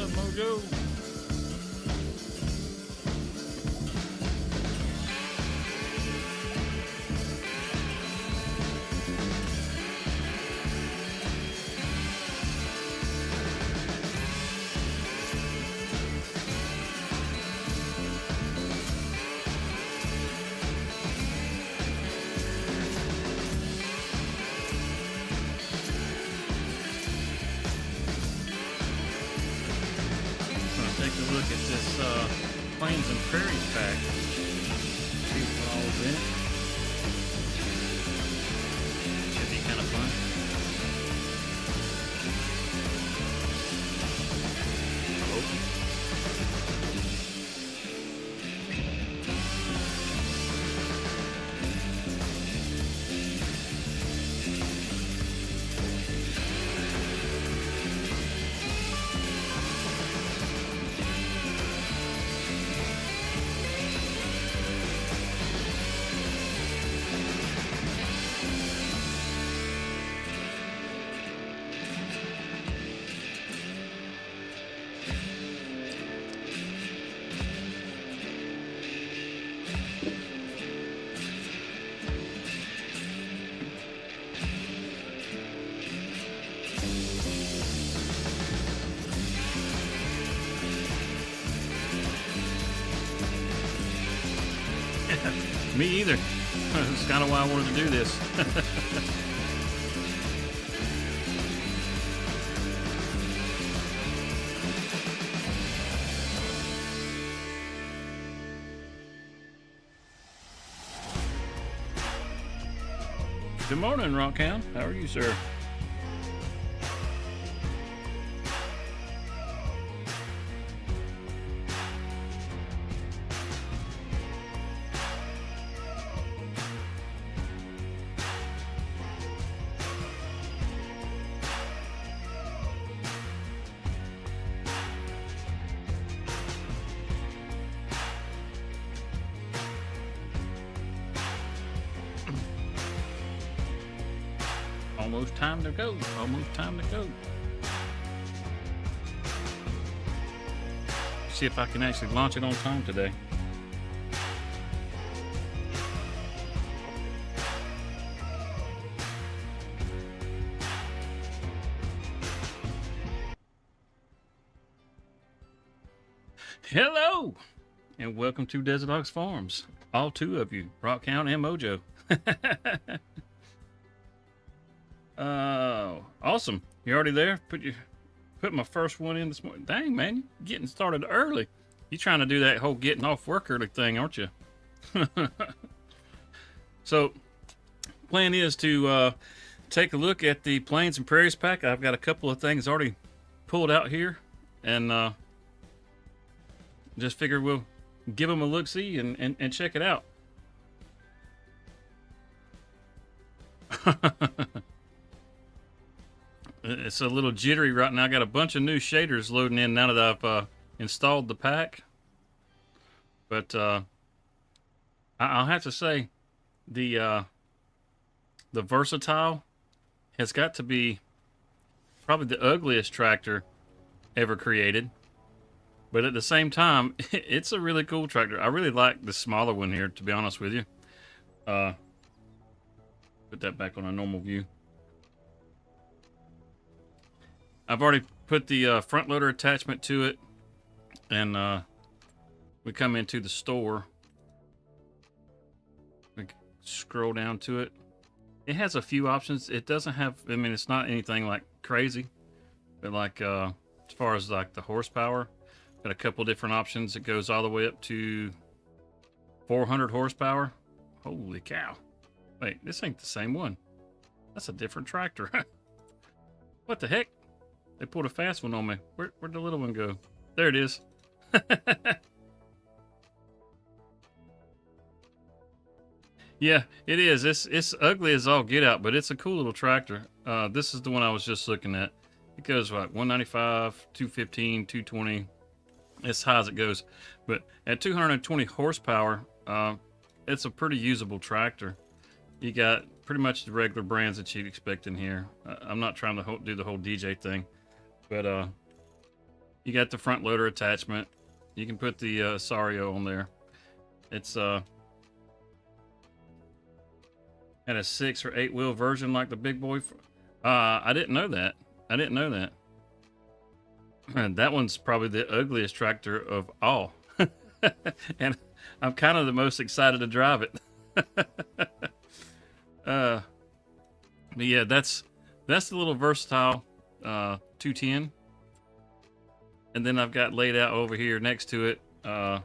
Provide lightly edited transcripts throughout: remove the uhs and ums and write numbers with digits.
up, Mojo? Take a look at this Plains and Prairies pack. See what all's in it. Should be kind of fun. Me either. That's kind of why I wanted to do this. Good morning, Rockhound. How are you, sir? Almost time to go. Almost time to go. See if I can actually launch it on time today. Hello, and welcome to DesertOx Farms. All two of you, Rockhound and Mojo. Awesome. You already there? Put my first one in this morning. Dang, man, you're getting started early. You trying to do that whole getting off work early thing, aren't you? So, plan is to take a look at the Plains and Prairies pack. I've got a couple of things already pulled out here, and just figured we'll give them a look-see and check it out. It's a little jittery right now. I got a bunch of new shaders loading in now that I've installed the pack. But I'll have to say the Versatile has got to be probably the ugliest tractor ever created. But at the same time, it's a really cool tractor. I really like the smaller one here, to be honest with you. Put that back on a normal view. I've already put the front loader attachment to it, and we come into the store. We scroll down to it. It has a few options. It doesn't have, I mean, it's not anything like crazy, but like as far as like the horsepower, got a couple different options. It goes all the way up to 400 horsepower. Holy cow. Wait, this ain't the same one. That's a different tractor. What the heck? They pulled a fast one on me. Where'd the little one go? There it is. Yeah, it is. It's ugly as all get out, but it's a cool little tractor. This is the one I was just looking at. It goes like 195, 215, 220, as high as it goes. But at 220 horsepower, it's a pretty usable tractor. You got pretty much the regular brands that you'd expect in here. I'm not trying to do the whole DJ thing, but You got the front loader attachment. You can put the Sario on there. It's had a 6 or 8 wheel version like the big boy. I didn't know that. I didn't know that. And that one's probably the ugliest tractor of all. And I'm kind of the most excited to drive it. But yeah, that's the little versatile 210. And then I've got laid out over here next to it. Yeah,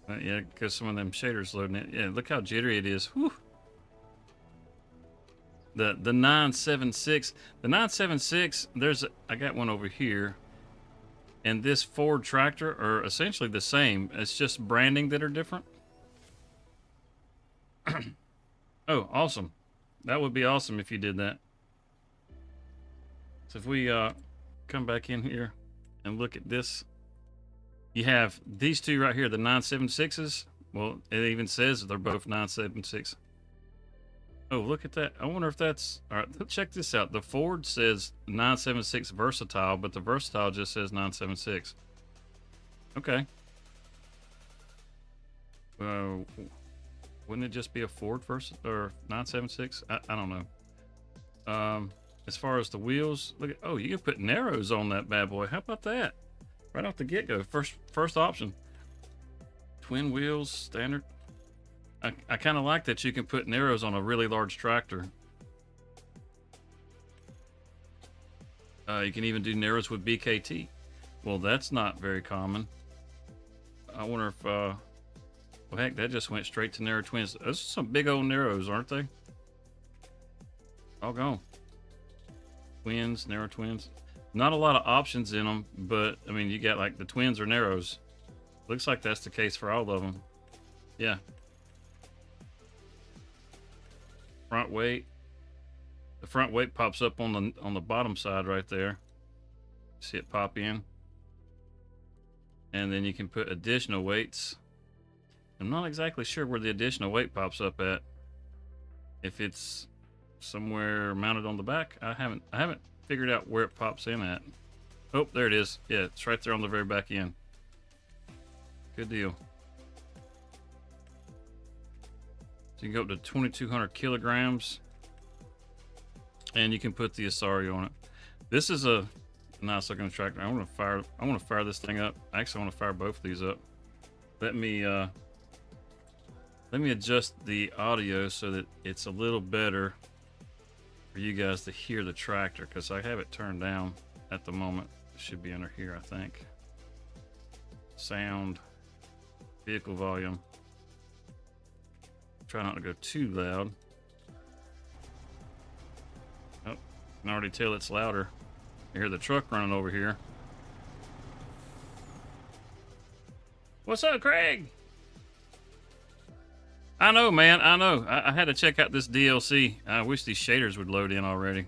because some of them shaders loading it. Yeah, look how jittery it is. Whew. The 976. The 976, I got one over here. And this Ford tractor are essentially the same. It's just branding that are different. Oh, awesome. That would be awesome if you did that. So if we come back in here and look at this, you have these two right here, the 976s. Well, it even says they're both 976. Oh, look at that. I wonder if that's... All right, let's check this out. The Ford says 976 Versatile, but the Versatile just says 976. Okay. Wouldn't it just be a Ford or 976? I don't know. As far as the wheels, look at... Oh, you can put Narrows on that bad boy. How about that? Right off the get-go. First option. Twin wheels, standard. I kind of like that you can put Narrows on a really large tractor. You can even do Narrows with BKT. Well, that's not very common. I wonder if... well, heck, that just went straight to Narrow twins. Those are some big old Narrows, aren't they? All gone. Twins, Narrow twins. Not a lot of options in them, but, I mean, you got like the twins or Narrows. Looks like that's the case for all of them. Yeah. Front weight. The front weight pops up on the bottom side right there. See it pop in. And then you can put additional weights. I'm not exactly sure where the additional weight pops up at. If it's somewhere mounted on the back, I haven't figured out where it pops in at. Oh, there it is. Yeah, it's right there on the very back end. Good deal. So you can go up to 2,200 kilograms, and you can put the Asario on it. This is a nice looking tractor. I want to fire this thing up. Actually, I want to fire both of these up. Let me adjust the audio so that it's a little better for you guys to hear the tractor, because I have it turned down at the moment. It should be under here, I think. Sound, vehicle volume. Try not to go too loud. Oh, I can already tell it's louder. I hear the truck running over here. What's up, Craig? I know, man. I know. I had to check out this DLC. I wish these shaders would load in already.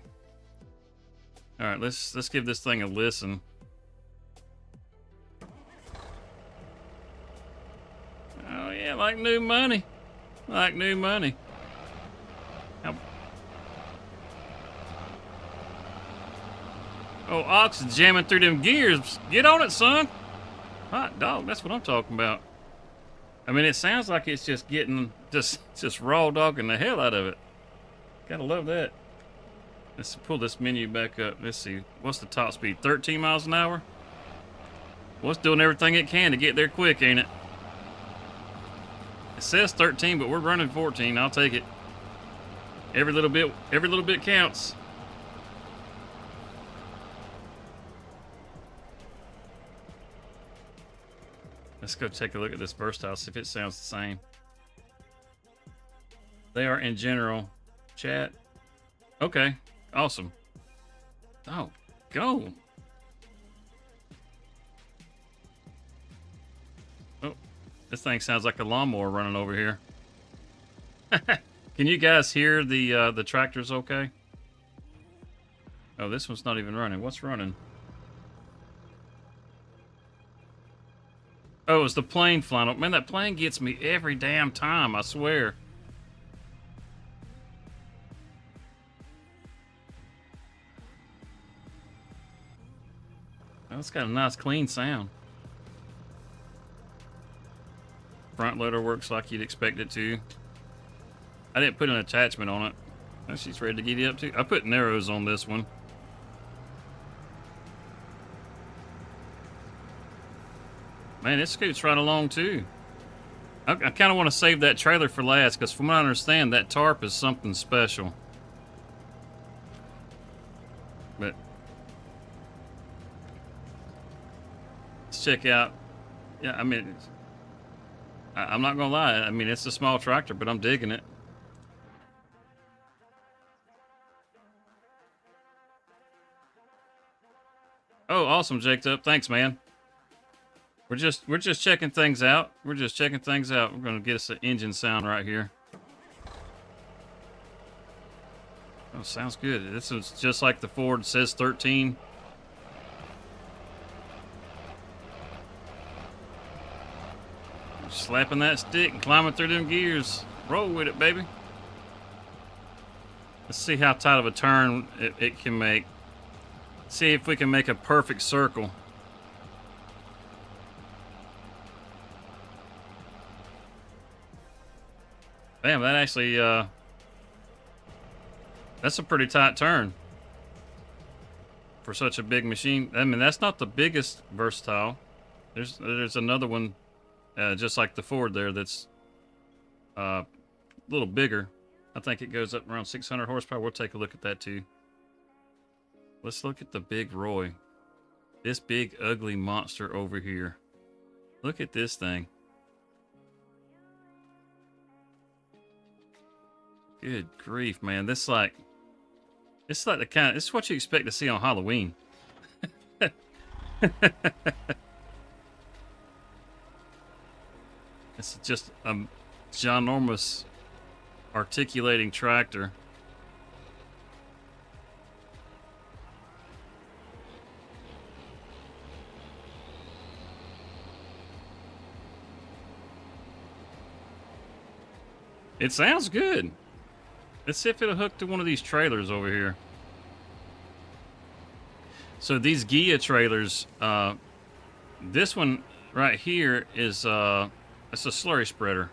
All right, let's give this thing a listen. Oh yeah, like new money. Like new money. Oh, Ox is jamming through them gears. Get on it, son. Hot dog, that's what I'm talking about. I mean, it sounds like it's just getting, just raw dogging the hell out of it. Gotta love that. Let's pull this menu back up. Let's see. What's the top speed? 13 miles an hour? Well, it's doing everything it can to get there quick, ain't it? It says 13, but we're running 14. I'll take it. Every little bit counts. Let's go take a look at this Versatile, see if it sounds the same. They are in general. Chat. Okay, awesome. Oh, go. Oh, this thing sounds like a lawnmower running over here. Can you guys hear the tractors okay? Oh, this one's not even running. What's running? Oh, it's the plane flying up. Man, that plane gets me every damn time, I swear. Oh, it's got a nice clean sound. Front loader works like you'd expect it to. I didn't put an attachment on it. Oh, she's ready to giddy up too. I put narrows on this one. Man, it scoots right along too. I kind of want to save that trailer for last, because from what I understand, that tarp is something special. But let's check out. Yeah, I mean, I'm not gonna lie. I mean, it's a small tractor, but I'm digging it. Oh, awesome, Jacob. Thanks, man. We're just checking things out. We're just checking things out. We're gonna get us an engine sound right here. Oh, sounds good. This is just like the Ford. It says 13. Slapping that stick and climbing through them gears. Roll with it, baby. Let's see how tight of a turn it can make. See if we can make a perfect circle. Damn, that actually, that's a pretty tight turn for such a big machine. I mean, that's not the biggest versatile. There's another one, just like the Ford there, that's a little bigger. I think it goes up around 600 horsepower. We'll take a look at that too. Let's look at the big Roy. This big, ugly monster over here. Look at this thing. Good grief, man. This is like the kind of, this is what you expect to see on Halloween. It's just a ginormous articulating tractor. It sounds good. Let's see if it'll hook to one of these trailers over here. So these Gia trailers, this one right here is it's a slurry spreader,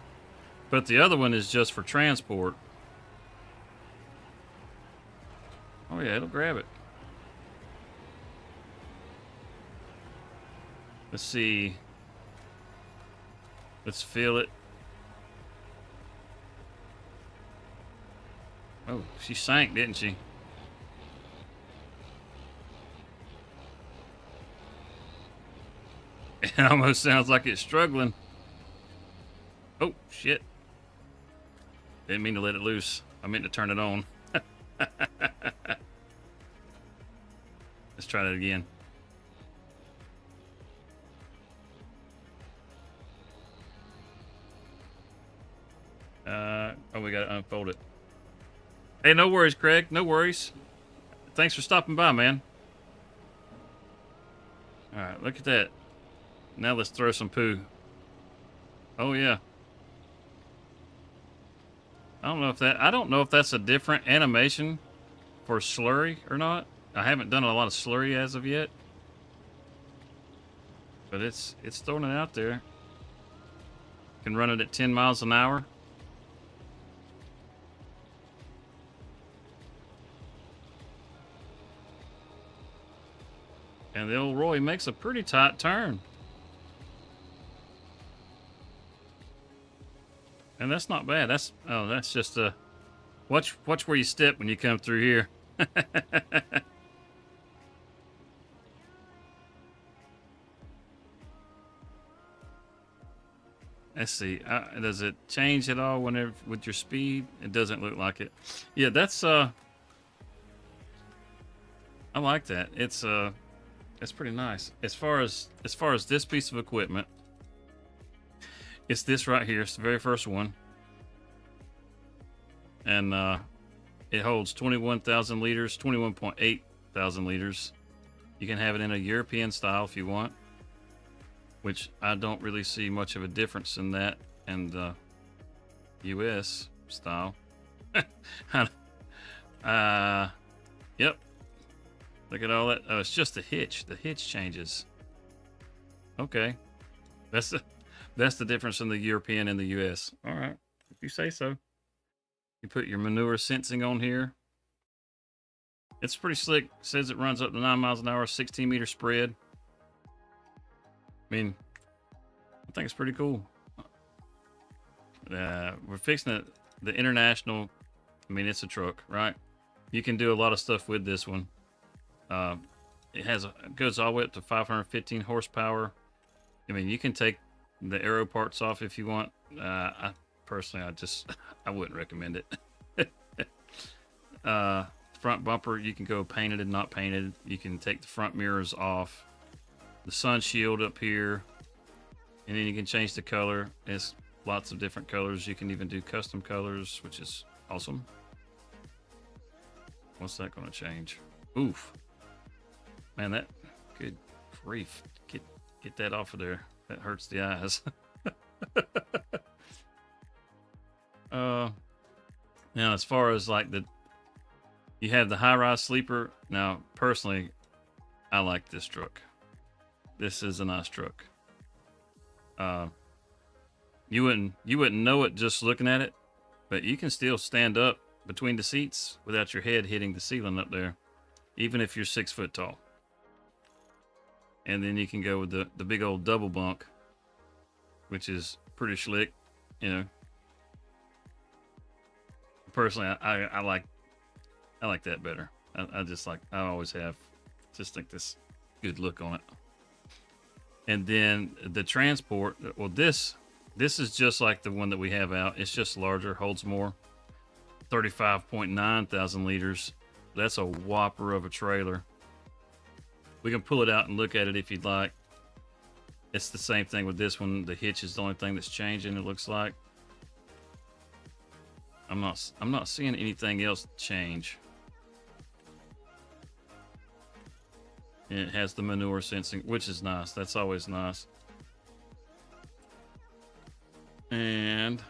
but the other one is just for transport. Oh yeah, it'll grab it. Let's see. Let's feel it. Oh, she sank, didn't she? It almost sounds like it's struggling. Oh, shit. Didn't mean to let it loose. I meant to turn it on. Let's try that again. Oh, we gotta unfold it. Hey, no worries, Craig. No worries. Thanks for stopping by, man. All right, look at that. Now let's throw some poo. Oh yeah. I don't know if that's a different animation for slurry or not. I haven't done a lot of slurry as of yet. But it's throwing it out there. Can run it at 10 miles an hour. And the old Roy makes a pretty tight turn. And that's not bad. That's just a watch where you step when you come through here. Let's see. Does it change at all whenever with your speed? It doesn't look like it. Yeah, that's I like that. It's pretty nice. As far as this piece of equipment, it's this right here. It's the very first one, and it holds 21,000 liters, 21.8 thousand liters. You can have it in a European style if you want, which I don't really see much of a difference in that and the US style. Yep. Look at all that. Oh, it's just the hitch. The hitch changes. Okay. That's the difference in the European and the US. All right. If you say so. You put your manure sensing on here. It's pretty slick. It says it runs up to 9 miles an hour, 16-meter spread. I mean, I think it's pretty cool. We're fixing it. The International, I mean, it's a truck, right? You can do a lot of stuff with this one. It goes all the way up to 515 horsepower. I mean, you can take the aero parts off if you want. I personally, I wouldn't recommend it. Front bumper, you can go painted and not painted. You can take the front mirrors off. The sun shield up here, and then you can change the color. It's lots of different colors. You can even do custom colors, which is awesome. What's that going to change? Oof, man, that good grief. Get that off of there. That hurts the eyes. Now as far as like you have the high-rise sleeper. Now personally, I like this truck. This is a nice truck. You wouldn't know it just looking at it, but you can still stand up between the seats without your head hitting the ceiling up there, even if you're 6 foot tall. And then you can go with the big old double bunk, which is pretty slick, you know. Personally, I like that better. I always have. Just think this good look on it. And then the transport, well, this is just like the one that we have out. It's just larger, holds more. 35.9 thousand liters. That's a whopper of a trailer. We can pull it out and look at it if you'd like. It's the same thing with this one. The hitch is the only thing that's changing, it looks like. I'm not seeing anything else change. And it has the manure sensing, which is nice. That's always nice. And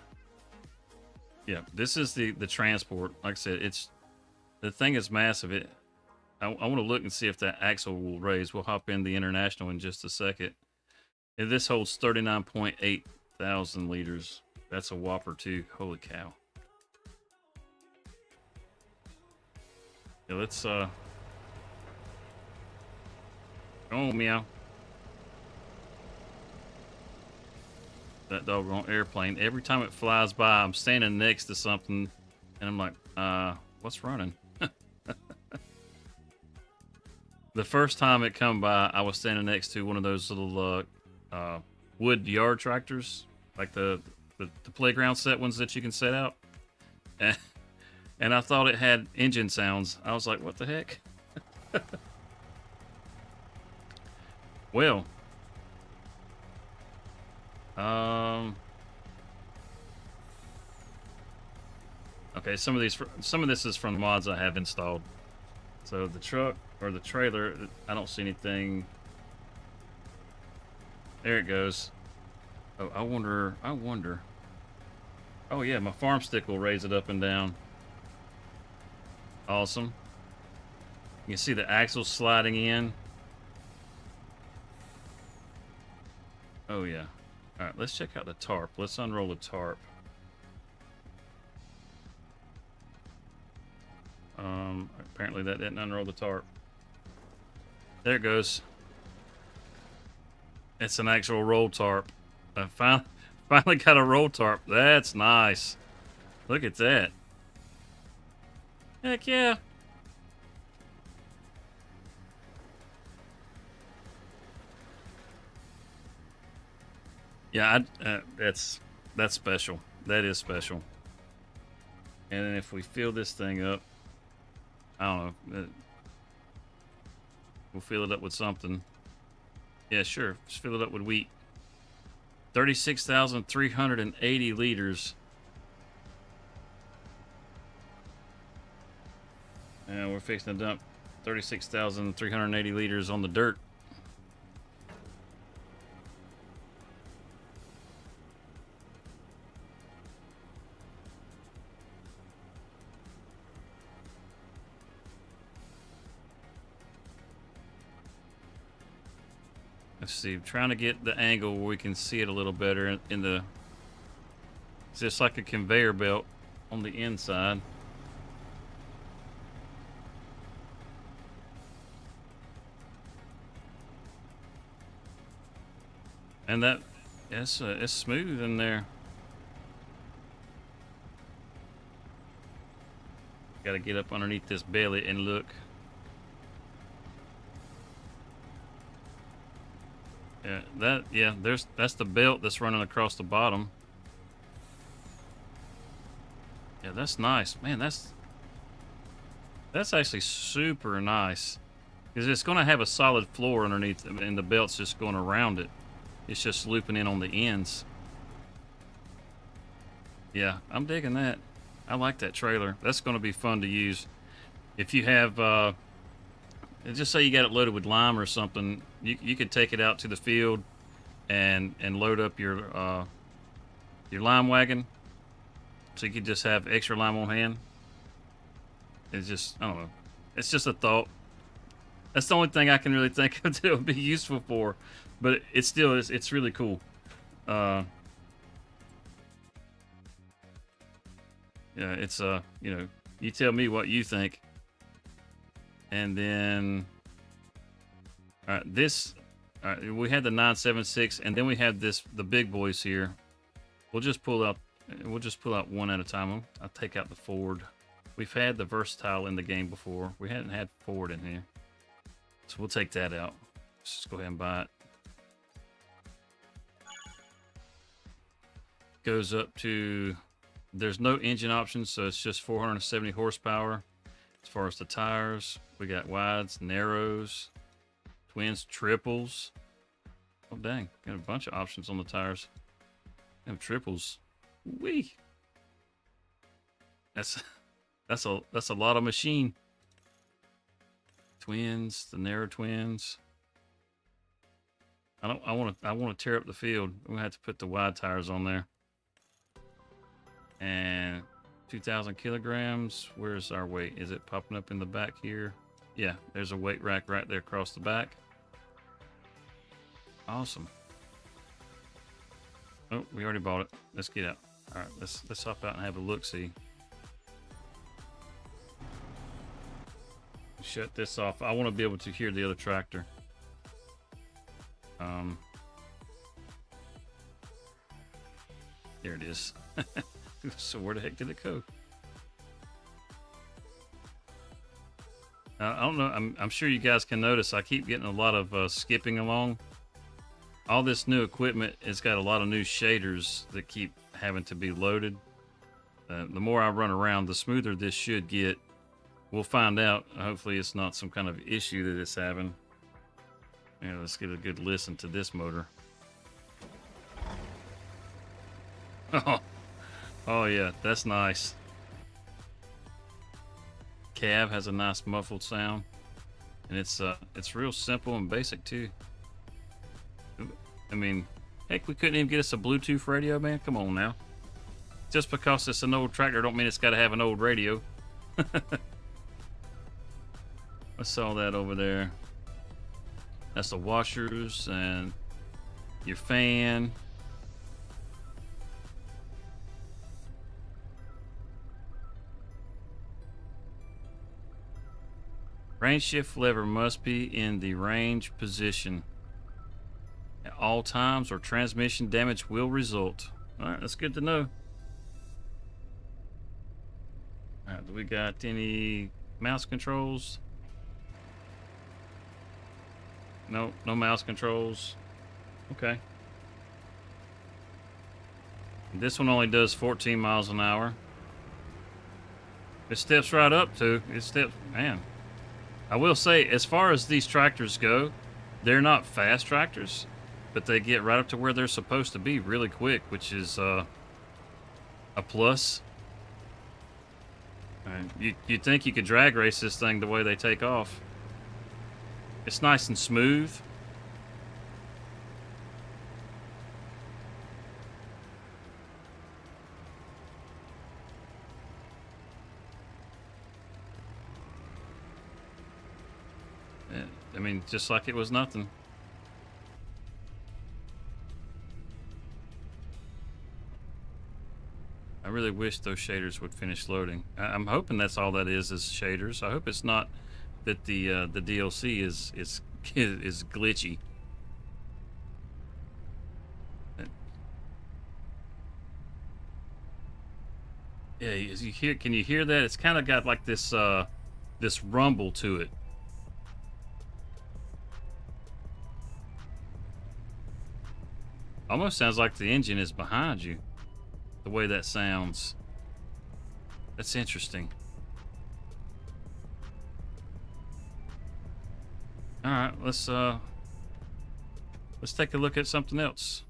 yeah, this is the transport. Like I said, the thing is massive. I want to look and see if that axle will raise. We'll hop in the International in just a second. And this holds 39.8 thousand liters. That's a whopper too. Holy cow. Yeah, let's oh, meow. That doggone airplane. Every time it flies by, I'm standing next to something and I'm like, what's running? The first time it come by, I was standing next to one of those little wood yard tractors, like the playground set ones that you can set out. And I thought it had engine sounds. I was like, what the heck? Well, okay, some of this is from mods I have installed. So the truck or the trailer, I don't see anything. There it goes. Oh, I wonder. Oh yeah, my farm stick will raise it up and down. Awesome. You can see the axle sliding in. Oh yeah. All right, let's check out the tarp. Let's unroll the tarp. Apparently that didn't unroll the tarp. There it goes. It's an actual roll tarp. I finally got a roll tarp. That's nice. Look at that. Heck yeah. Yeah, that's special. That is special. And then if we fill this thing up, I don't know. We'll fill it up with something. Yeah, sure. Just fill it up with wheat. 36,380 liters. And we're fixing to dump 36,380 liters on the dirt. Let's see, I'm trying to get the angle where we can see it a little better in the... It's just like a conveyor belt on the inside. And that, it's smooth in there. Got to get up underneath this belly and look. Yeah, that's the belt that's running across the bottom. Yeah, that's nice, man. That's actually super nice, because it's going to have a solid floor underneath, and the belt's just going around it. It's just looping in on the ends. Yeah, I'm digging that. I like that trailer. That's going to be fun to use. If you have, just say you got it loaded with lime or something, you could take it out to the field and load up your lime wagon, so you could just have extra lime on hand. It's just, I don't know. It's just a thought. That's the only thing I can really think of that it would be useful for, but it still is. It's really cool. Yeah, it's you know, you tell me what you think. And then, all right, we had the 976, and then we had the big boys here. We'll just pull out one at a time. I'll take out the Ford. We've had the Versatile in the game before. We hadn't had Ford in here, so we'll take that out. Let's just go ahead and buy it. Goes up to, there's no engine options, so it's just 470 horsepower. As far as the tires, we got wides, narrows, twins, triples. Oh dang, got a bunch of options on the tires. We have triples. Wee. That's a lot of machine. Twins, the narrow twins. I want to tear up the field. We're gonna have to put the wide tires on there. And 2,000 kilograms. Where's our weight? Is it popping up in the back here? Yeah, there's a weight rack right there across the back. Awesome. Oh, we already bought it. Let's get out. All right, let's hop out and have a look. See. Shut this off. I want to be able to hear the other tractor. There it is. So where the heck did it go? I don't know. I'm sure you guys can notice I keep getting a lot of skipping along. All this new equipment has got a lot of new shaders that keep having to be loaded. The more I run around, the smoother this should get. We'll find out. Hopefully it's not some kind of issue that it's having. Yeah, let's get a good listen to this motor. Oh yeah, that's nice. Cab has a nice muffled sound, and it's real simple and basic too. I mean, heck, we couldn't even get us a Bluetooth radio, man. Come on now. Just because it's an old tractor don't mean it's got to have an old radio. I saw that over there. That's the washers and your fan. Range shift lever must be in the range position at all times or transmission damage will result. Alright, that's good to know. Alright, do we got any mouse controls? No mouse controls. Okay. This one only does 14 miles an hour. It steps right up to, man. I will say, as far as these tractors go, they're not fast tractors, but they get right up to where they're supposed to be really quick, which is a plus. You'd think you could drag race this thing the way they take off. It's nice and smooth. I mean, just like it was nothing. really wish those shaders would finish loading. I'm hoping that's all that is shaders. I hope it's not that the DLC is glitchy. Yeah, as you hear, can you hear that? It's kind of got like this this rumble to it. Almost sounds like the engine is behind you. The way that sounds. That's interesting. All right, let's take a look at something else.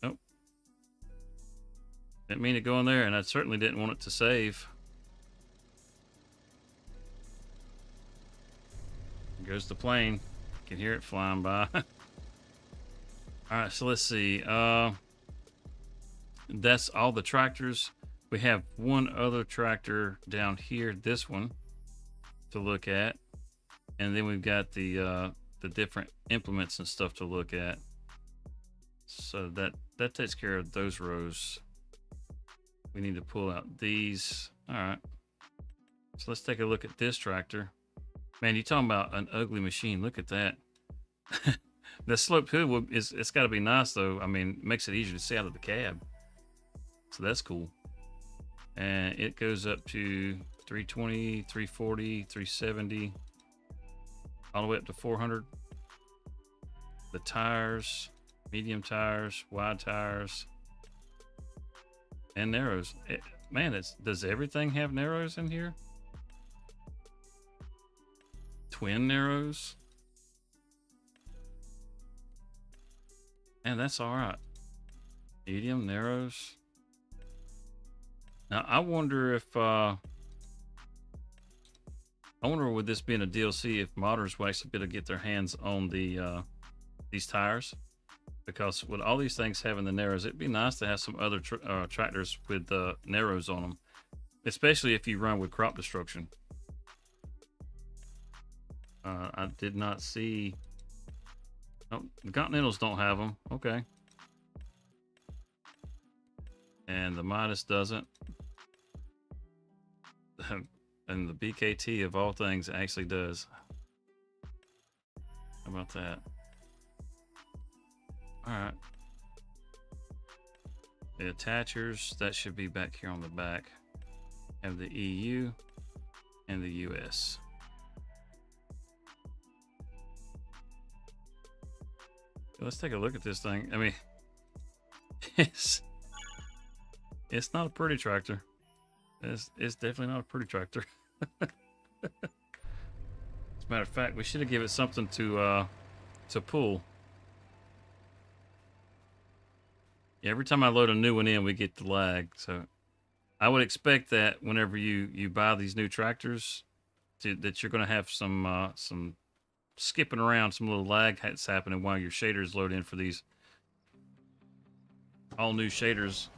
Nope. Didn't mean to go in there, and I certainly didn't want it to save. There goes the plane. You can hear it flying by. All right, so let's see. That's all the tractors. We have one other tractor down here, this one, to look at. And then we've got the different implements and stuff to look at. So that takes care of those rows. We need to pull out these. All right. So let's take a look at this tractor. Man, you're talking about an ugly machine. Look at that. The sloped hood it's got to be nice though. I mean, it makes it easier to see out of the cab. So that's cool. And it goes up to 320, 340, 370, all the way up to 400. The tires, medium tires, wide tires, and narrows. Man, does everything have narrows in here? Twin narrows. And that's all right. Medium narrows. Now I wonder if with this being a DLC, if modders will actually be able to get their hands on the these tires, because with all these things having the narrows, it'd be nice to have some other tractors with narrows on them, especially if you run with crop destruction. I did not see. Oh, the Continentals don't have them. Okay. And the Midas doesn't. And the BKT of all things actually does. How about that? All right. The attachers, that should be back here on the back. Have the EU and the US. Let's take a look at this thing. I mean, it's not a pretty tractor. It's definitely not a pretty tractor. As a matter of fact, we should have given it something to pull. Yeah, every time I load a new one in, we get the lag. So I would expect that whenever you buy these new tractors, that you're going to have some skipping around, some little lag that's happening while your shaders load in for these all new shaders.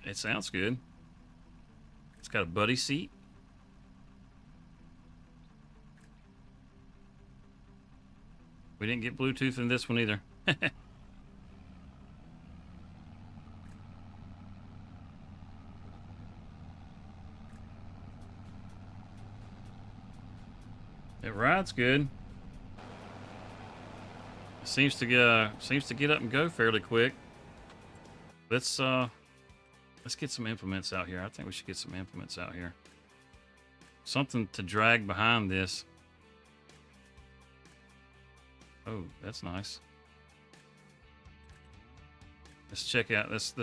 It sounds good. It's got a buddy seat. We didn't get Bluetooth in this one either. It rides good. It seems to get up and go fairly quick. Let's get some implements out here. I think we should get some implements out here. Something to drag behind this. Oh, that's nice. Let's check out. Let's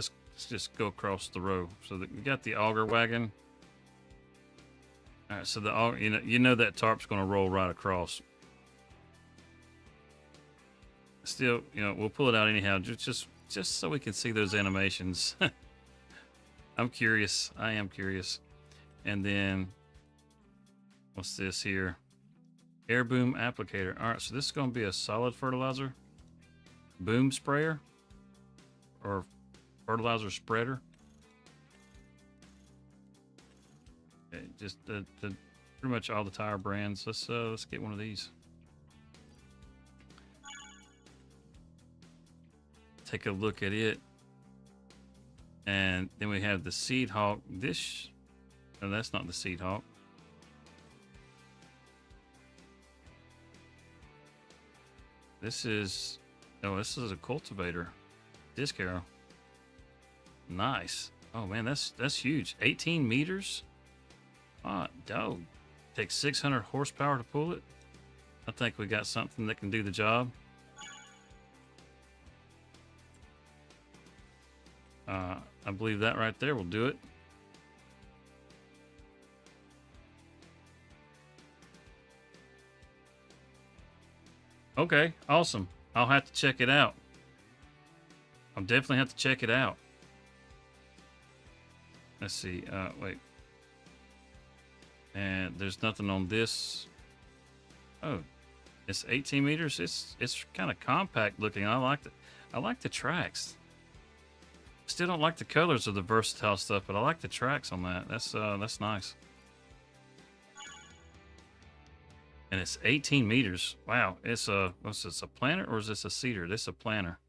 just go across the row. So we got the auger wagon. All right, so you know that tarp's going to roll right across. Still, we'll pull it out anyhow, just so we can see those animations. I'm curious. I am curious. And then, what's this here? Air boom applicator. All right, so this is going to be a solid fertilizer boom sprayer or fertilizer spreader. Okay, just pretty much all the tire brands. Let's get one of these. Take a look at it. And then we have the Seed Hawk. This, no, that's not the Seed Hawk. This is, oh, this is a cultivator. Disc arrow. Nice. Oh man, that's huge. 18 meters. Oh, dog. Takes 600 horsepower to pull it. I think we got something that can do the job. I believe that right there will do it. Okay, awesome. I'll have to check it out. I'll definitely have to check it out. Let's see. Wait. And there's nothing on this. Oh, it's 18 meters. It's kind of compact looking. I like the tracks. Still don't like the colors of the versatile stuff, but I like the tracks on that. That's nice. And it's 18 meters. Wow. It's what's this, a planter or is this a cedar? This is a planter.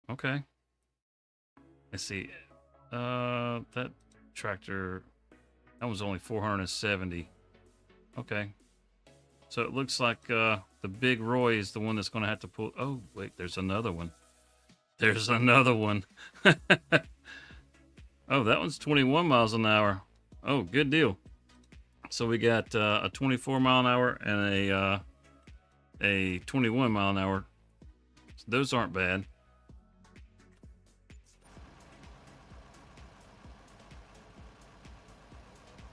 Okay. Let's see. That tractor, that was only 470. Okay. So it looks like the Big Roy is the one that's going to have to pull. Oh, wait, there's another one. There's another one. Oh, that one's 21 miles an hour. Oh, good deal. So we got a 24 mile an hour and a 21 mile an hour. So those aren't bad.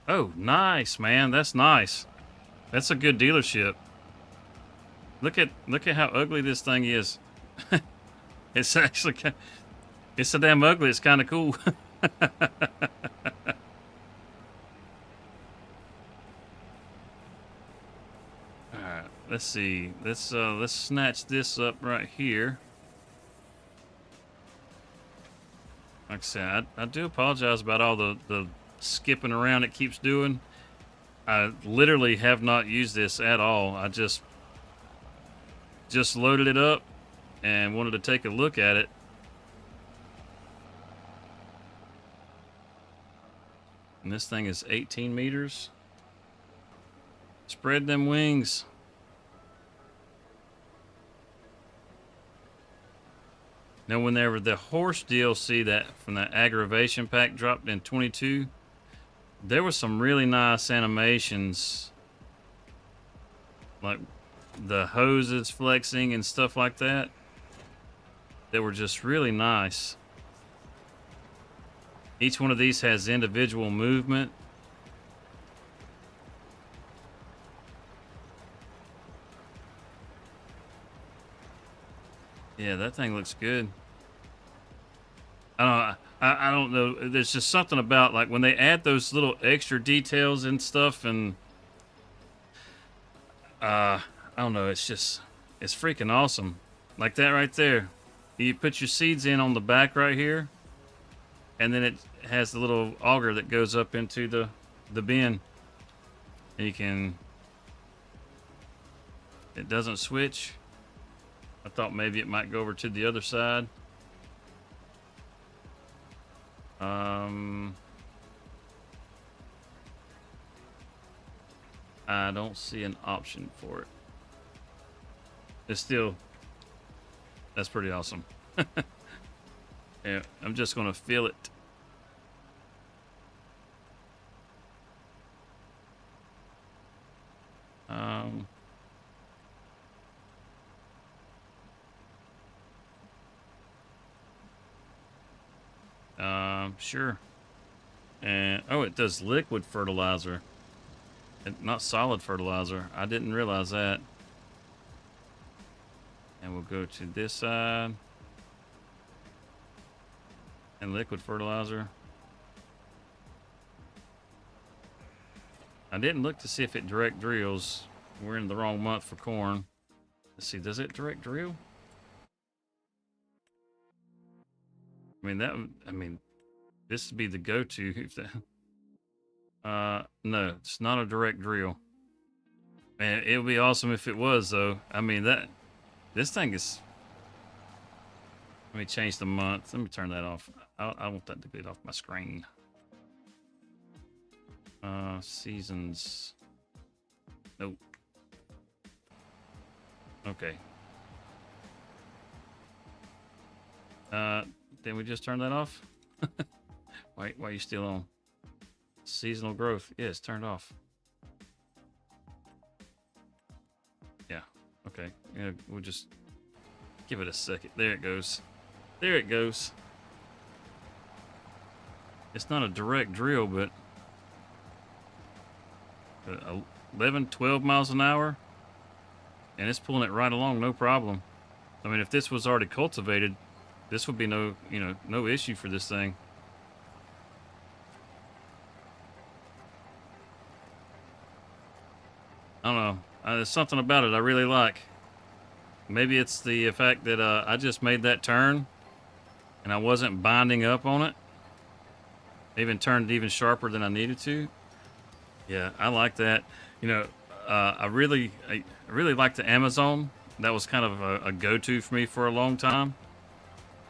Oh, nice, man. That's nice. That's a good dealership. Look at how ugly this thing is. It's actually, it's so damn ugly. It's kind of cool. All right, let's see. Let's snatch this up right here. Like I said, I do apologize about all the skipping around it keeps doing. I literally have not used this at all. I just loaded it up and wanted to take a look at it. And this thing is 18 meters. Spread them wings. Now, whenever the horse DLC that from that aggravation pack dropped in 22, there were some really nice animations, like the hoses flexing and stuff like that. They were just really nice. Each one of these has individual movement. Yeah, that thing looks good. I don't know. There's just something about like when they add those little extra details and stuff, and I don't know. It's freaking awesome. Like that right there. You put your seeds in on the back right here, and then it has the little auger that goes up into the bin, and you can. It doesn't switch. I thought maybe it might go over to the other side. I don't see an option for it. It's still, that's pretty awesome. Yeah, I'm just gonna feel it. Sure. And oh, it does liquid fertilizer, and not solid fertilizer. I didn't realize that. And we'll go to this side. And liquid fertilizer. I didn't look to see if it direct drills. We're in the wrong month for corn. Let's see, does it direct drill? I mean, this would be the go-to if that. No, it's not a direct drill. Man, it would be awesome if it was, though. I mean, this thing is. Let me change the month. Let me turn that off. I want that to get off my screen. Seasons. Nope. Okay. Did we just turn that off? Why are you still on? Seasonal growth. Yeah, it's turned off. Yeah. Okay. Yeah, we'll just give it a second. There it goes. There it goes. It's not a direct drill, but 11, 12 miles an hour, and it's pulling it right along, no problem. I mean, if this was already cultivated, this would be no issue for this thing. I don't know. There's something about it I really like. Maybe it's the fact that I just made that turn, and I wasn't binding up on it. I even turned it even sharper than I needed to. Yeah, I like that. You know, I really like the Amazon. That was kind of a go-to for me for a long time.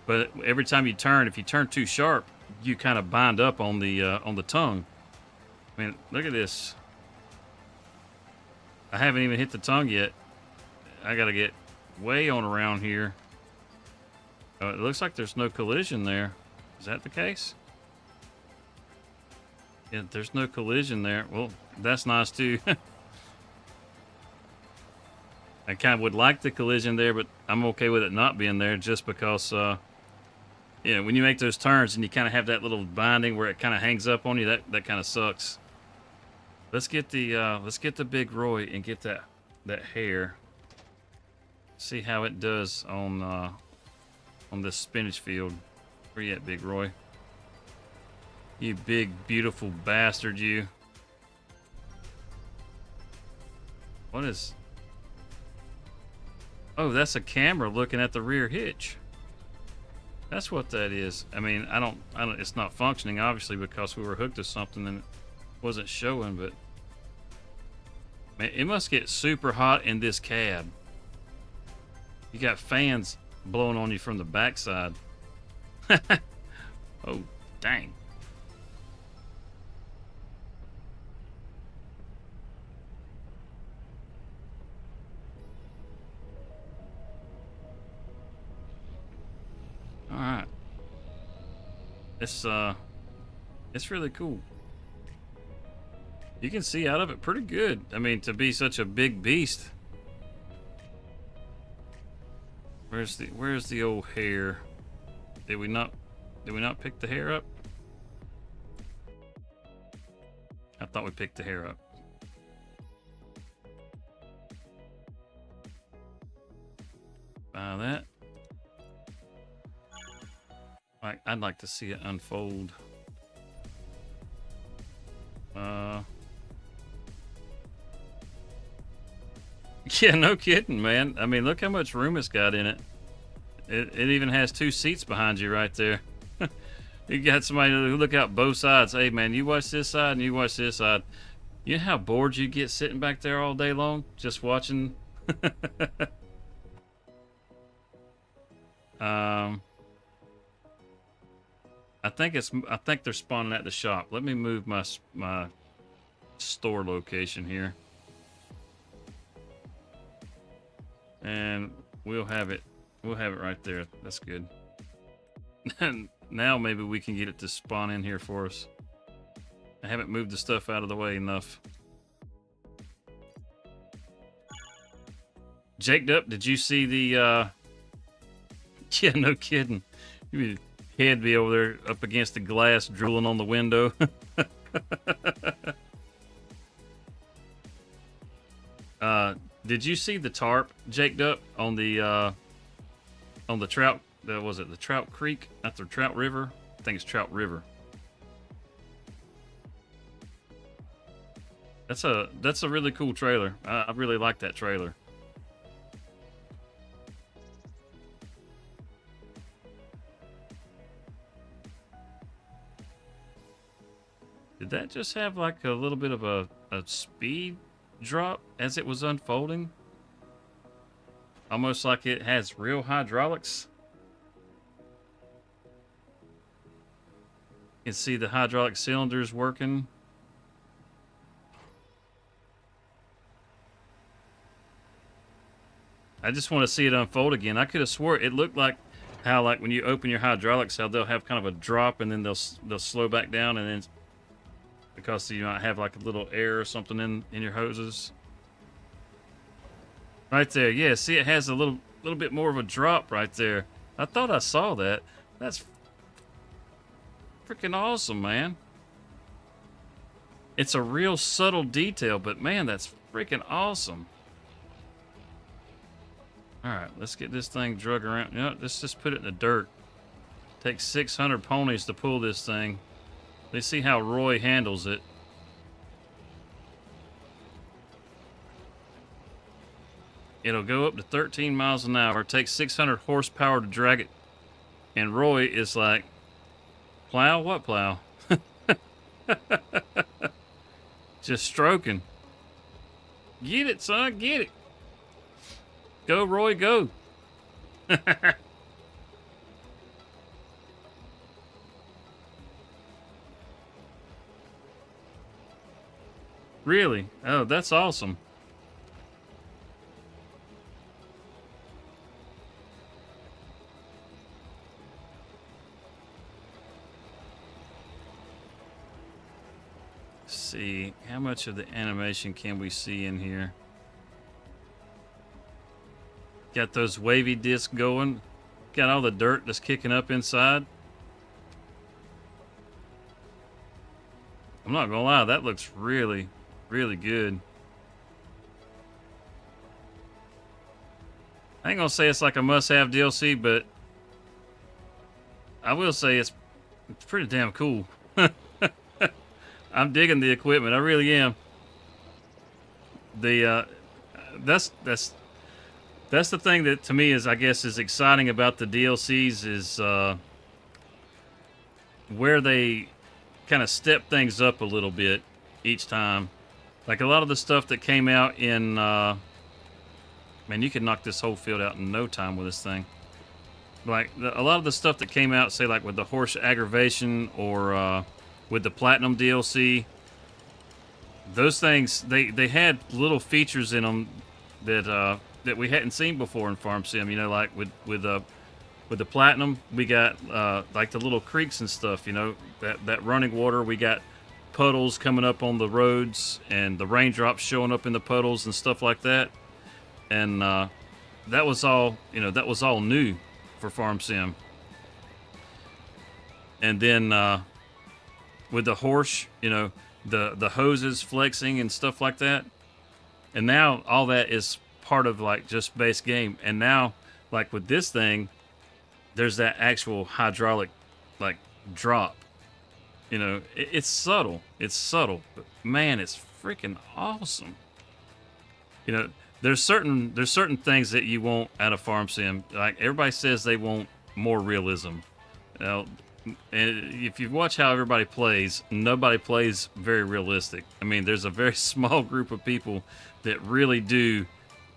But every time you turn, if you turn too sharp, you kind of bind up on the tongue. I mean, look at this. I haven't even hit the tongue yet. I gotta get way on around here. It looks like there's no collision there. Is that the case? Yeah, there's no collision there. Well, that's nice too. I kind of would like the collision there, but I'm okay with it not being there just because, you know, when you make those turns and you kind of have that little binding where it kind of hangs up on you, that kind of sucks. Let's get the big Roy and get that hair. See how it does on this spinach field. Where you at, Big Roy? You big, beautiful bastard, you. What is... Oh, that's a camera looking at the rear hitch. That's what that is. I mean, I don't, it's not functioning, obviously, because we were hooked to something and it wasn't showing, but... Man, it must get super hot in this cab. You got fans blowing on you from the backside. Oh, dang. All right. It's really cool. You can see out of it pretty good. I mean, to be such a big beast. Where's the old hair? Did we not pick the hair up? I thought we picked the hair up. Buy that. I'd like to see it unfold. Yeah, no kidding, man. I mean, look how much room it's got in it. It even has 2 seats behind you right there. You got somebody who look out both sides. Hey, man, you watch this side and you watch this side. You know how bored you get sitting back there all day long just watching? I think they're spawning at the shop. Let me move my store location here. And we'll have it right there. That's good. And now maybe we can get it to spawn in here for us. I haven't moved the stuff out of the way enough. Jaked up, did you see the yeah, no kidding. Your head be over there up against the glass drooling on the window. Did you see the tarp jaked up on the trout? Was it the Trout Creek? Not the Trout River. I think it's Trout River. That's a really cool trailer. I really like that trailer. Did that just have like a little bit of a speed drop as it was unfolding? Almost like it has real hydraulics. You can see the hydraulic cylinders working. I just want to see it unfold again. I could have swore it looked like how, like when you open your hydraulics, how they'll have kind of a drop and then they'll slow back down, and then because you might have like a little air or something in your hoses. Right there, yeah. See, it has a little bit more of a drop right there. I thought I saw that. That's freaking awesome, man. It's a real subtle detail, but man, that's freaking awesome. All right, let's get this thing drug around. You know, let's just put it in the dirt. Takes 600 ponies to pull this thing. Let's see how Roy handles it. It'll go up to 13 miles an hour. It takes 600 horsepower to drag it. And Roy is like, plow? What plow? Just stroking. Get it, son, get it. Go, Roy, go. Really? Oh, that's awesome. See, how much of the animation can we see in here? Got those wavy discs going. Got all the dirt that's kicking up inside. I'm not gonna lie, that looks really, really good. I ain't gonna say it's like a must-have DLC, but I will say it's pretty damn cool. I'm digging the equipment. I really am. The that's the thing that to me is, I guess, is exciting about the DLCs is where they kind of step things up a little bit each time. Like a lot of the stuff that came out in man, you could knock this whole field out in no time with this thing. Like a lot of the stuff that came out, say like with the horse aggravation or with the Platinum DLC, those things they had little features in them that we hadn't seen before in Farm Sim. You know, like with the Platinum, we got like the little creeks and stuff. You know, that running water. We got puddles coming up on the roads and the raindrops showing up in the puddles and stuff like that. And that was all, you know, that was all new for Farm Sim. And then with the horse, you know, the hoses flexing and stuff like that. And now all that is part of like just base game. And now, like with this thing, there's that actual hydraulic like drop. You know, it's subtle. It's subtle, but man, it's freaking awesome. You know, there's certain things that you want out of Farm Sim. Like everybody says they want more realism. Now, and if you watch how everybody plays, nobody plays very realistic. I mean, there's a very small group of people that really do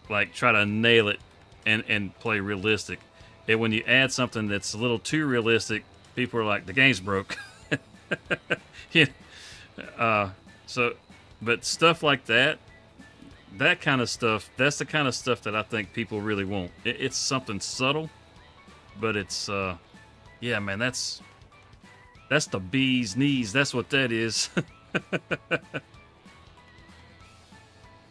like try to nail it and play realistic. And when you add something that's a little too realistic, people are like, the game's broke. Yeah. But stuff like that kind of stuff, that's the kind of stuff that I think people really want. It's something subtle, but it's, yeah, man, that's the bee's knees. That's what that is.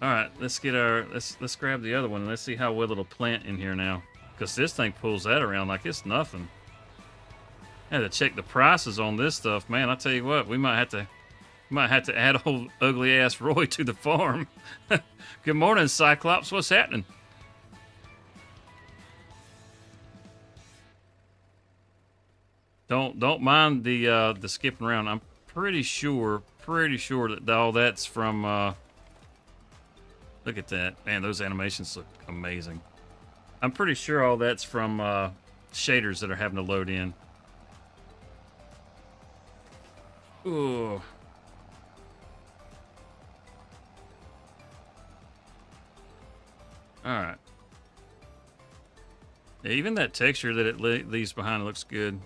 All right, let's grab the other one and let's see how well it'll plant in here now. Because this thing pulls that around like it's nothing. I had to check the prices on this stuff, man. I tell you what, we might have to add old ugly ass Roy to the farm. Good morning, Cyclops. What's happening? Don't mind the skipping around. I'm pretty sure that all that's from. Look at that, man. Those animations look amazing. I'm pretty sure all that's from shaders that are having to load in. Ooh. All right. Yeah, even that texture that it leaves behind looks good.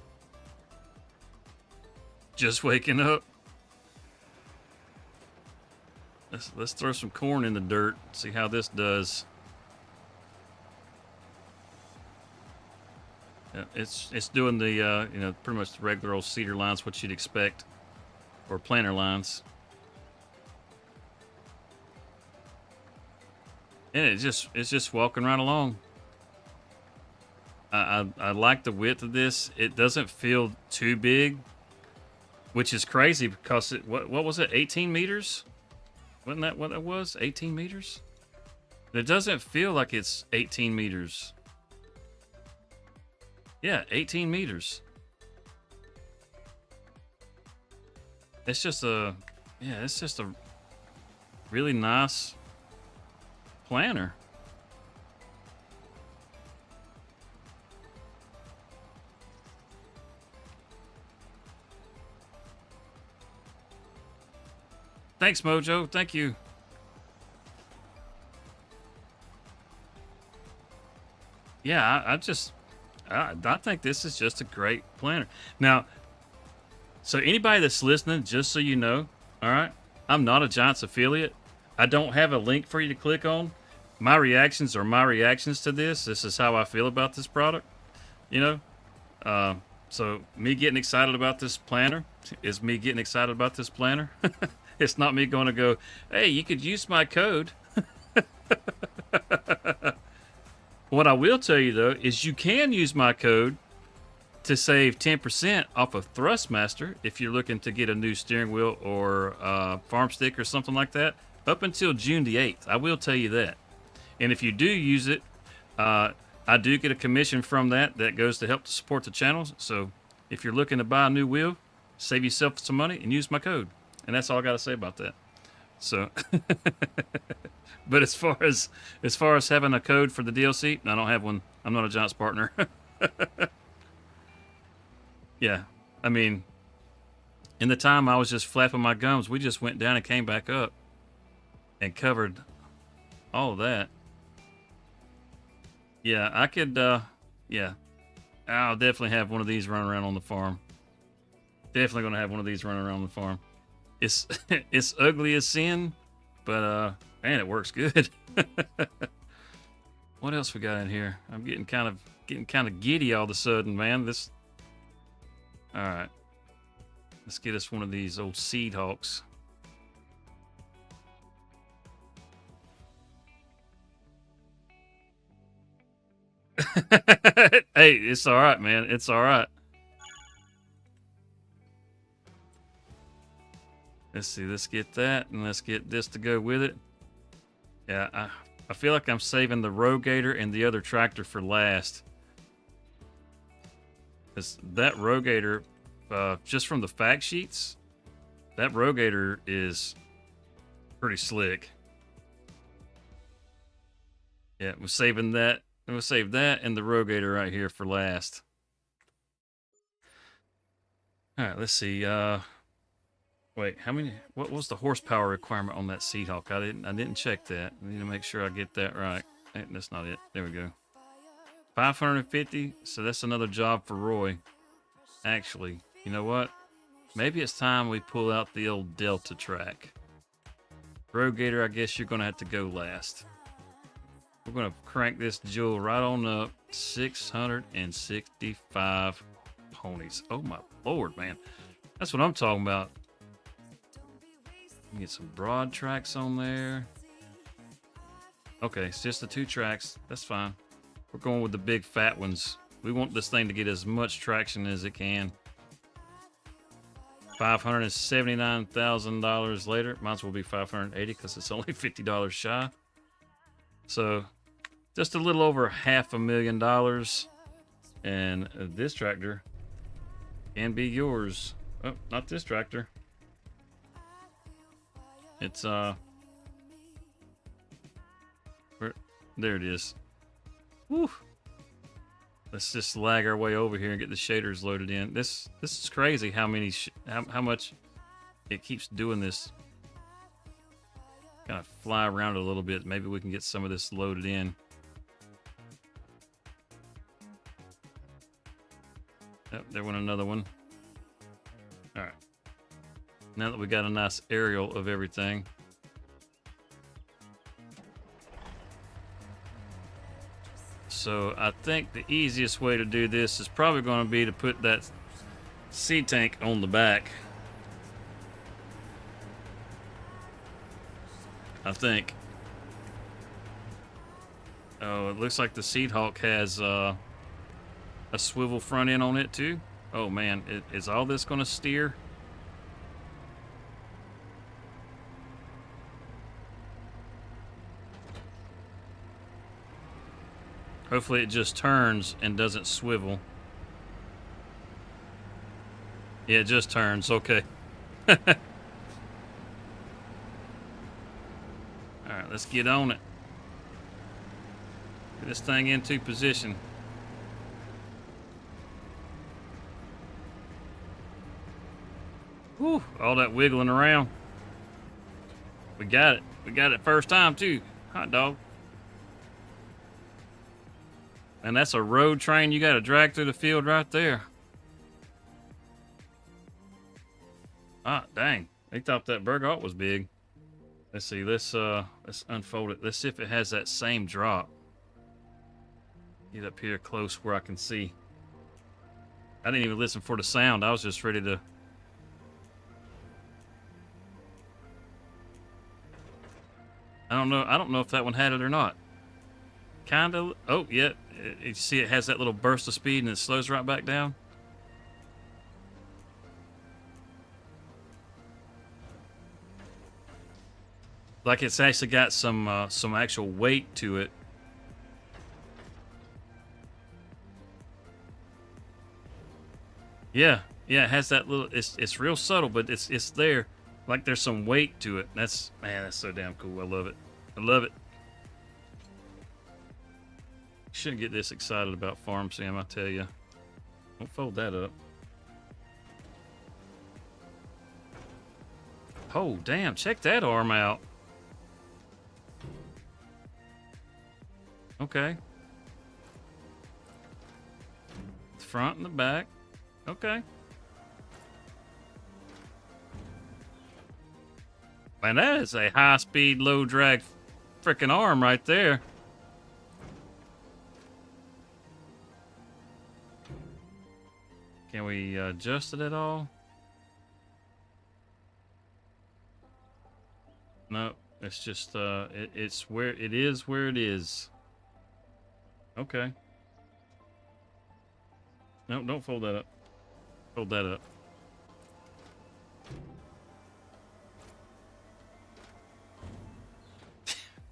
Just waking up. Let's throw some corn in the dirt. See how this does. Yeah, it's doing the you know, pretty much the regular old cedar lines, what you'd expect, or planter lines. And it's just walking right along. I like the width of this. It doesn't feel too big, which is crazy because what was it? 18 meters? Wasn't that what it was? 18 meters? It doesn't feel like it's 18 meters. Yeah, 18 meters. It's just a really nice planter. Thanks, Mojo. Thank you. Yeah, I think this is just a great planter. Now, so anybody that's listening, just so you know, all right, I'm not a Giants affiliate. I don't have a link for you to click on. My reactions are my reactions to this. This is how I feel about this product, you know. So me getting excited about this planter is me getting excited about this planter. It's not me going to go, hey, you could use my code. What I will tell you, though, is you can use my code to save 10% off of Thrustmaster if you're looking to get a new steering wheel or farm stick or something like that, up until June the 8th. I will tell you that. And if you do use it, I do get a commission from that goes to help to support the channels. So if you're looking to buy a new wheel, save yourself some money and use my code. And that's all I got to say about that. So, but as far as having a code for the DLC, I don't have one. I'm not a Giants partner. Yeah, I mean, in the time I was just flapping my gums, we just went down and came back up and covered all of that. Yeah, I could, yeah, I'll definitely have one of these running around on the farm. Definitely going to have one of these running around the farm. It's it's ugly as sin, but man, it works good. What else we got in here? I'm getting kind of giddy all of a sudden, man. This. All right, let's get us one of these old Seed Hawks. Hey, it's all right, man. It's all right. Let's see. Let's get that, and let's get this to go with it. Yeah, I feel like I'm saving the Rogator and the other tractor for last. Because that Rogator, just from the fact sheets, that Rogator is pretty slick. Yeah, we're saving that. We'll save that and the Rogator right here for last. All right, let's see. Wait, how many? What was the horsepower requirement on that Seed Hawk? I didn't check that. I need to make sure I get that right. That's not it. There we go. 550. So that's another job for Roy. Actually, you know what? Maybe it's time we pull out the old Delta track. Rogator, I guess you're gonna have to go last. We're gonna crank this jewel right on up. 665 ponies. Oh my lord, man. That's what I'm talking about. Get some broad tracks on there. Okay, it's just the 2 tracks. That's fine. We're going with the big fat ones. We want this thing to get as much traction as it can. $579,000 later. Might as well be $580 because it's only $50 shy. So just a little over $500,000. And this tractor can be yours. Oh, not this tractor. It's there it is. Woo. Let's just lag our way over here and get the shaders loaded in. This is crazy how many how much it keeps doing this. Kind of fly around a little bit. Maybe we can get some of this loaded in. Oh, there went another one. All right, Now that we got a nice aerial of everything. So I think the easiest way to do this is probably going to be to put that seed tank on the back. I think. Oh, it looks like the Seed Hawk has a swivel front end on it too. Oh man, is all this going to steer? Hopefully it just turns and doesn't swivel. Yeah, it just turns. Okay. All right, let's get on it. Get this thing into position. Whew, all that wiggling around. We got it. We got it first time too. Hot dog. And that's a road train you got to drag through the field right there. Ah, dang. They thought that Bergot was big. Let's see. Let's unfold it. Let's see if it has that same drop. Get up here close where I can see. I didn't even listen for the sound. I was just ready to... I don't know if that one had it or not. Kind of. Oh, yeah. You see it has that little burst of speed and it slows right back down. Like it's actually got some actual weight to it. Yeah, it has that little. It's real subtle, but it's there. Like there's some weight to it. That's so damn cool. I love it. I love it. Shouldn't get this excited about farm sim, I tell you. Don't fold that up. Oh damn! Check that arm out. Okay. The front and the back. Okay. Man, that is a high-speed, low-drag freaking arm right there. Can we adjust it at all? No, it's just it's where it is. Where it is. Okay. No, don't fold that up. Fold that up.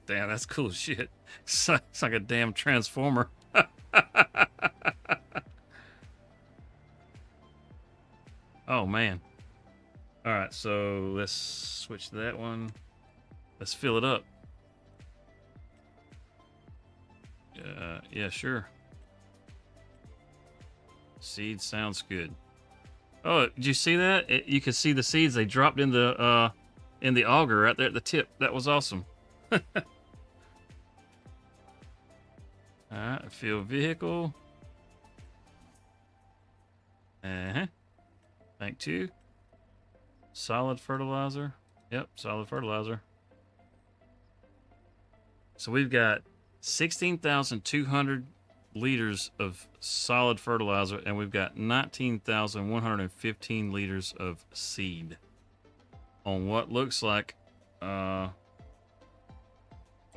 Damn, that's cool as shit. It's like a damn transformer. Oh, man. All right, so let's switch to that one. Let's fill it up. Yeah, sure. Seed sounds good. Oh, did you see that? You could see the seeds. They dropped in the auger right there at the tip. That was awesome. All right, fill vehicle. Tank 2. Solid fertilizer. Yep, solid fertilizer. So we've got 16,200 liters of solid fertilizer, and we've got 19,115 liters of seed on what looks like, well,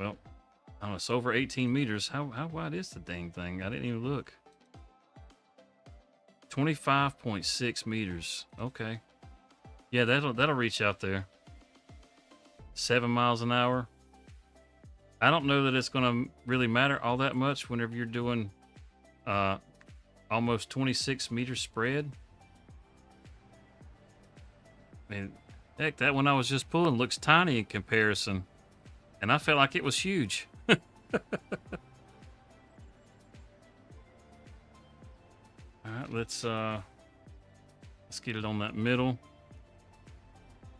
I don't know, it's over 18 meters. How wide is the dang thing? I didn't even look. 25.6 meters. Okay. Yeah, that'll reach out there. 7 miles an hour. I don't know that it's going to really matter all that much whenever you're doing almost 26 meter spread. I mean, heck, that one I was just pulling looks tiny in comparison, and I felt like it was huge. All right, let's get it on that middle.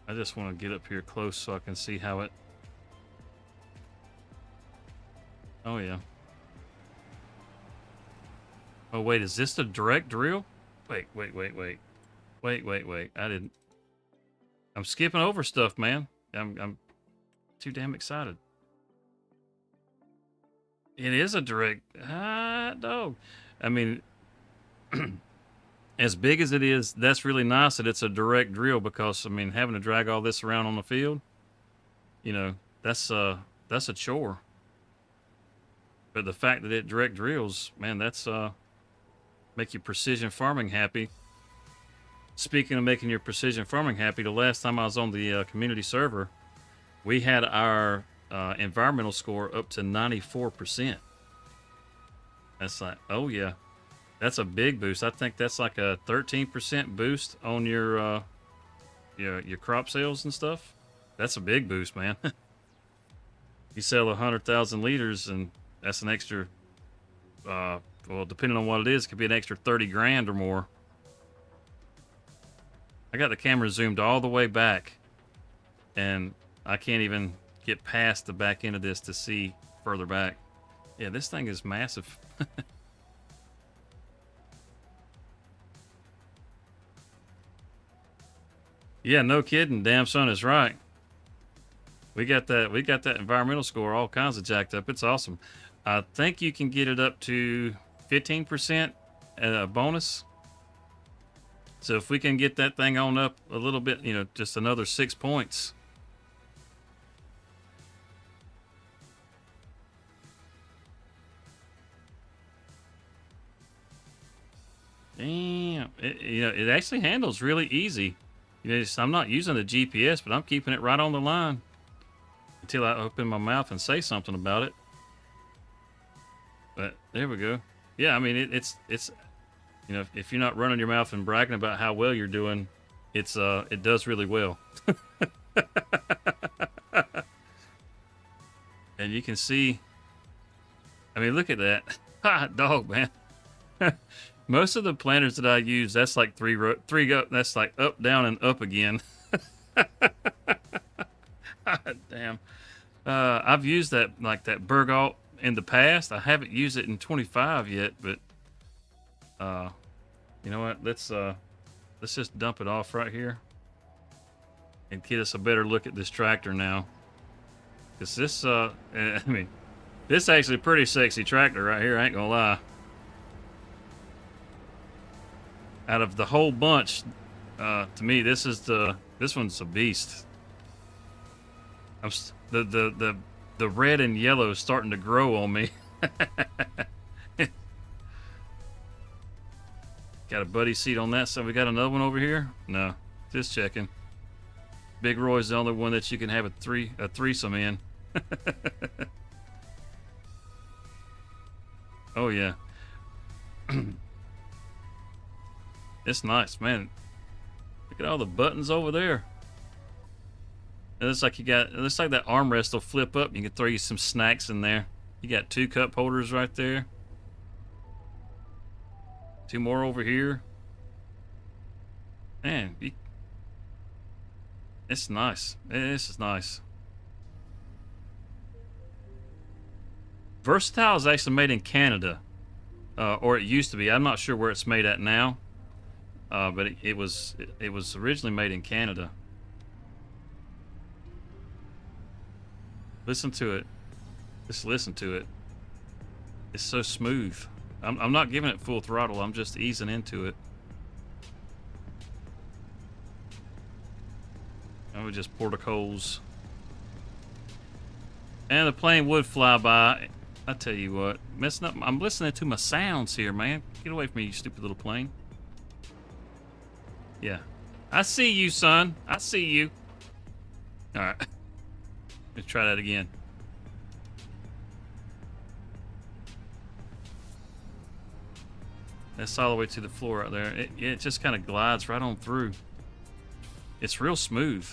I just want to get up here close so I can see how it. Oh yeah. Oh wait, is this the direct drill? Wait. I didn't. I'm skipping over stuff, man. I'm too damn excited. It is a direct dog. I mean, as big as it is, that's really nice that it's a direct drill, because I mean, having to drag all this around on the field, you know, that's a chore. But the fact that it direct drills, man, that's make your precision farming happy. Speaking of making your precision farming happy, the last time I was on the community server, we had our environmental score up to 94%. That's like, oh yeah, that's a big boost. I think that's like a 13% boost on your crop sales and stuff. That's a big boost, man. You sell 100,000 liters, and that's an extra. Well, depending on what it is, it could be an extra 30 grand or more. I got the camera zoomed all the way back, and I can't even get past the back end of this to see further back. Yeah, this thing is massive. Yeah, no kidding. Damn son is right. We got that environmental score all kinds of jacked up. It's awesome. I think you can get it up to 15% bonus. So if we can get that thing on up a little bit, you know, just another 6 points. Damn, it actually handles really easy. You know, I'm not using the GPS, but I'm keeping it right on the line until I open my mouth and say something about it. But there we go. Yeah, I mean, it's you know, if you're not running your mouth and bragging about how well you're doing, it does really well. And you can see, I mean, look at that. Ha, dog, man. Most of the planters that I use, that's like three go, that's like up, down, and up again. Damn. I've used that, like that Bergalt in the past. I haven't used it in 25 yet, but you know what? Let's just dump it off right here and get us a better look at this tractor now. Cause this, I mean, this is actually a pretty sexy tractor right here. I ain't gonna lie. Out of the whole bunch, to me, this one's a beast. The red and yellow is starting to grow on me. Got a buddy seat on that, so we got another one over here? No, just checking. Big Roy's the only one that you can have a threesome in. Oh yeah. It's nice, man. Look at all the buttons over there. It looks like it looks like that armrest will flip up. You can throw you some snacks in there. You got 2 cup holders right there. 2 more over here. Man, it's nice. This is nice. Versatile is actually made in Canada, or it used to be. I'm not sure where it's made at now, but it was originally made in Canada. Listen to it. Just listen to it. It's so smooth. I'm not giving it full throttle. I'm just easing into it. And we just porticos. And the plane would fly by. I tell you what, messing up. I'm listening to my sounds here, man. Get away from me, you stupid little plane. Yeah. I see you, son. I see you. All right. Let's try that again. That's all the way to the floor out there. It just kind of glides right on through. It's real smooth.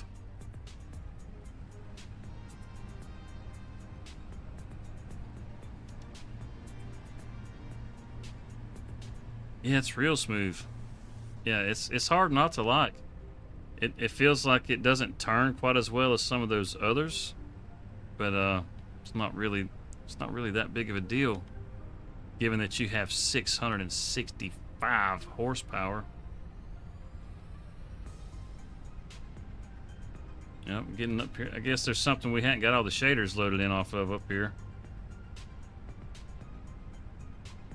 Yeah, it's real smooth. Yeah, it's hard not to like. It feels like it doesn't turn quite as well as some of those others, but it's not really that big of a deal, given that you have 665 horsepower. Yep, getting up here. I guess there's something we hadn't got all the shaders loaded in off of up here.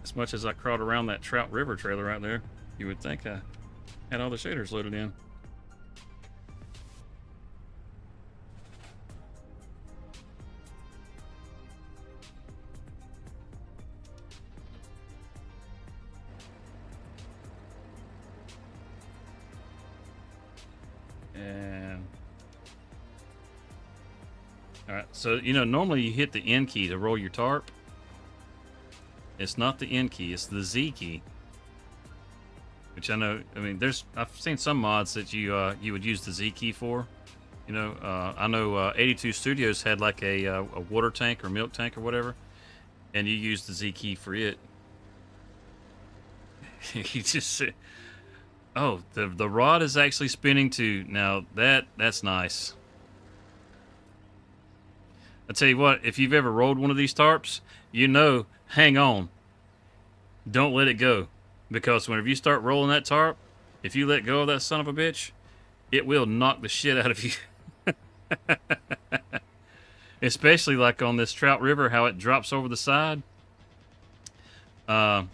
As much as I crawled around that Trout River trailer right there, you would think I had all the shaders loaded in. And all right, so you know normally you hit the N key to roll your tarp. It's not the N key, it's the Z key. Which I know, I mean, I've seen some mods that you would use the Z key for. You know, I know 82 Studios had like a water tank or milk tank or whatever, and you use the Z key for it. You just oh, the rod is actually spinning too. Now that's nice. I tell you what, if you've ever rolled one of these tarps, you know, hang on. Don't let it go. Because whenever you start rolling that tarp, if you let go of that son of a bitch, it will knock the shit out of you. Especially like on this Trout River, how it drops over the side. Right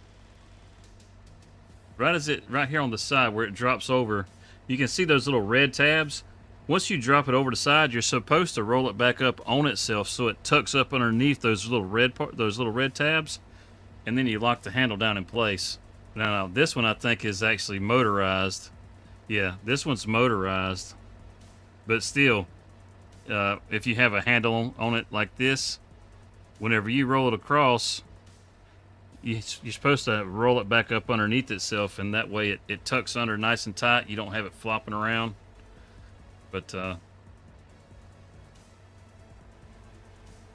here on the side where it drops over, you can see those little red tabs. Once you drop it over the side, you're supposed to roll it back up on itself so it tucks up underneath those little red tabs, and then you lock the handle down in place. Now this one I think is actually motorized. Yeah, this one's motorized, but still, if you have a handle on it like this, whenever you roll it across, you're supposed to roll it back up underneath itself, and that way it tucks under nice and tight. You don't have it flopping around. But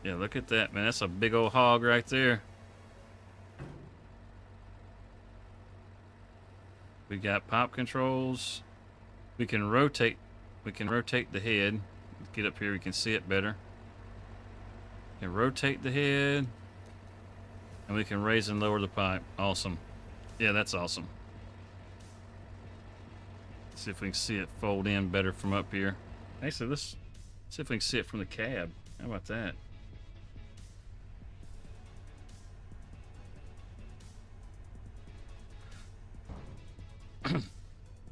yeah, look at that, man. That's a big old hog right there. We got pop controls. We can rotate the head. Get up here, we can see it better. We can rotate the head, and we can raise and lower the pipe. Awesome. Yeah, that's awesome. See if we can see it fold in better from up here. Actually, let's see if we can see it from the cab. How about that?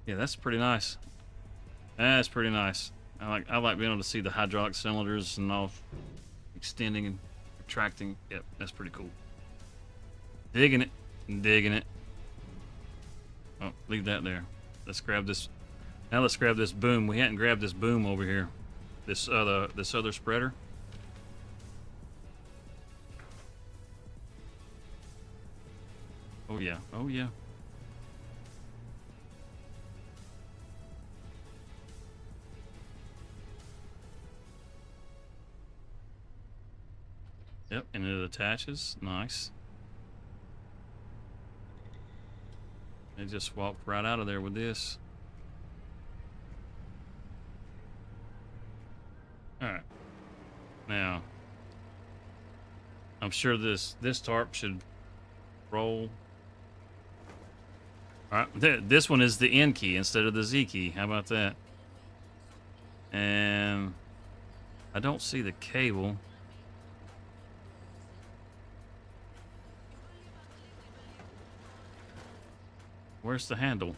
Yeah, that's pretty nice. That's pretty nice. I like being able to see the hydraulic cylinders and all extending and retracting. Yep, that's pretty cool. Digging it. Digging it. Oh, leave that there. Let's grab this. Now let's grab this boom. We hadn't grabbed this boom over here. This other spreader. Oh yeah. Oh yeah. Yep, and it attaches. Nice. It just walked right out of there with this. Alright. Now, I'm sure this tarp should roll. Alright, this one is the N key instead of the Z key. How about that? And I don't see the cable. Where's the handle?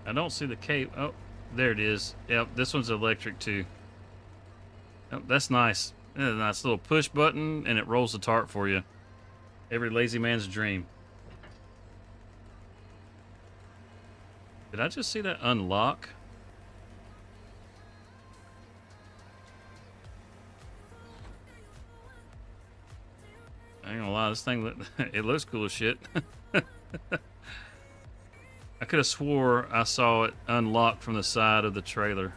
I don't see the cable. Oh, there it is. Yep, this one's electric too. Oh, that's nice. That's a nice little push button, and it rolls the tarp for you. Every lazy man's dream. Did I just see that unlock? I ain't gonna lie, this thing, it looks cool as shit. I could have swore I saw it unlock from the side of the trailer.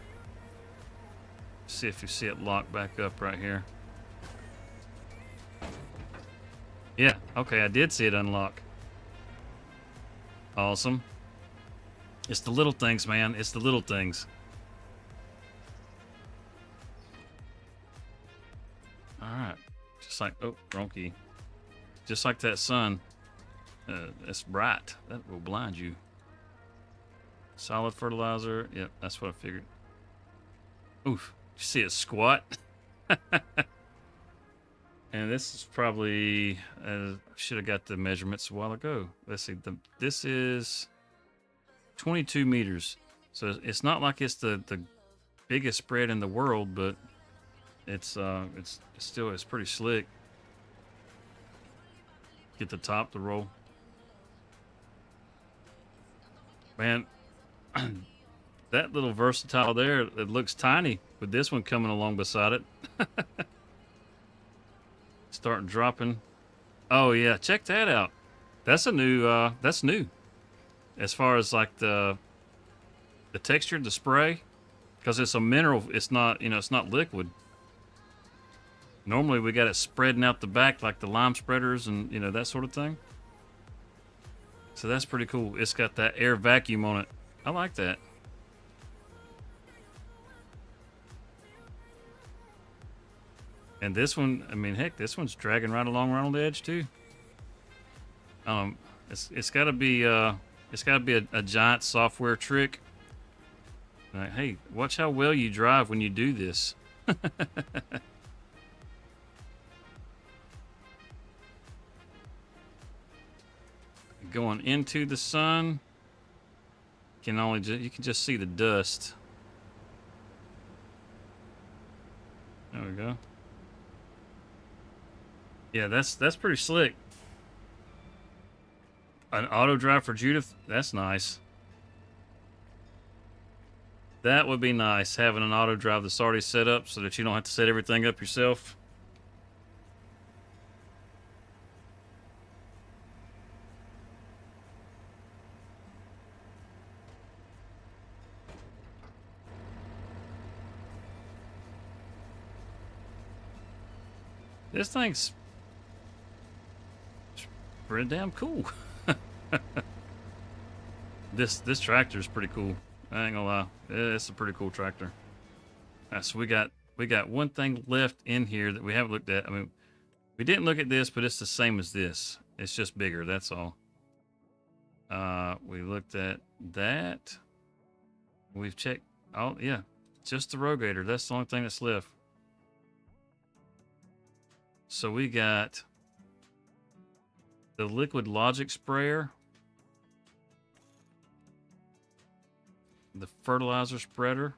See if you see it lock back up right here. Yeah, okay, I did see it unlock. Awesome. It's the little things, man. It's the little things. Alright. Just like, oh, wrong key. Just like that sun, it's bright. That will blind you. Solid fertilizer. Yep, that's what I figured. Oof. You see it squat? And this is probably, should have got the measurements a while ago. Let's see, this is 22 meters. So it's not like it's the biggest spread in the world, but it's still, it's pretty slick. Get the top to roll. Man, that little versatile there, it looks tiny with this one coming along beside it. Start dropping. Oh yeah, check that out. That's a new that's new. As far as like the texture, the spray, because it's a mineral, it's not, it's not liquid. Normally we got it spreading out the back like the lime spreaders and that sort of thing. So that's pretty cool. It's got that air vacuum on it. I like that. And this one, I mean, heck, this one's dragging right along right on the edge too. It's got to be a giant software trick. Like, hey, watch how well you drive when you do this. Going into the sun, you can just see the dust. There we go. Yeah, that's pretty slick. An auto drive for Judith, that's nice. That would be nice, having an auto drive that's already set up so that you don't have to set everything up yourself. This thing's pretty damn cool. This tractor is pretty cool. I ain't gonna lie, it's a pretty cool tractor. So we got one thing left in here that we haven't looked at. I mean, we didn't look at this, but it's the same as this. It's just bigger. That's all. We looked at that. We've checked. Oh yeah, just the rogator. That's the only thing that's left. So we got the liquid logic sprayer, the fertilizer spreader,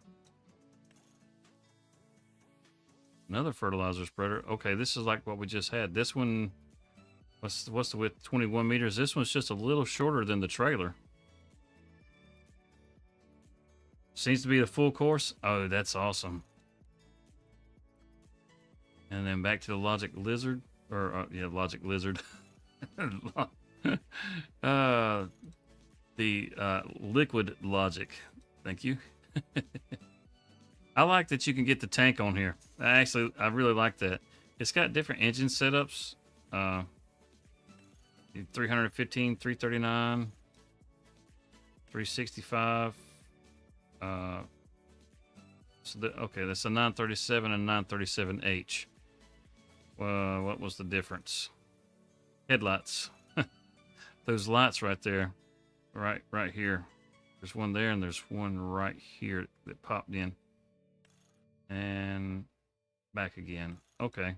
another fertilizer spreader. Okay, this is like what we just had. This one, what's the width? 21 meters. This one's just a little shorter than the trailer. Seems to be the full course. Oh, that's awesome. And then back to the Logic Lizard, or yeah, Logic Lizard. The liquid logic. Thank you. I like that you can get the tank on here. I really like that. It's got different engine setups. 315, 339, 365. Okay, that's a 937 and 937H. What was the difference? Headlights. Those lights right there, right here. There's one there and there's one right here that popped in and back again. Okay.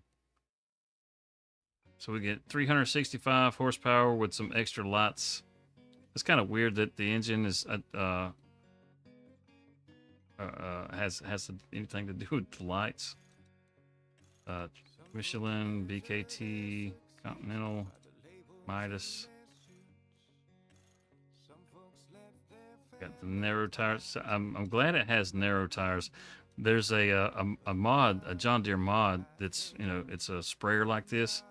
So we get 365 horsepower with some extra lights. It's kind of weird that the engine is has anything to do with the lights. Michelin, BKT, Continental, Midas. Got the narrow tires. I'm glad it has narrow tires. There's a mod, a John Deere mod that's, it's a sprayer like this,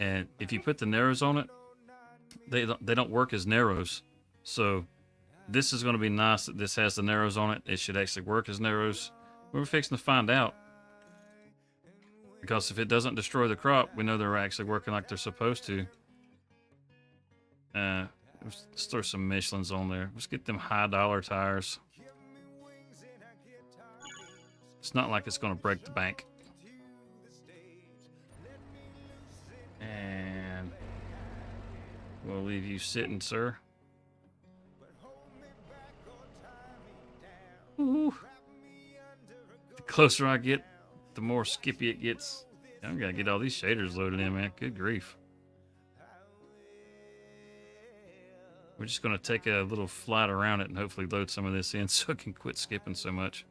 and if you put the narrows on it, they don't work as narrows. So this is going to be nice that this has the narrows on it. It should actually work as narrows. We're fixing to find out. Because if it doesn't destroy the crop, we know they're actually working like they're supposed to. Let's throw some Michelins on there. Let's get them high dollar tires. It's not like it's going to break the bank. And we'll leave you sitting, sir. closer I get, the more skippy it gets. I'm gonna get all these shaders loaded in, man. Good grief. We're just gonna take a little flight around it and hopefully load some of this in so it can quit skipping so much.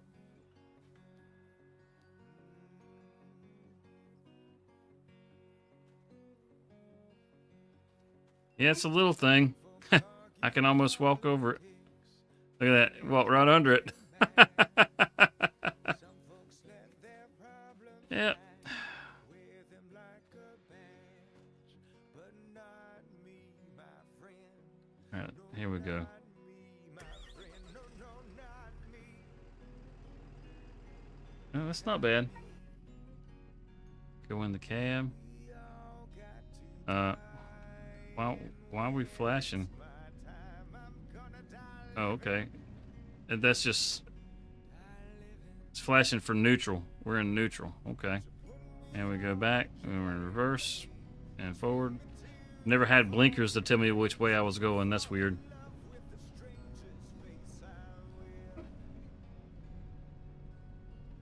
Yeah, it's a little thing. I can almost walk over it. Look at that. Walk right under it. Yep. All right, here we go. Oh, that's not bad. Go in the cab. Why are we flashing? Oh, okay. And that's just... It's flashing for neutral. We're in neutral. Okay. And we go back. And we're in reverse. And forward. Never had blinkers to tell me which way I was going. That's weird.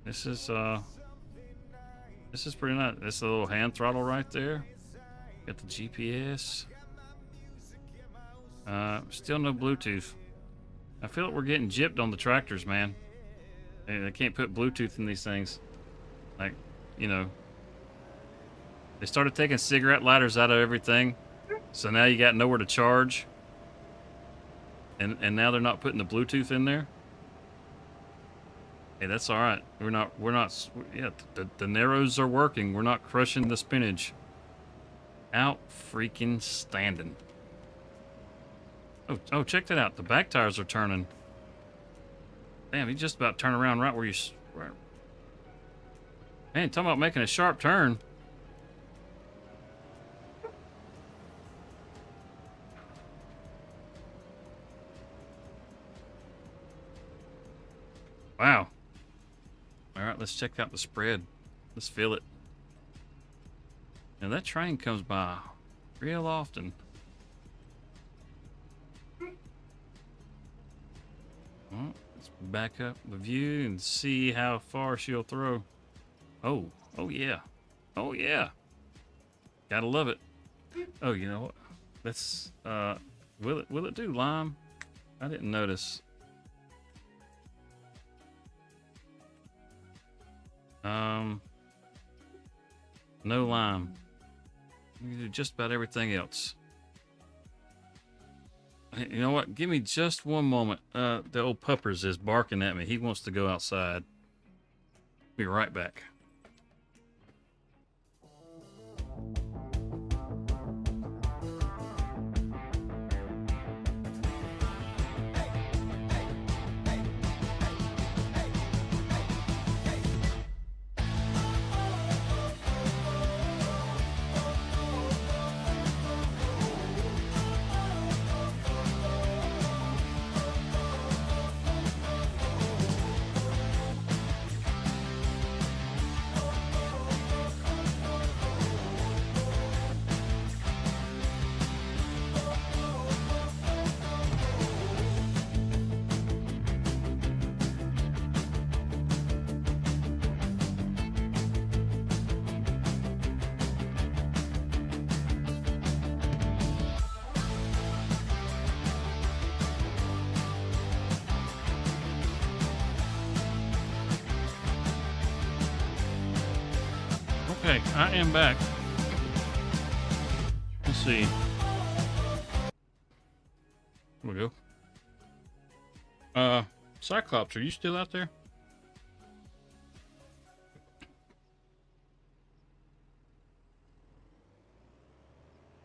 This is pretty nice. That's a little hand throttle right there. Got the GPS. Still no Bluetooth. I feel like we're getting gypped on the tractors, man. They can't put Bluetooth in these things. Like, you know. They started taking cigarette lighters out of everything. So now you got nowhere to charge. And now they're not putting the Bluetooth in there. Hey, that's all right. Yeah, the narrows are working. We're not crushing the spinach. Out freaking standing. Oh, check that out. The back tires are turning. Damn, he just about turned around right where you... Man, talking about making a sharp turn. Wow. All right, let's check out the spread. Let's feel it. Now that train comes by real often. Well, let's back up the view and see how far she'll throw. Oh yeah. Oh yeah. Gotta love it. Oh, you know what? Let's will it do lime? I didn't notice. No lime. You can do just about everything else. You know what? Give me just one moment. The old puppers is barking at me. He wants to go outside. Be right back. Okay, I am back. Let's see. Here we go. Cyclops, are you still out there?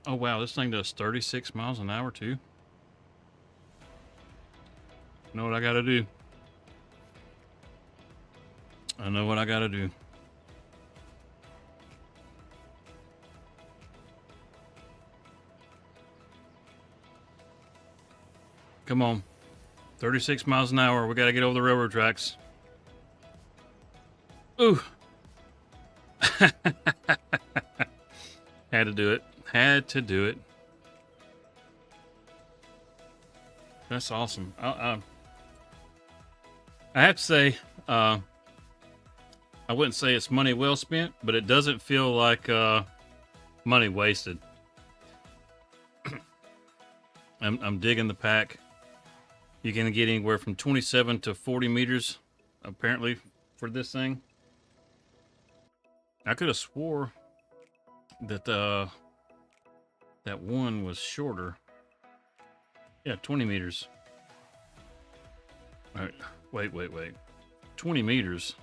Oh wow, this thing does 36 miles an hour too. You know what I gotta do? I know what I gotta do. Come on. 36 miles an hour. We got to get over the railroad tracks. Ooh. Had to do it. Had to do it. That's awesome. I have to say, I I wouldn't say it's money well spent, but it doesn't feel like money wasted. I'm digging the pack. You're gonna get anywhere from 27 to 40 meters, apparently, for this thing. I could have swore that that one was shorter. Yeah, 20 meters. All right, wait. 20 meters.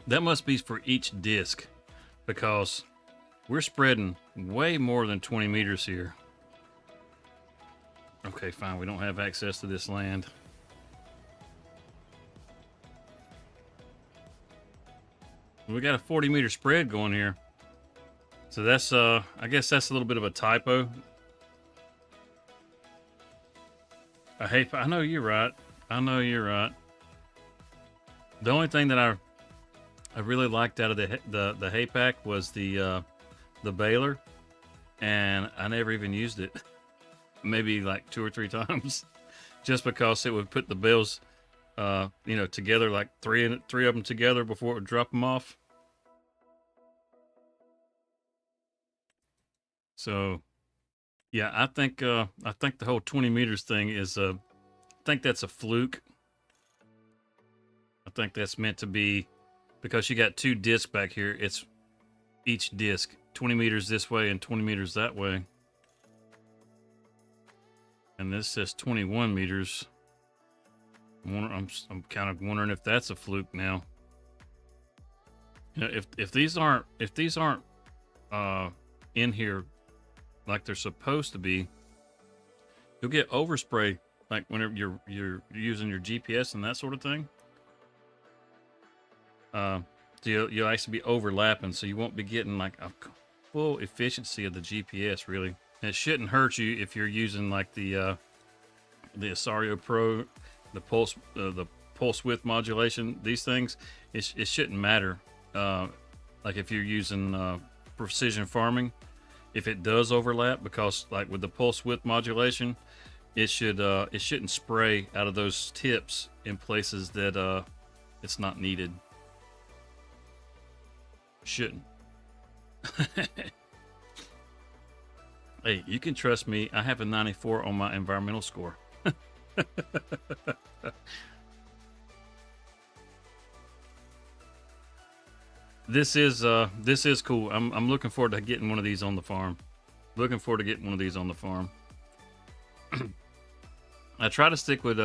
That must be for each disc, because we're spreading way more than 20 meters here. Okay, fine. We don't have access to this land. We got a 40 meter spread going here. So that's, I guess that's a little bit of a typo. I know you're right. I know you're right. The only thing that I really liked out of the hay pack was the baler, and I never even used it. Maybe like 2 or 3 times, just because it would put the bales, you know, together, like three of them together before it would drop them off. So, yeah, I think the whole 20 meters thing is I think that's a fluke. I think that's meant to be, because you got 2 discs back here. It's each disc 20 meters this way and 20 meters that way. And this says 21 meters. I'm kind of wondering if that's a fluke now. You know, if these aren't in here like they're supposed to be, you'll get overspray, like whenever you're using your GPS and that sort of thing. So you'll actually be overlapping, so you won't be getting like a full efficiency of the GPS, really. And it shouldn't hurt you if you're using like the Asario Pro, the pulse width modulation. These things, it shouldn't matter. Like if you're using precision farming, if it does overlap, because like with the pulse width modulation, it shouldn't spray out of those tips in places that it's not needed. Shouldn't. Hey, you can trust me. I have a 94 on my environmental score. This is cool. I'm looking forward to getting one of these on the farm. I try to stick with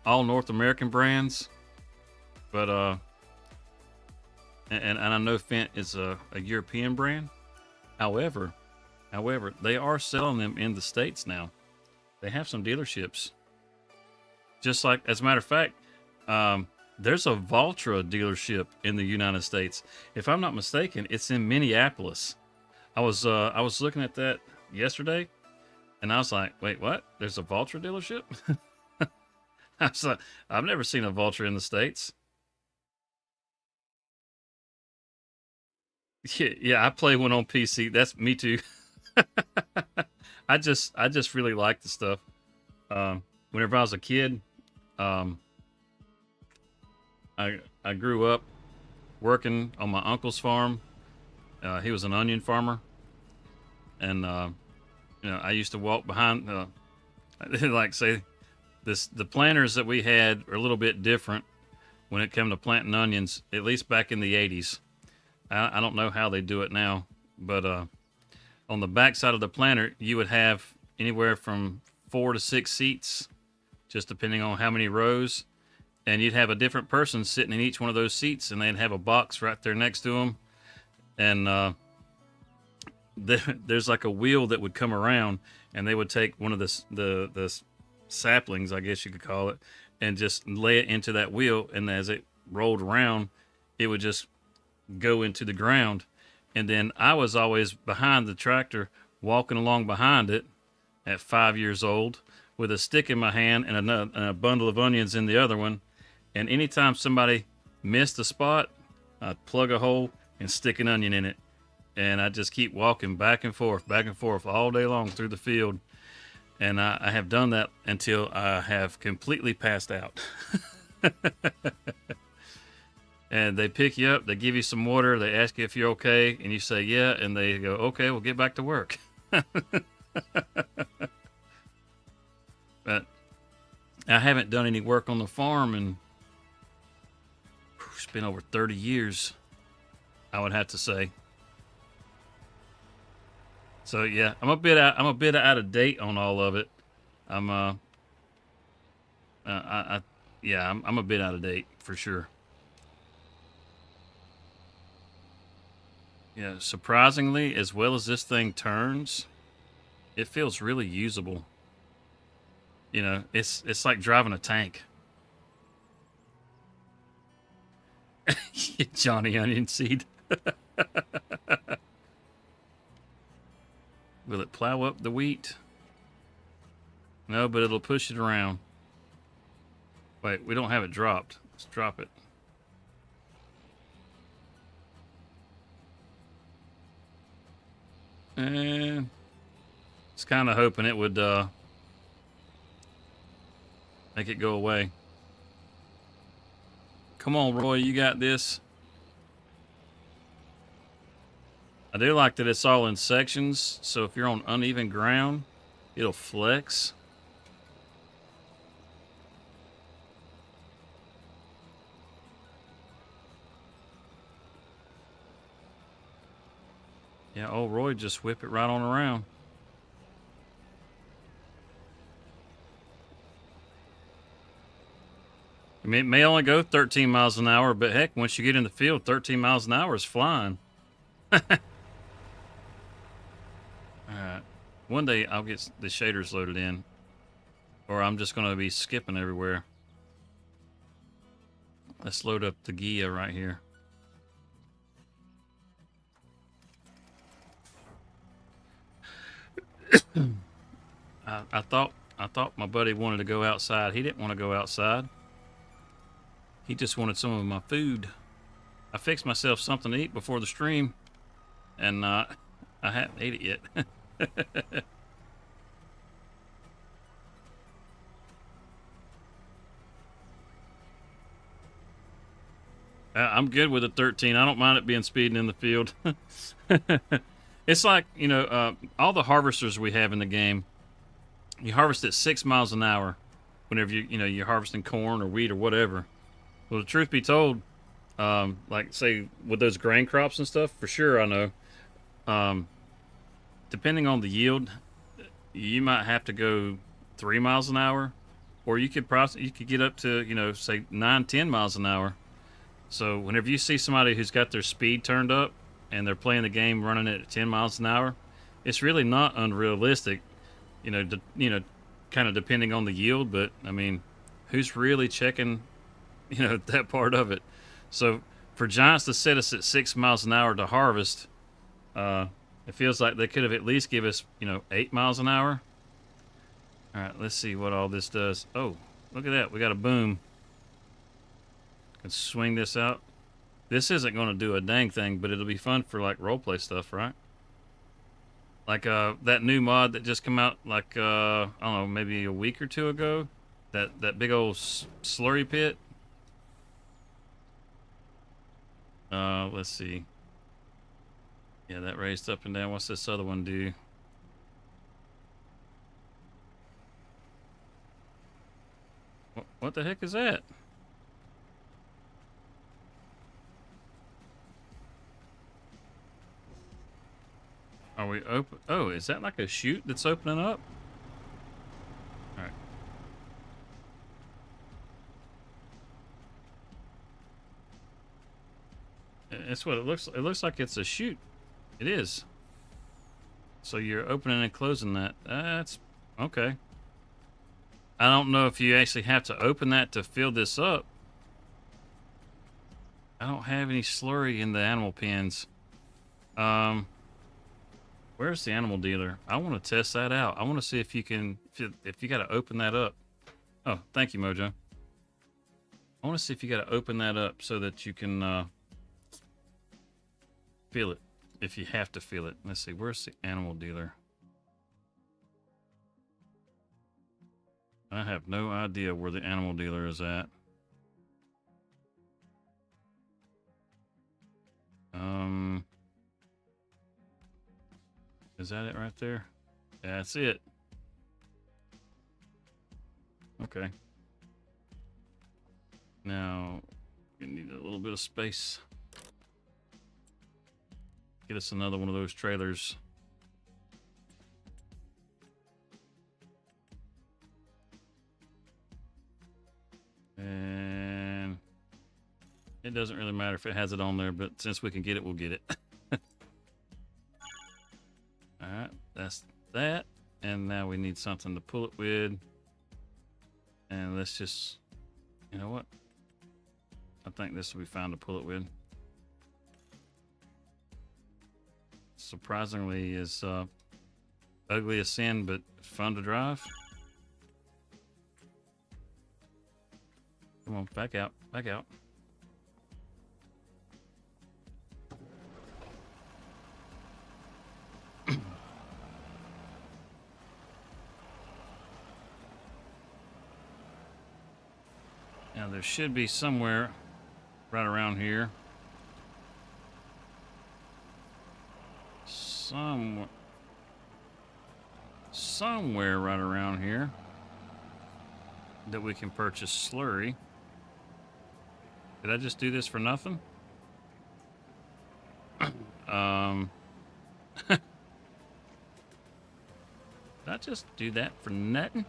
all North American brands, but and I know Fendt is a European brand. However, they are selling them in the States now. They have some dealerships. Just like, as a matter of fact, there's a Valtra dealership in the United States. If I'm not mistaken, it's in Minneapolis. I was looking at that yesterday, and I was like, wait, what? There's a Valtra dealership? I was like, I've never seen a Valtra in the States. Yeah, I play one on PC. That's me too. I just really like the stuff. Whenever I was a kid, I grew up working on my uncle's farm. He was an onion farmer, and you know, I used to walk behind. Like say, the planters that we had are a little bit different when it came to planting onions. At least back in the '80s. I don't know how they do it now, but on the back side of the planter, you would have anywhere from 4 to 6 seats, just depending on how many rows. And you'd have a different person sitting in each one of those seats, and they'd have a box right there next to them. And there's like a wheel that would come around, and they would take one of the saplings, I guess you could call it, and just lay it into that wheel. And as it rolled around, it would just go into the ground. And then I was always behind the tractor, walking along behind it at 5 years old with a stick in my hand and a bundle of onions in the other one. And anytime somebody missed a spot, I'd plug a hole and stick an onion in it. And I just keep walking back and forth all day long through the field. And I have done that until I have completely passed out. And they pick you up, they give you some water, they ask you if you're okay, and you say yeah, and they go, okay, we'll get back to work. But I haven't done any work on the farm in it's been over 30 years, I would have to say. So yeah, I'm a bit out of date on all of it. I'm yeah, I'm a bit out of date for sure. Yeah, surprisingly, as well as this thing turns, it feels really usable. You know, it's like driving a tank. Johnny Onion Seed. Will it plow up the wheat? No, but it'll push it around. Wait, we don't have it dropped. Let's drop it. And it's kind of hoping it would make it go away. Come on, Roy, you got this. I do like that it's all in sections, so if you're on uneven ground, it'll flex. Yeah, old Roy just whip it right on around. I mean, it may only go 13 miles an hour, but heck, once you get in the field, 13 miles an hour is flying. Alright. One day I'll get the shaders loaded in, or I'm just going to be skipping everywhere. Let's load up the Gia right here. I thought my buddy wanted to go outside. He didn't want to go outside. He just wanted some of my food. I fixed myself something to eat before the stream, and I haven't ate it yet. I'm good with a 13. I don't mind it being speeding in the field. It's like, you know, all the harvesters we have in the game, you harvest at 6 miles an hour whenever you're harvesting corn or wheat or whatever. Well, the truth be told, like say with those grain crops and stuff, for sure I know, depending on the yield, you might have to go 3 miles an hour, or you could get up to, you know, say 9-10 miles an hour. So whenever you see somebody who's got their speed turned up and they're playing the game running at 10 miles an hour, it's really not unrealistic, you know, kind of depending on the yield. But I mean, who's really checking, you know, that part of it? So for Giants to set us at 6 miles an hour to harvest, it feels like they could have at least give us, you know, 8 miles an hour. All right, let's see what all this does. Oh, look at that. We got a boom. Can swing this out. This isn't going to do a dang thing, but it'll be fun for like roleplay stuff, right? Like that new mod that just came out like I don't know, maybe a week or two ago. That big old slurry pit. Let's see. Yeah, that raised up and down. What's this other one do? What the heck is that? Are we open? Oh, is that like a chute that's opening up? All right. That's what it looks. It looks like it's a chute. It is. So you're opening and closing that. That's okay. I don't know if you actually have to open that to fill this up. I don't have any slurry in the animal pens. Where's the animal dealer? I want to test that out. I want to see if you can, if you got to open that up. Oh, thank you, Mojo. I want to see if you got to open that up so that you can feel it. If you have to feel it. Let's see. Where's the animal dealer? I have no idea where the animal dealer is at. Is that it right there? Yeah, that's it. Okay. Now, we need a little bit of space. Get us another one of those trailers. And it doesn't really matter if it has it on there, but since we can get it, we'll get it. Alright, that's that. And now we need something to pull it with. And let's just, you know what? I think this will be fine to pull it with. Surprisingly is ugly as sin, but fun to drive. Come on, back out, back out. Now there should be somewhere right around here. Somewhere right around here that we can purchase slurry. Did I just do this for nothing? Did I just do that for nothing?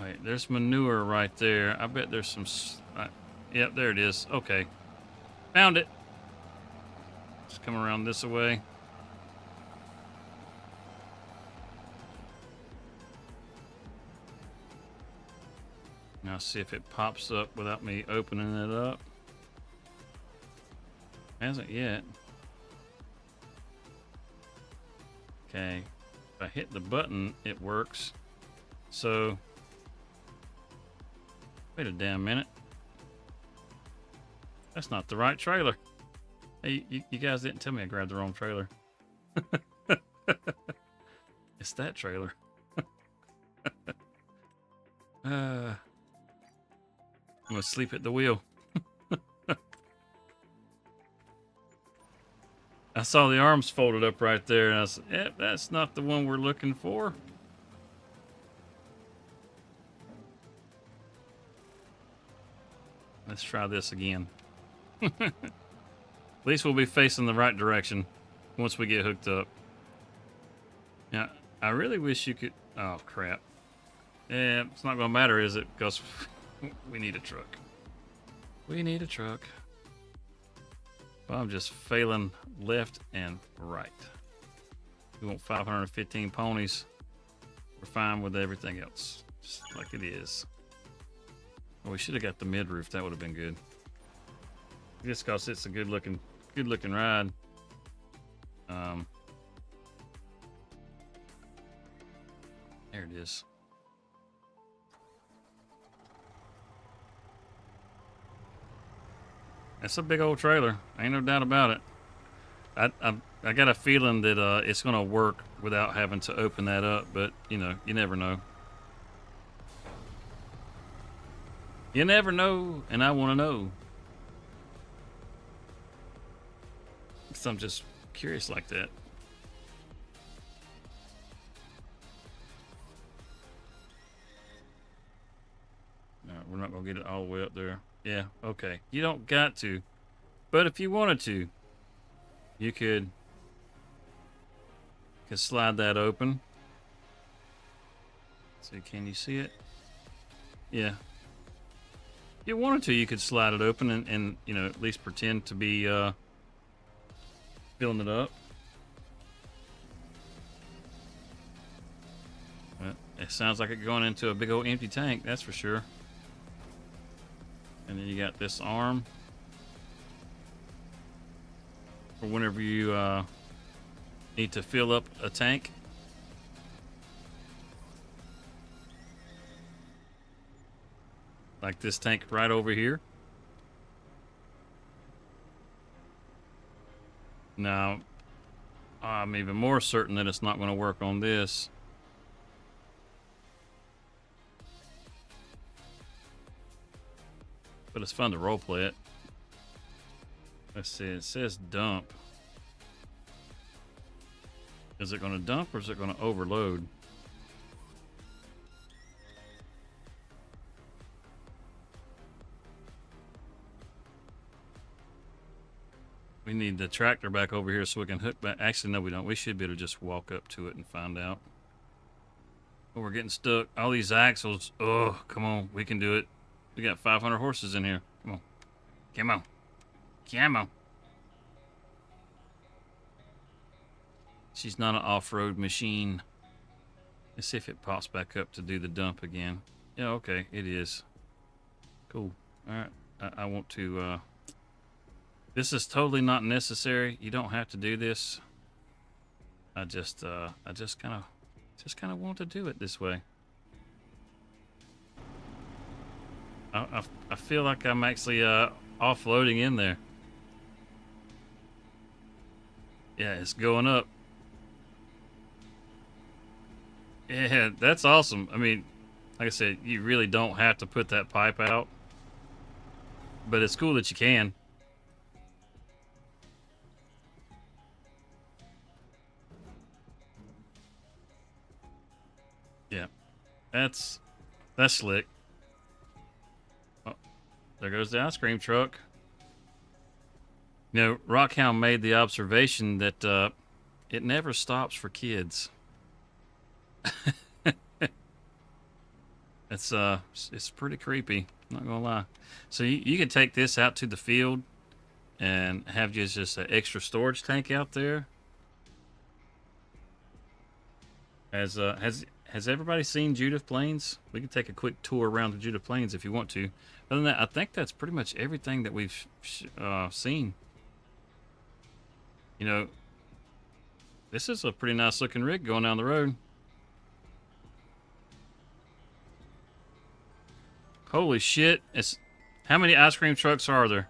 Wait, there's manure right there. I bet there's some... yep, there it is. Okay. Found it. Let's come around this way. Now see if it pops up without me opening it up. Hasn't yet. Okay. If I hit the button, it works. So... wait a damn minute. That's not the right trailer. Hey, you guys didn't tell me I grabbed the wrong trailer. It's that trailer. I'm gonna sleep at the wheel. I saw the arms folded up right there, and I said, "Yep, that's not the one we're looking for." Let's try this again. At least we'll be facing the right direction once we get hooked up. Now, I really wish you could... oh, crap. Yeah, it's not going to matter, is it? Because we need a truck. We need a truck. But I'm just failing left and right. We want 515 ponies. We're fine with everything else. Just like it is. Oh, we should have got the mid-roof. That would have been good. Just because it's a good-looking ride. There it is. That's a big old trailer. Ain't no doubt about it. I got a feeling that it's gonna work without having to open that up, but you know, you never know. You never know, and I want to know. Because I'm just curious like that. No, we're not going to get it all the way up there. Yeah, okay. You don't got to. But if you wanted to, you could slide that open. So can you see it? Yeah. If you wanted to, you could slide it open and you know, at least pretend to be filling it up. But it sounds like it's going into a big old empty tank, that's for sure. And then you got this arm for whenever you need to fill up a tank. Like this tank right over here. Now, I'm even more certain that it's not going to work on this. But it's fun to roleplay it. Let's see, it says dump. Is it going to dump or is it going to overload? We need the tractor back over here so we can hook back. Actually, no, we don't. We should be able to just walk up to it and find out. Oh, we're getting stuck. All these axles. Oh, come on. We can do it. We got 500 horses in here. Come on. Come on. Come on. She's not an off-road machine. Let's see if it pops back up to do the dump again. Yeah, okay. It is. Cool. All right. I want to... This is totally not necessary. You don't have to do this. I just kind of want to do it this way. I feel like I'm actually offloading in there. Yeah, it's going up. Yeah, that's awesome. I mean, like I said, you really don't have to put that pipe out, but it's cool that you can. Yeah, that's slick. Oh, there goes the ice cream truck. You know, Rockhound made the observation that it never stops for kids. It's pretty creepy, not gonna lie. So you can take this out to the field and have just an extra storage tank out there. Has everybody seen Judith Plains? We can take a quick tour around the Judith Plains if you want to. Other than that, I think that's pretty much everything that we've seen. You know, this is a pretty nice looking rig going down the road. Holy shit. How many ice cream trucks are there?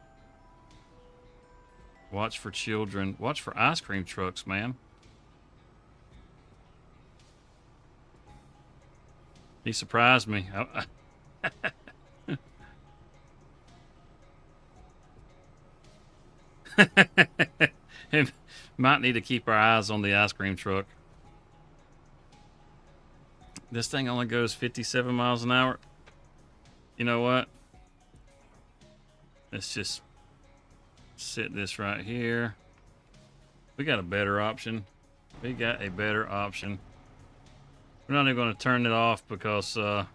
Watch for children. Watch for ice cream trucks, man. He surprised me. Might need to keep our eyes on the ice cream truck. This thing only goes 57 miles an hour. You know what? Let's just sit this right here. We got a better option. We got a better option. We're not even going to turn it off because, you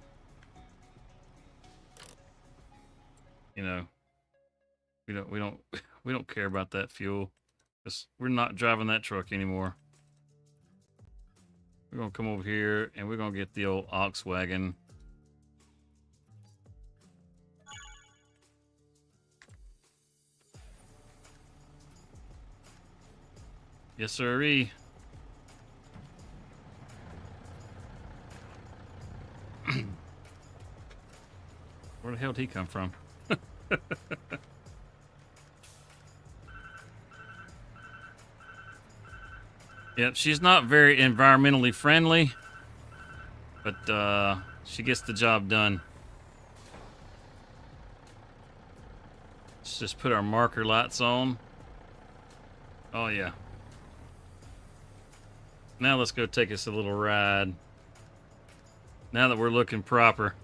know, we don't care about that fuel. We're not driving that truck anymore. We're going to come over here and we're going to get the old ox wagon. Yes, sirree. Where the hell did he come from? Yep, she's not very environmentally friendly, but she gets the job done. Let's just put our marker lights on. Oh yeah. Now let's go take us a little ride. Now that we're looking proper.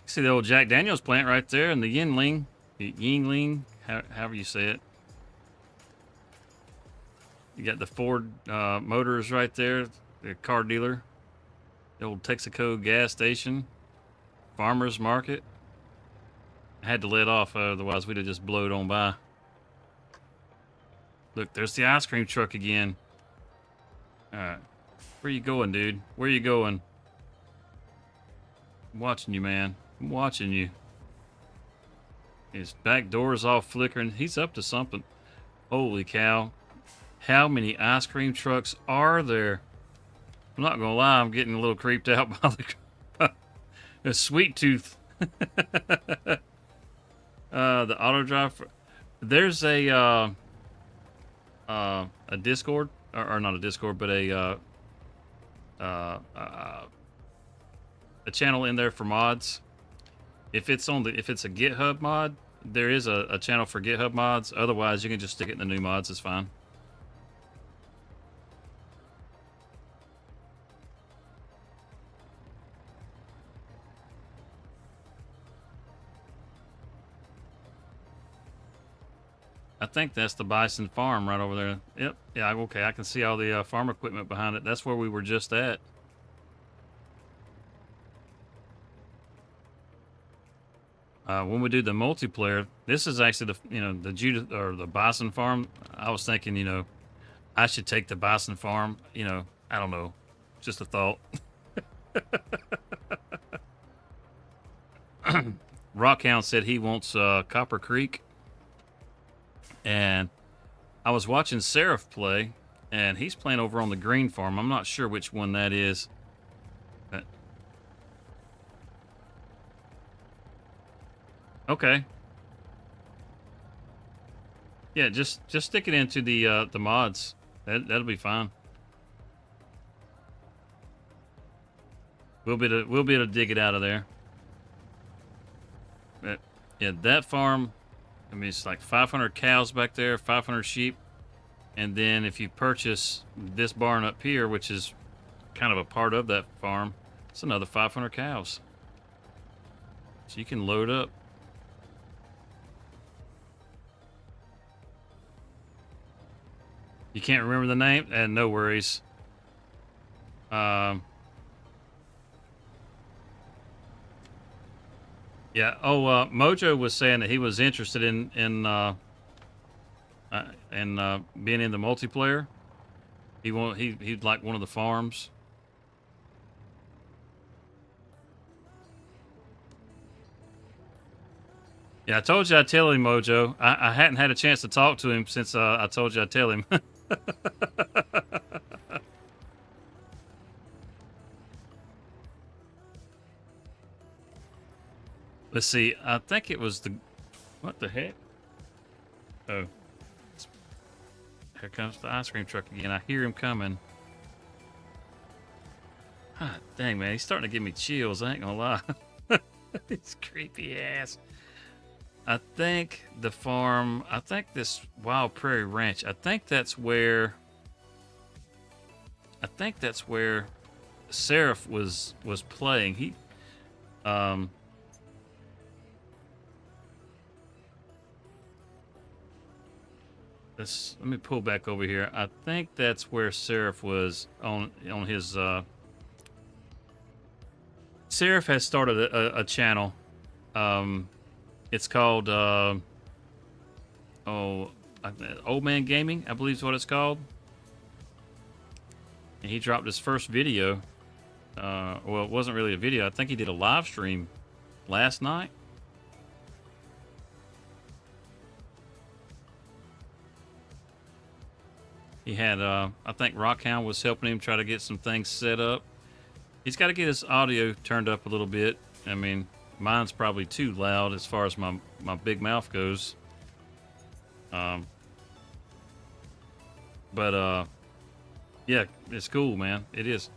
See the old Jack Daniels plant right there, and the Yingling, however you say it. You got the Ford Motors right there, the car dealer. The old Texaco gas station, farmer's market. I had to let off, otherwise we'd have just blowed on by. Look, there's the ice cream truck again. Alright. Where you going, dude? Where you going? I'm watching you, man. I'm watching you. His back door is all flickering. He's up to something. Holy cow. How many ice cream trucks are there? I'm not gonna lie, I'm getting a little creeped out by the Sweet Tooth. The auto drive. There's a Discord, or not a Discord, but a channel in there for mods. If it's a GitHub mod, there is a channel for GitHub mods. Otherwise, you can just stick it in the new mods. It's fine. I think that's the Bison Farm right over there. Yep. Yeah, okay. I can see all the farm equipment behind it. That's where we were just at. When we do the multiplayer, this is actually the Bison Farm. I was thinking, I should take the Bison Farm. I don't know. Just a thought. Rockhound said he wants Copper Creek. And I was watching Seraph play, and he's playing over on the green farm. I'm not sure which one that is. Okay. Yeah, just stick it into the mods. That'll be fine. We'll be able to dig it out of there. But yeah, that farm. I mean, it's like 500 cows back there, 500 sheep. And then if you purchase this barn up here, which is kind of a part of that farm, it's another 500 cows. So you can load up. You can't remember the name? And no worries. Yeah. Oh, Mojo was saying that he was interested in being in the multiplayer. He'd like one of the farms. Yeah, I told you I'd tell him, Mojo. I hadn't had a chance to talk to him since I told you I'd tell him. Let's see. I think it was what the heck? Oh. Here comes the ice cream truck again. I hear him coming. Ah, dang, man. He's starting to give me chills. I ain't gonna lie. It's creepy ass. I think the farm, I think this Wild Prairie Ranch, I think that's where Seraph was playing. Let me pull back over here. I think that's where Seraph was on his. Seraph has started a channel. It's called Old Man Gaming, I believe is what it's called. And he dropped his first video. Well, it wasn't really a video. I think he did a live stream last night. He had, I think Rockhound was helping him try to get some things set up. He's got to get his audio turned up a little bit. I mean, mine's probably too loud as far as my big mouth goes. But yeah, it's cool, man. It is.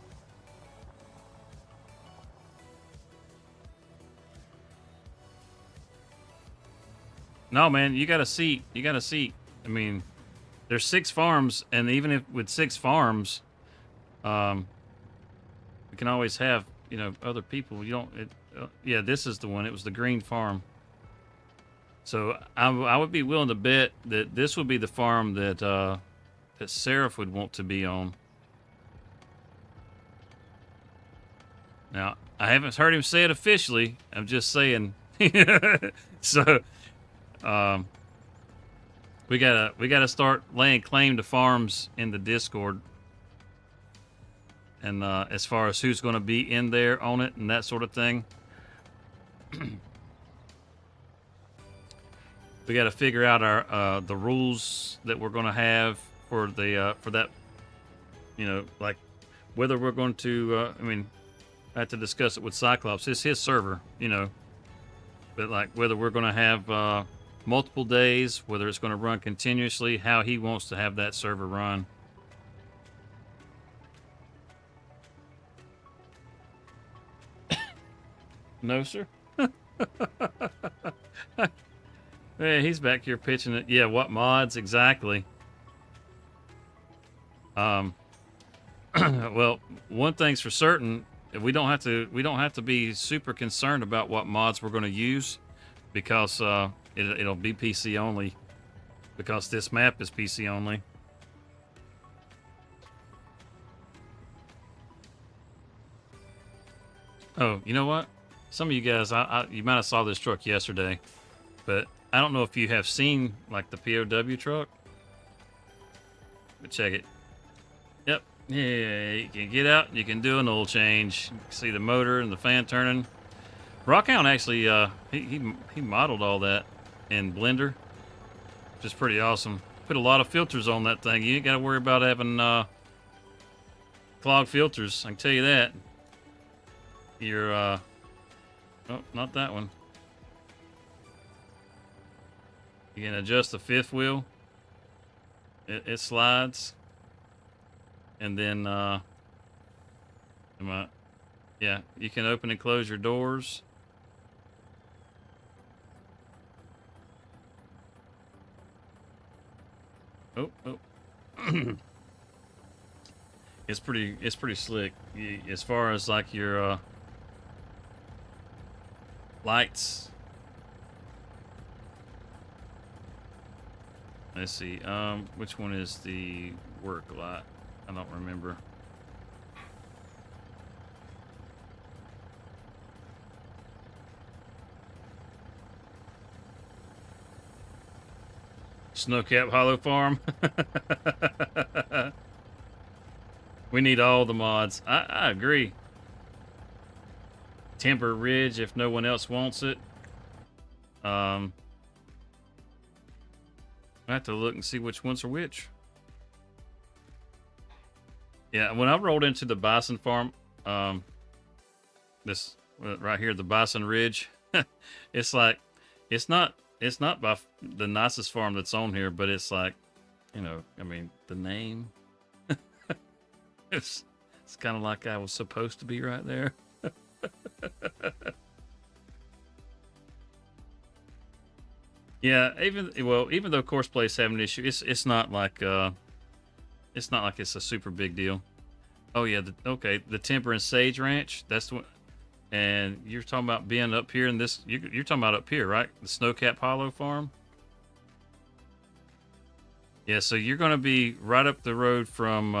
No, man, you got a seat. You got a seat. I mean, there's 6 farms, and even if with 6 farms, we can always have, other people. You don't. Yeah, this is the one. It was the green farm. So I would be willing to bet that this would be the farm that that Seraph would want to be on. Now, I haven't heard him say it officially. I'm just saying. So, we gotta start laying claim to farms in the Discord. And as far as who's going to be in there on it and that sort of thing. We got to figure out our the rules that we're going to have for the for that, like whether we're going to. I mean, I have to discuss it with Cyclops. It's his server, but like whether we're going to have multiple days, whether it's going to run continuously, how he wants to have that server run. No, sir. Yeah, he's back here pitching it. Yeah, what mods exactly? Well, one thing's for certain, we don't have to be super concerned about what mods we're going to use, because it'll be PC only, because this map is PC only. Oh, you know what? Some of you guys, you might have saw this truck yesterday, but I don't know if you have seen like the POW truck. But check it. Yep. Yeah, you can get out. You can do an oil change. You can see the motor and the fan turning. Rockhound actually, he modeled all that in Blender, which is pretty awesome. Put a lot of filters on that thing. You ain't got to worry about having clogged filters. I can tell you that. You're oh, not that one. You can adjust the fifth wheel. It slides, and then yeah, you can open and close your doors. Oh. It's pretty slick. As far as like your lights. Let's see. Which one is the work light? I don't remember. Snowcap Hollow Farm. We need all the mods. I agree. Timber Ridge if no one else wants it. I have to look and see which ones are which. Yeah, when I rolled into the bison farm, this right here, the Bison Ridge, it's like, it's not by the nicest farm that's on here, but it's like, you know, I mean, the name, it's kind of like I was supposed to be right there. Yeah, even though Courseplay is having an issue, it's not like it's a super big deal. Oh yeah, the Timber and Sage Ranch, that's the one. And you're talking about being up here in this, you're talking about up here, right? The Snowcap Hollow Farm. Yeah, so you're going to be right up the road from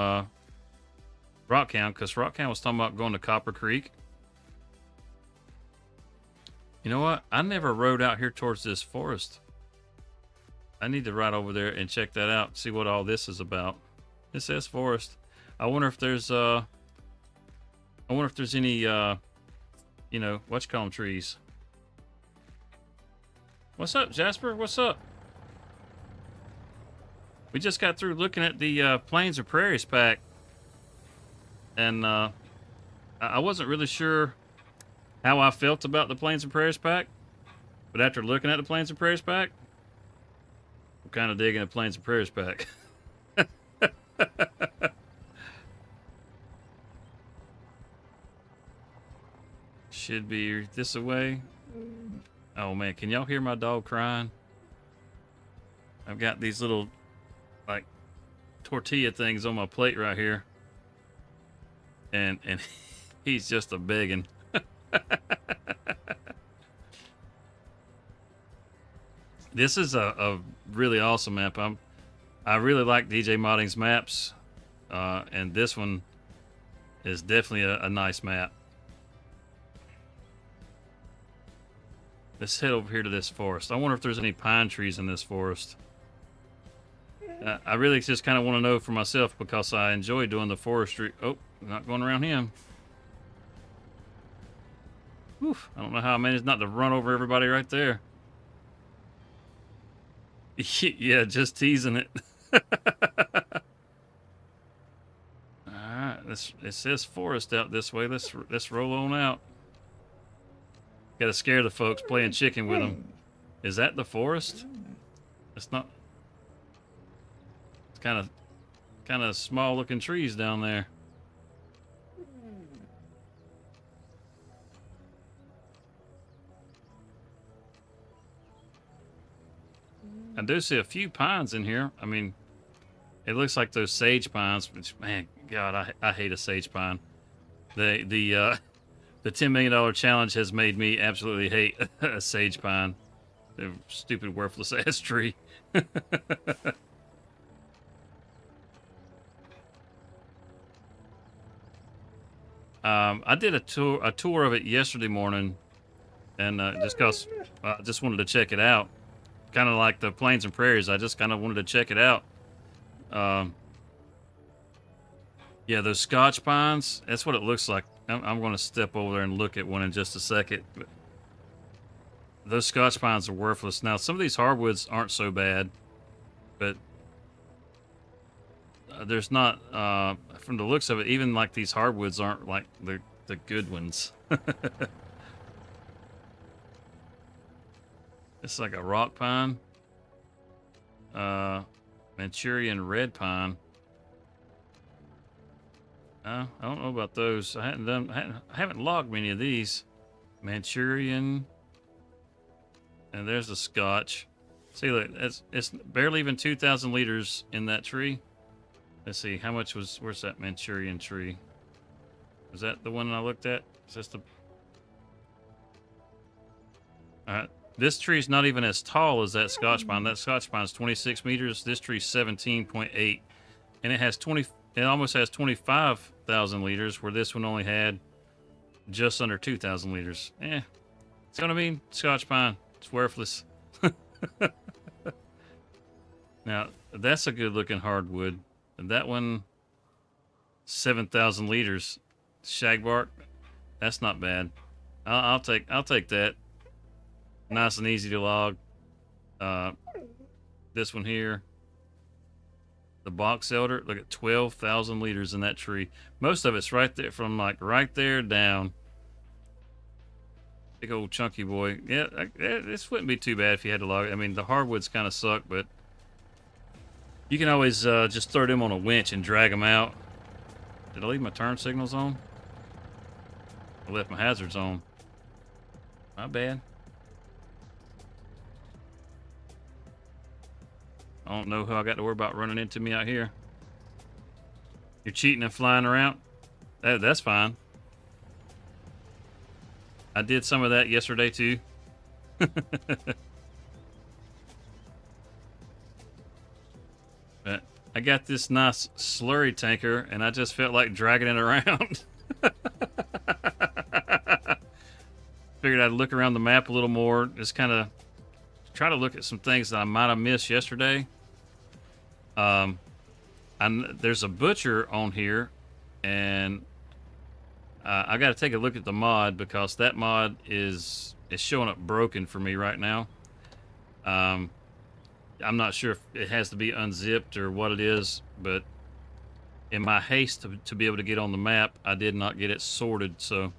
Rockhound, because Rockhound was talking about going to Copper Creek. You know what? I never rode out here towards this forest. I need to ride over there and check that out, see what all this is about. It says forest. I wonder if there's any you know, whatchamacallit trees. What's up, Jasper? What's up? We just got through looking at the Plains or Prairies pack, and I wasn't really sure how I felt about the Plains and Prairies pack, but after looking at the Plains and Prairies pack, I'm kind of digging the Plains and Prairies pack. Should be this away. Oh man, can y'all hear my dog crying? I've got these little like tortilla things on my plate right here, and he's just a begging. This is a really awesome map. I really like DJ Modding's maps, and this one is definitely a nice map. Let's head over here to this forest. I wonder if there's any pine trees in this forest. I really just kind of want to know for myself, because I enjoy doing the forestry. Oh, not going around him. Oof, I don't know how I managed not to run over everybody right there. Yeah, just teasing it. Alright, it says forest out this way. Let's roll on out. Gotta scare the folks playing chicken with them. Is that the forest? It's not. It's kind of small looking trees down there. do see a few pines in here. I mean, it looks like those sage pines, which, man, God, I hate a sage pine. The $10 million challenge has made me absolutely hate a sage pine. The stupid, worthless ass tree. I did a tour of it yesterday morning, and just cause I just wanted to check it out. Kind of like the Plains and Prairies, I just kind of wanted to check it out. Yeah, those Scotch pines, that's what it looks like. I'm going to step over there and look at one in just a second. But those Scotch pines are worthless. Now, some of these hardwoods aren't so bad, but there's not, from the looks of it, even like these hardwoods aren't like the good ones. It's like a rock pine. Manchurian red pine. I don't know about those. I haven't logged many of these. Manchurian. And there's the Scotch. See, look, it's barely even 2,000 liters in that tree. Let's see, how much was, where's that Manchurian tree? Was that the one I looked at? Is this the... Alright, this tree's not even as tall as that Scotch pine. That Scotch pine is 26 meters. This tree's 17.8. And it has it almost has 25,000 liters, where this one only had just under 2,000 liters. It's what I mean, Scotch pine. It's worthless. Now, that's a good looking hardwood. And that one, 7,000 liters. Shagbark, that's not bad. I'll take that. Nice and easy to log. This one here, the box elder. Look at 12,000 liters in that tree. Most of it's right there, from like right there down. Big old chunky boy. Yeah, this wouldn't be too bad if you had to log it. I mean, the hardwoods kind of suck, but you can always just throw them on a winch and drag them out. Did I leave my turn signals on? I left my hazards on. My bad. I don't know who I got to worry about running into me out here. You're cheating and flying around? That's fine. I did some of that yesterday too. But I got this nice slurry tanker and I just felt like dragging it around. Figured I'd look around the map a little more, just kind of try to look at some things that I might have missed yesterday. There's a butcher on here, and I got to take a look at the mod, because that mod is showing up broken for me right now. I'm not sure if it has to be unzipped or what it is, but in my haste to be able to get on the map, I did not get it sorted, so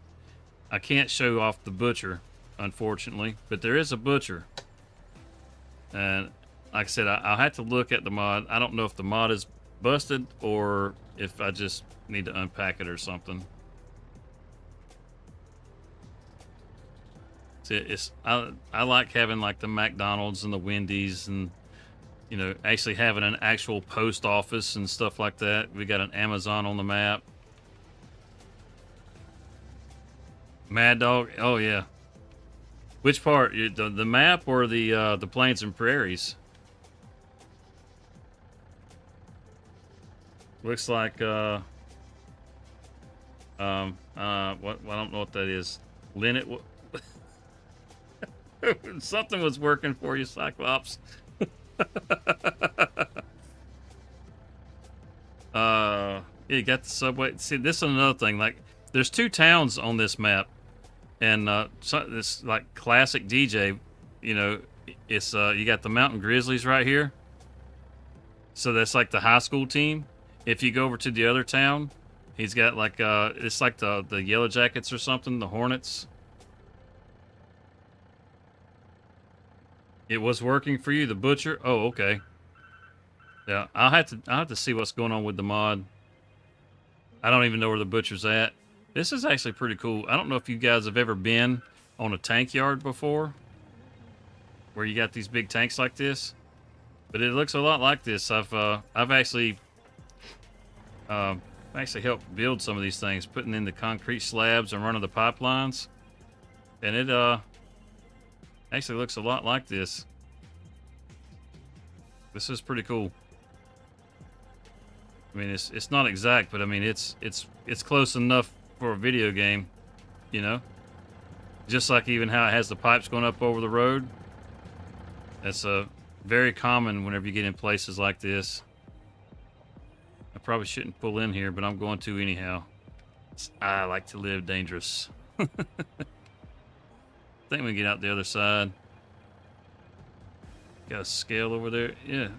I can't show off the butcher, unfortunately. But there is a butcher, and like I said, I'll have to look at the mod. I don't know if the mod is busted or if I just need to unpack it or something. I like having like the McDonald's and the Wendy's, and you know, actually having an actual post office and stuff like that. We got an Amazon on the map. Mad Dog, oh yeah. Which part? The map or the Plains and Prairies? Looks like what I don't know what that is. Linnet. Something was working for you, Cyclops. Yeah, you got the subway. See, this is another thing. Like, there's 2 towns on this map, and this like classic DJ. You know, it's you got the Mountain Grizzlies right here. So that's like the high school team. If you go over to the other town, he's got like it's like the Yellow Jackets or something, the Hornets. It was working for you, the butcher. Oh, okay. Yeah, I'll have to see what's going on with the mod. I don't even know where the butcher's at. This is actually pretty cool. I don't know if you guys have ever been on a tank yard before, where you got these big tanks like this. But it looks a lot like this. I've actually helped build some of these things, putting in the concrete slabs and running the pipelines, and it actually looks a lot like this. This is pretty cool. I mean, it's not exact, but I mean it's close enough for a video game, you know. Just like even how it has the pipes going up over the road. That's very common whenever you get in places like this. I probably shouldn't pull in here, but I'm going to anyhow. I like to live dangerous. I think we can get out the other side. Got a scale over there. Yeah,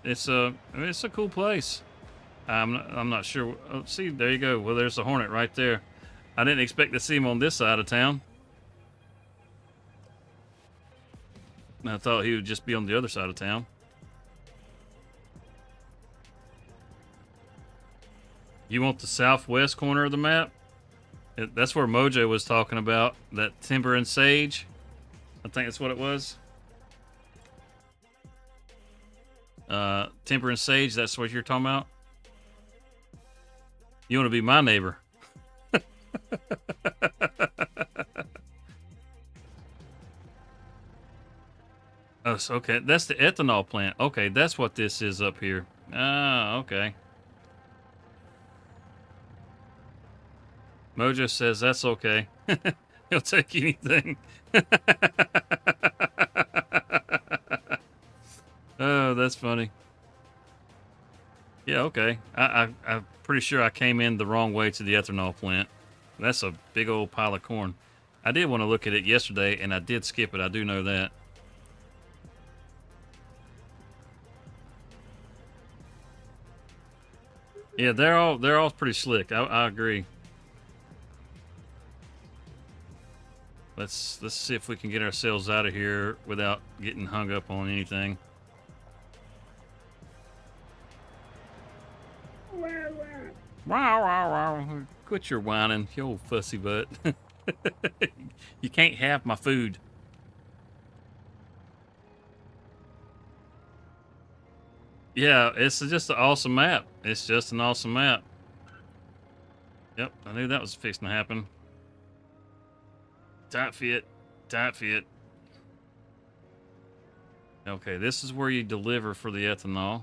it's I mean, it's a cool place. I'm not sure. Oh, see, there you go. Well, there's a Hornet right there. I didn't expect to see him on this side of town. I thought he would just be on the other side of town. You want the southwest corner of the map? That's where Mojo was talking about. That timber and sage. I think that's what it was. Timber and sage, that's what you're talking about? You want to be my neighbor? Oh, so, okay. That's the ethanol plant. Okay, that's what this is up here. Ah, okay. Mojo says that's okay. He'll take anything. Oh, that's funny. Yeah, okay. I'm pretty sure I came in the wrong way to the ethanol plant. That's a big old pile of corn. I did want to look at it yesterday, and I did skip it. I do know that. Yeah, they're all pretty slick. I agree. Let's see if we can get ourselves out of here without getting hung up on anything. Wow, wow, wow. Quit your whining, you old fussy butt. You can't have my food. Yeah, it's just an awesome map. It's just an awesome map. Yep, I knew that was fixing to happen. Tight fit. Tight fit. Okay, this is where you deliver for the ethanol.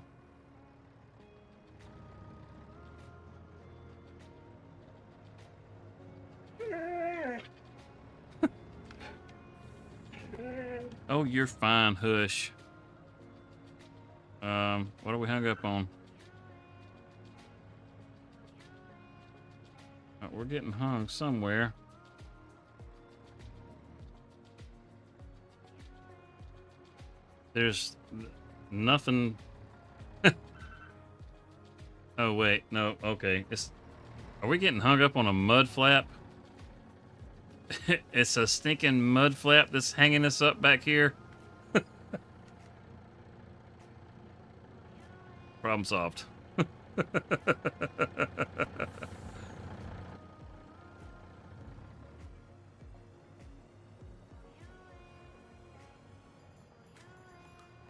Oh, you're fine, hush. What are we hung up on? We're getting hung somewhere. There's nothing. Oh, wait. No, okay. Are we getting hung up on a mud flap? It's a stinking mud flap that's hanging us up back here. Problem solved.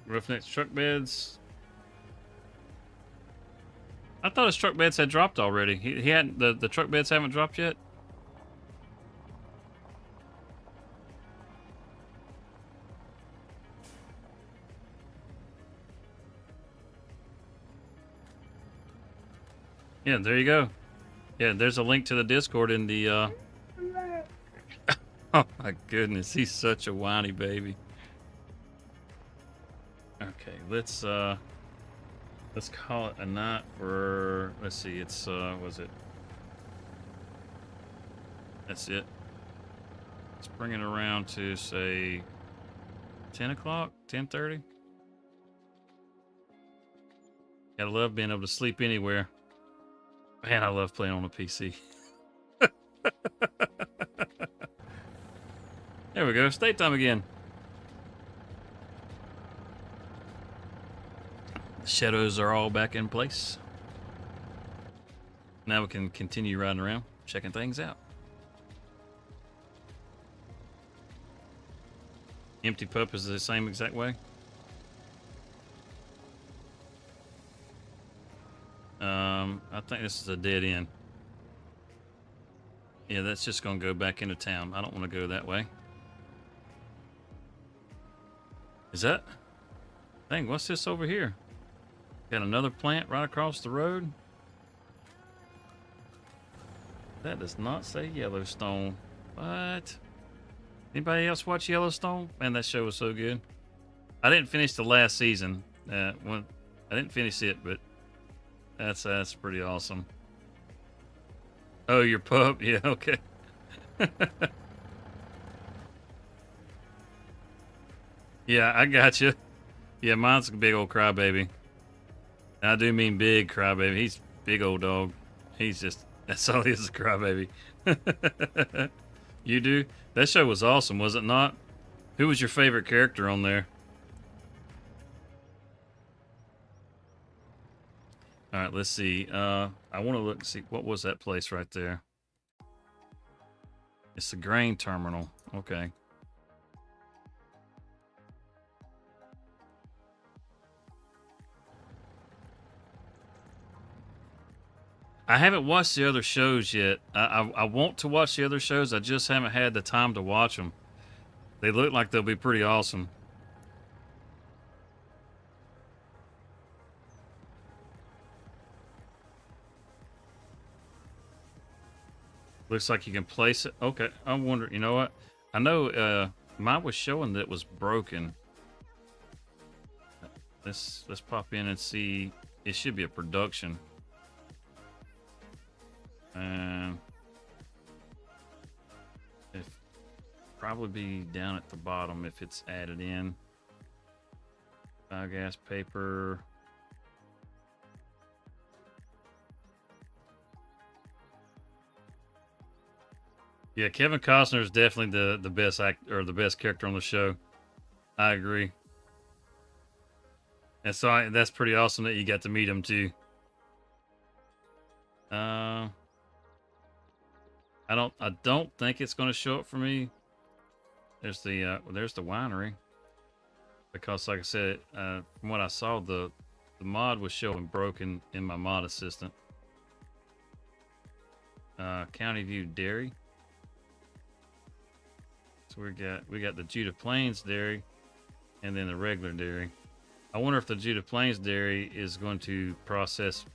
Roughnecks truck beds. I thought his truck beds had dropped already. He hadn't. The truck beds haven't dropped yet. Yeah, there you go. Yeah, there's a link to the Discord in the Oh my goodness, he's such a whiny baby. Okay, let's call it a night for, let's see, it's was it? That's it. Let's bring it around to say 10 o'clock, 10:30. Gotta love being able to sleep anywhere. Man, I love playing on a PC. There we go, state time again. The shadows are all back in place. Now we can continue riding around, checking things out. Empty pup is the same exact way. think this is a dead end. Yeah, that's just gonna go back into town. I don't want to go that way. Is that? Dang, what's this over here? Got another plant right across the road? That does not say Yellowstone. What? Anybody else watch Yellowstone? Man, that show was so good. I didn't finish the last season. I didn't finish it, but that's pretty awesome. Oh, your pup? Yeah, okay. Yeah, I got you. Yeah, mine's a big old crybaby. I do mean big crybaby. He's a big old dog. He's just, that's all he is, a crybaby. You do? That show was awesome, was it not? Who was your favorite character on there? All right, let's see. I want to look and see, what was that place right there? It's the grain terminal. Okay. I haven't watched the other shows yet. I want to watch the other shows. I just haven't had the time to watch them. They look like they'll be pretty awesome. Looks like you can place it. Okay, I wonder, you know what? I know mine was showing that it was broken. Let's pop in and see. It should be a production. If probably be down at the bottom if it's added in. Biogas paper. Yeah, Kevin Costner is definitely the best act or the best character on the show. I agree. And so that's pretty awesome that you got to meet him too. I don't think it's going to show up for me. There's the winery. Because like I said, from what I saw, the mod was showing broken in my mod assistant. County View Dairy. So we got the Judah Plains Dairy and then the regular dairy. I wonder if the Judah Plains Dairy is going to process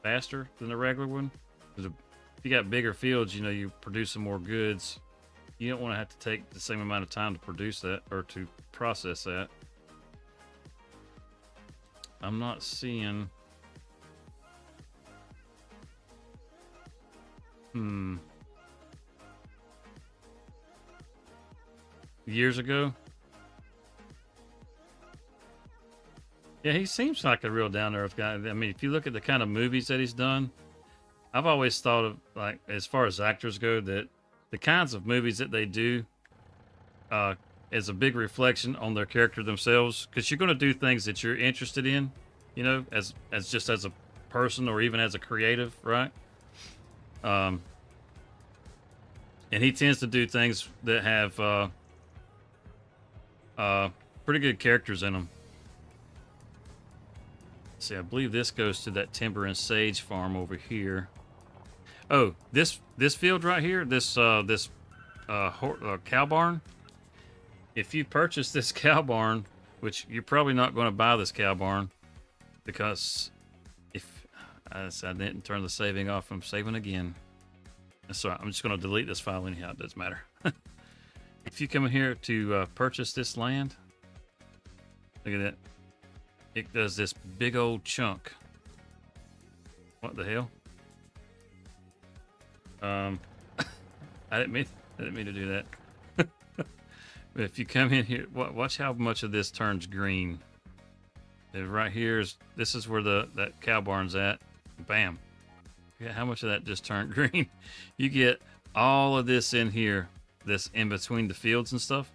faster than the regular one. If you got bigger fields, you know, you're producing more goods. You don't want to have to take the same amount of time to produce that or to process that. I'm not seeing. Years ago? Yeah, he seems like a real down-to-earth guy. I mean, if you look at the kind of movies that he's done, I've always thought of, like, as far as actors go, that the kinds of movies that they do is a big reflection on their character themselves. Because you're going to do things that you're interested in, you know, as just as a person or even as a creative, right? And he tends to do things that have pretty good characters in them. See, I believe this goes to that timber and sage farm over here. Oh, this field right here, this cow barn. If you purchase this cow barn, which you're probably not going to buy this cow barn, because if I didn't turn the saving off, I'm saving again. That's all right. I'm just going to delete this file anyhow. It doesn't matter. If you come in here to purchase this land, look at that. It does this big old chunk. What the hell? I didn't mean to do that. But if you come in here, watch how much of this turns green. And right here this is where that cow barn's at. Bam. Yeah, how much of that just turned green? You get all of this in here, this in between the fields and stuff.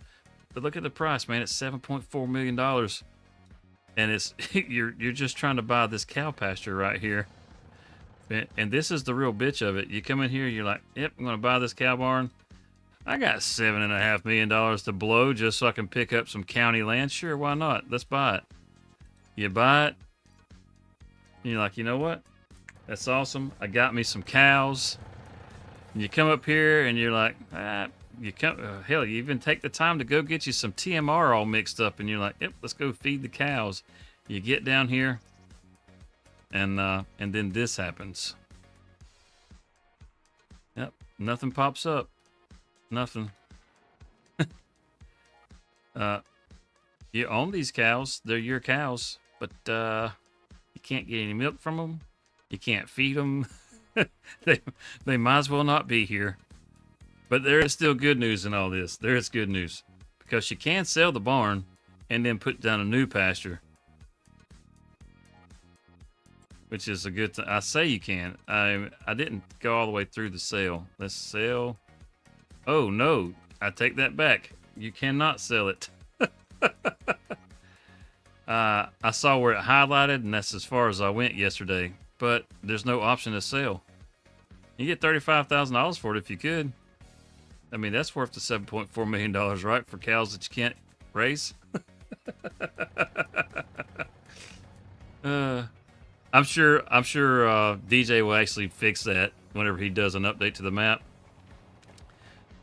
But look at the price, man. It's $7.4 million. And it's you're just trying to buy this cow pasture right here. And this is the real bitch of it. You come in here, you're like, yep, I'm gonna buy this cow barn. I got $7.5 million to blow just so I can pick up some county land. Sure, why not? Let's buy it. You buy it, and you're like, you know what? That's awesome. I got me some cows. And you come up here and you're like, you come, hell, you even take the time to go get you some TMR all mixed up, and you're like, yep, let's go feed the cows. You get down here, and then this happens. Yep, nothing pops up. Nothing. You own these cows. They're your cows, but you can't get any milk from them. You can't feed them. they might as well not be here. But there is still good news in all this. There is good news, because you can sell the barn and then put down a new pasture, which is a good thing. I say you can. I didn't go all the way through the sale. Let's sell. Oh no, I take that back. You cannot sell it. I saw where it highlighted, and that's as far as I went yesterday. But there's no option to sell. You get $35,000 for it if you could. I mean, that's worth the $7.4 million, right? For cows that you can't raise. I'm sure DJ will actually fix that whenever he does an update to the map.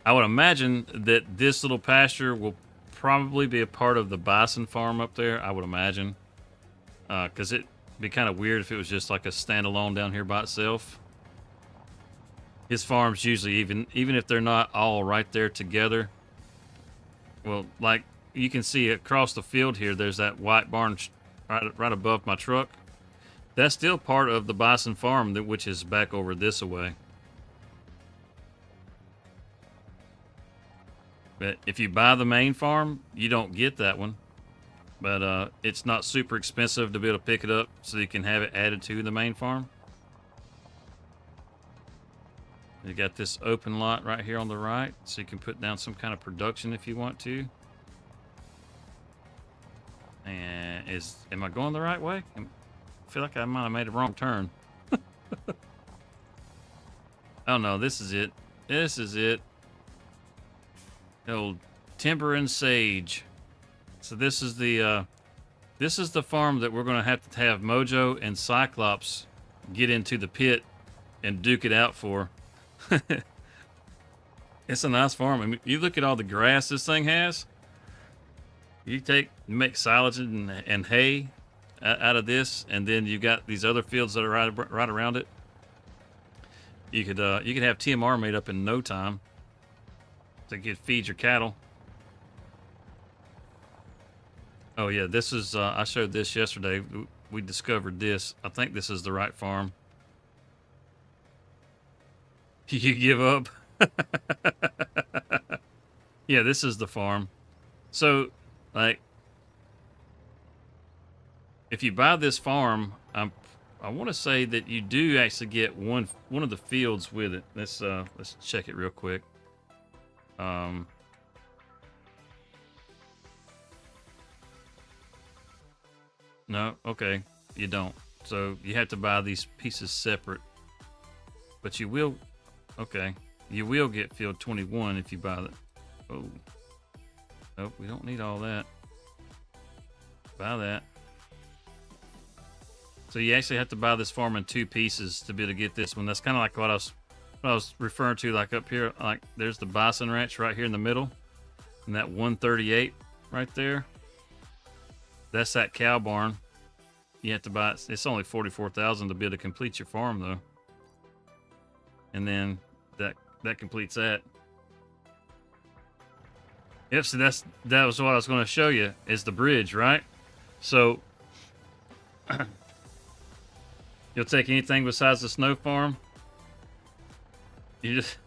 I would imagine that this little pasture will probably be a part of the bison farm up there. I would imagine, because it'd be kind of weird if it was just like a standalone down here by itself. His farms usually, even if they're not all right there together. Well, like you can see across the field here, there's that white barn right above my truck. That's still part of the bison farm, which is back over this way. But if you buy the main farm, you don't get that one. But it's not super expensive to be able to pick it up, so you can have it added to the main farm. You got this open lot right here on the right, so you can put down some kind of production if you want to. And am I going the right way? I feel like I might have made a wrong turn. Oh no, this is it. This is it. The old timber and sage. So this is the farm that we're going to have Mojo and Cyclops get into the pit and duke it out for. It's a nice farm. I mean, you look at all the grass this thing has. You make silage and hay out of this, and then you got these other fields that are right around it. You could have TMR made up in no time to feed your cattle. Oh yeah, this is I showed this yesterday. We discovered this. I think this is the right farm. You give up? Yeah, this is the farm. So, like, if you buy this farm, I want to say that you do actually get one of the fields with it. Let's check it real quick. No, okay, you don't. So you have to buy these pieces separate. But you will, okay, you will get field 21 if you buy that. Oh, nope, we don't need all that. Buy that. So you actually have to buy this farm in two pieces to be able to get this one. That's kind of like what I was referring to, like up here, like there's the bison ranch right here in the middle, and that 138 right there. That's that cow barn. You have to buy it. It's only $44,000 to be able to complete your farm, though. And then that completes that. Yep. So that was what I was going to show you, is the bridge, right? So you'll take anything besides the snow farm. You just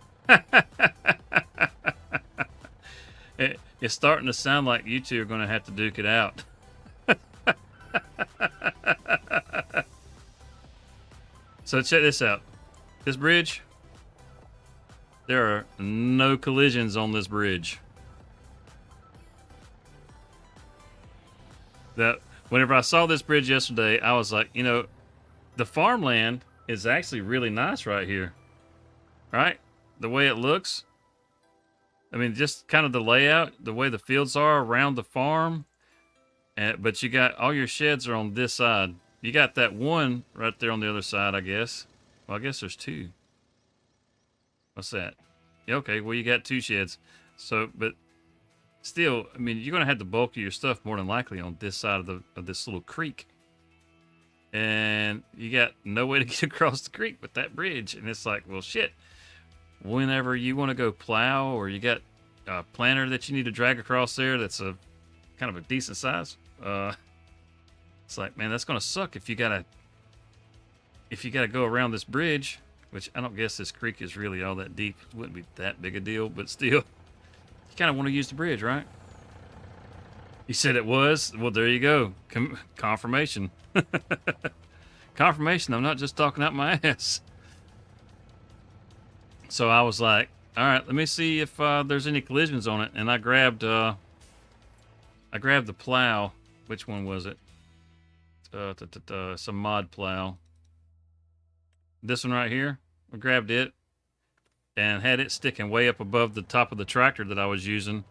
it's starting to sound like you two are going to have to duke it out. So check this out. This bridge, there are no collisions on this bridge. That whenever I saw this bridge yesterday, I was like, you know, the farmland is actually really nice right here. Right? The way it looks. I mean, just kind of the layout, the way the fields are around the farm. But you got all your sheds are on this side. you got that one right there on the other side, I guess. Well, I guess there's two. What's that? Yeah, okay, well, you got two sheds. So, but still, I mean, you're going to have the bulk of your stuff more than likely on this side of this little creek. And you got no way to get across the creek with that bridge. And it's like, well, shit. Whenever you want to go plow, or you got a planter that you need to drag across there that's a kind of a decent size, it's like, man, that's going to suck if you got to go around this bridge. Which I don't guess this creek is really all that deep. It wouldn't be that big a deal, but still, you kind of want to use the bridge, right? You said it was? Well, there you go. Confirmation. Confirmation, I'm not just talking out my ass. So I was like, all right, let me see if there's any collisions on it. And I grabbed the plow. Which one was it? Some mod plow. This one right here, I grabbed it and had it sticking way up above the top of the tractor that I was using,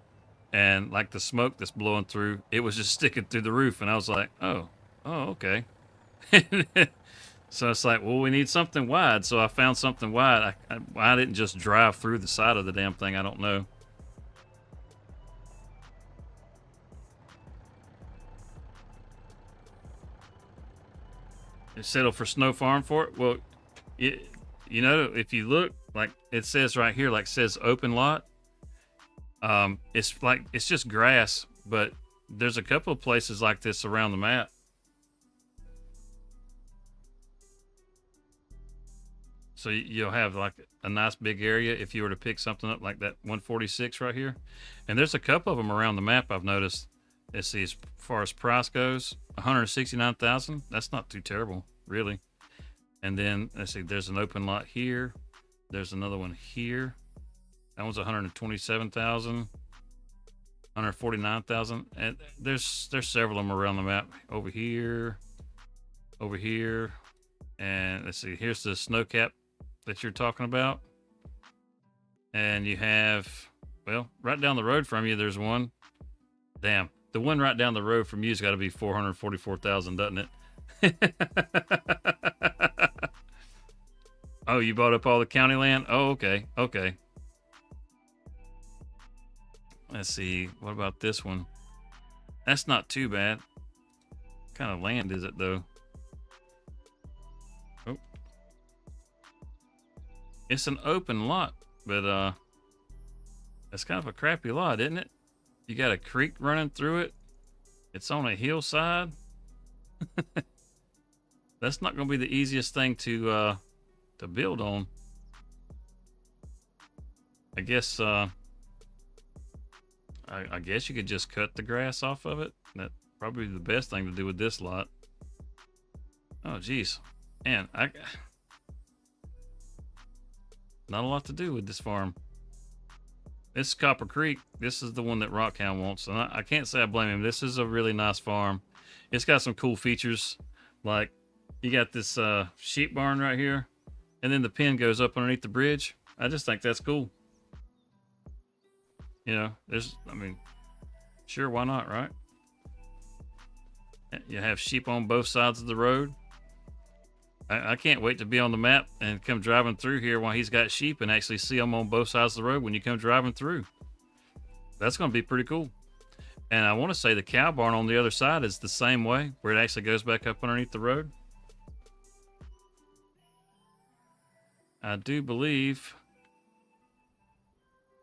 and like the smoke that's blowing through, it was just sticking through the roof, and I was like, oh, okay. So it's like, well, we need something wide, so I found something wide. I didn't just drive through the side of the damn thing, I don't know. Settle for Snow Farm for it? Well, you know, if you look, like it says right here, like says open lot. It's just grass, but there's a couple of places like this around the map. So you'll have like a nice big area if you were to pick something up like that 146 right here. And there's a couple of them around the map I've noticed. Let's see, as far as price goes, 169,000. That's not too terrible, really. And then let's see, there's an open lot here. There's another one here. That one's 127,000, 149,000, and there's several of them around the map. Over here, and let's see. Here's the snow cap that you're talking about, and you have, well, right down the road from you. There's one. Damn, the one right down the road from you's got to be 444,000, doesn't it? Oh, you bought up all the county land? Oh, okay. Let's see. What about this one? That's not too bad. What kind of land is it, though? Oh. It's an open lot, but that's kind of a crappy lot, isn't it? You got a creek running through it. It's on a hillside. That's not going to be the easiest thing to build on. I guess I guess you could just cut the grass off of it. That's probably the best thing to do with this lot. Oh geez, man, not a lot to do with this farm. This is Copper Creek. This is the one that Rockhound wants, and I can't say I blame him. This is a really nice farm. It's got some cool features, like you got this sheep barn right here, and then the pen goes up underneath the bridge. I just think that's cool. You know, I mean, sure, why not, right? You have sheep on both sides of the road. I can't wait to be on the map and come driving through here while he's got sheep and actually see them on both sides of the road when you come driving through. That's going to be pretty cool. And I want to say the cow barn on the other side is the same way, where it actually goes back up underneath the road. I do believe.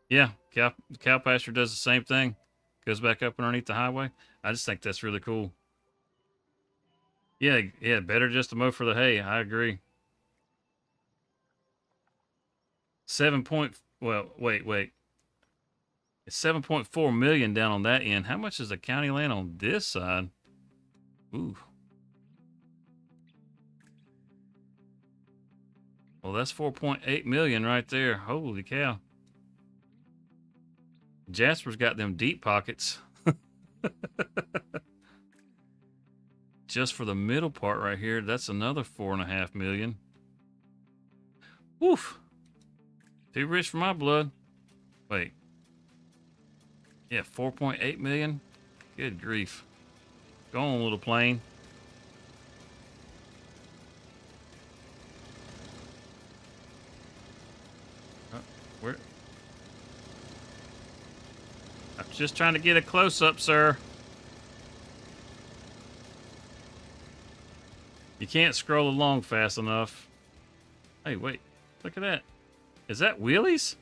Yeah, cow pasture does the same thing. Goes back up underneath the highway. I just think that's really cool. Yeah, better just to mow for the hay. I agree. Wait. It's 7.4 million down on that end. How much is the county land on this side? Ooh. Well, that's 4.8 million right there. Holy cow. Jasper's got them deep pockets. Just for the middle part right here, that's another 4.5 million. Woof. Too rich for my blood. Wait. Yeah, 4.8 million. Good grief. Go on, little plane. Where? I'm just trying to get a close-up, sir. You can't scroll along fast enough. Hey, wait. Look at that. Is that wheelies?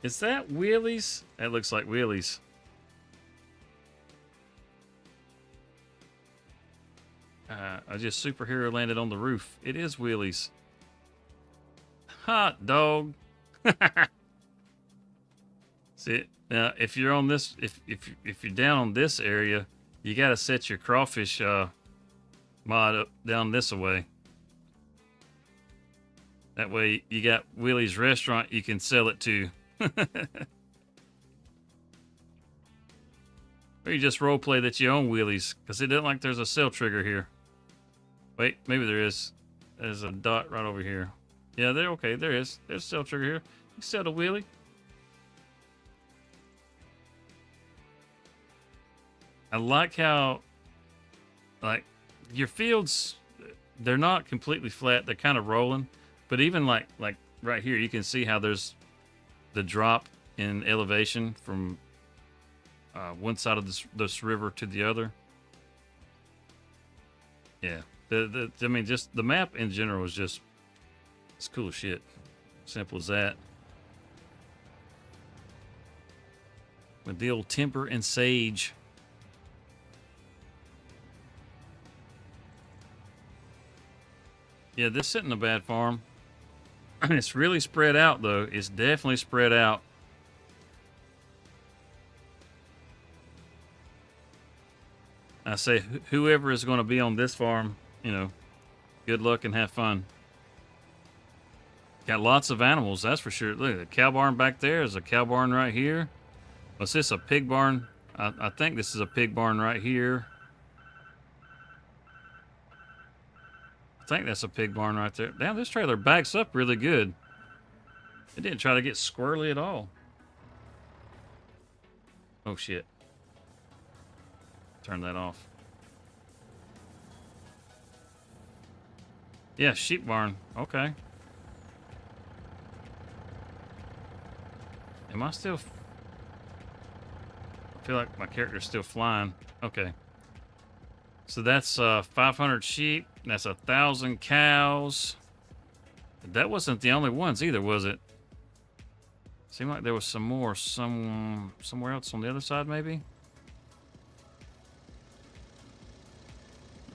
Is that wheelies? That looks like wheelies. I just superhero landed on the roof. It is wheelies. Hot dog. See, now if you're on this, if you're down on this area, you got to set your crawfish mod up down this way. That way you got Willie's restaurant you can sell it to. Or you just roleplay that you own Willie's, because it doesn't like there's a sell trigger here. Wait, maybe there is. There's a dot right over here. Yeah, there. Okay, there is. There's a sell trigger here. You sell to Willie. I like how, like, your fields, they're not completely flat. They're kind of rolling. But even like right here, you can see how there's the drop in elevation from one side of this river to the other. Yeah. I mean, just the map in general is just, it's cool as shit. Simple as that. With the old timber and sage. Yeah, this isn't a bad farm. It's really spread out, though. It's definitely spread out. I say, whoever is going to be on this farm, you know, good luck and have fun. Got lots of animals, that's for sure. Look, a cow barn back there. There's a cow barn right here. Was this a pig barn? I think this is a pig barn right here. I think that's a pig barn right there. Damn, this trailer backs up really good. It didn't try to get squirrely at all. Oh, shit. Turn that off. Yeah, sheep barn. Okay. Am I still... I feel like my character's still flying. Okay. So that's 500 sheep. That's 1,000 cows. That wasn't the only ones either, was it? Seemed like there was some more somewhere else on the other side, maybe.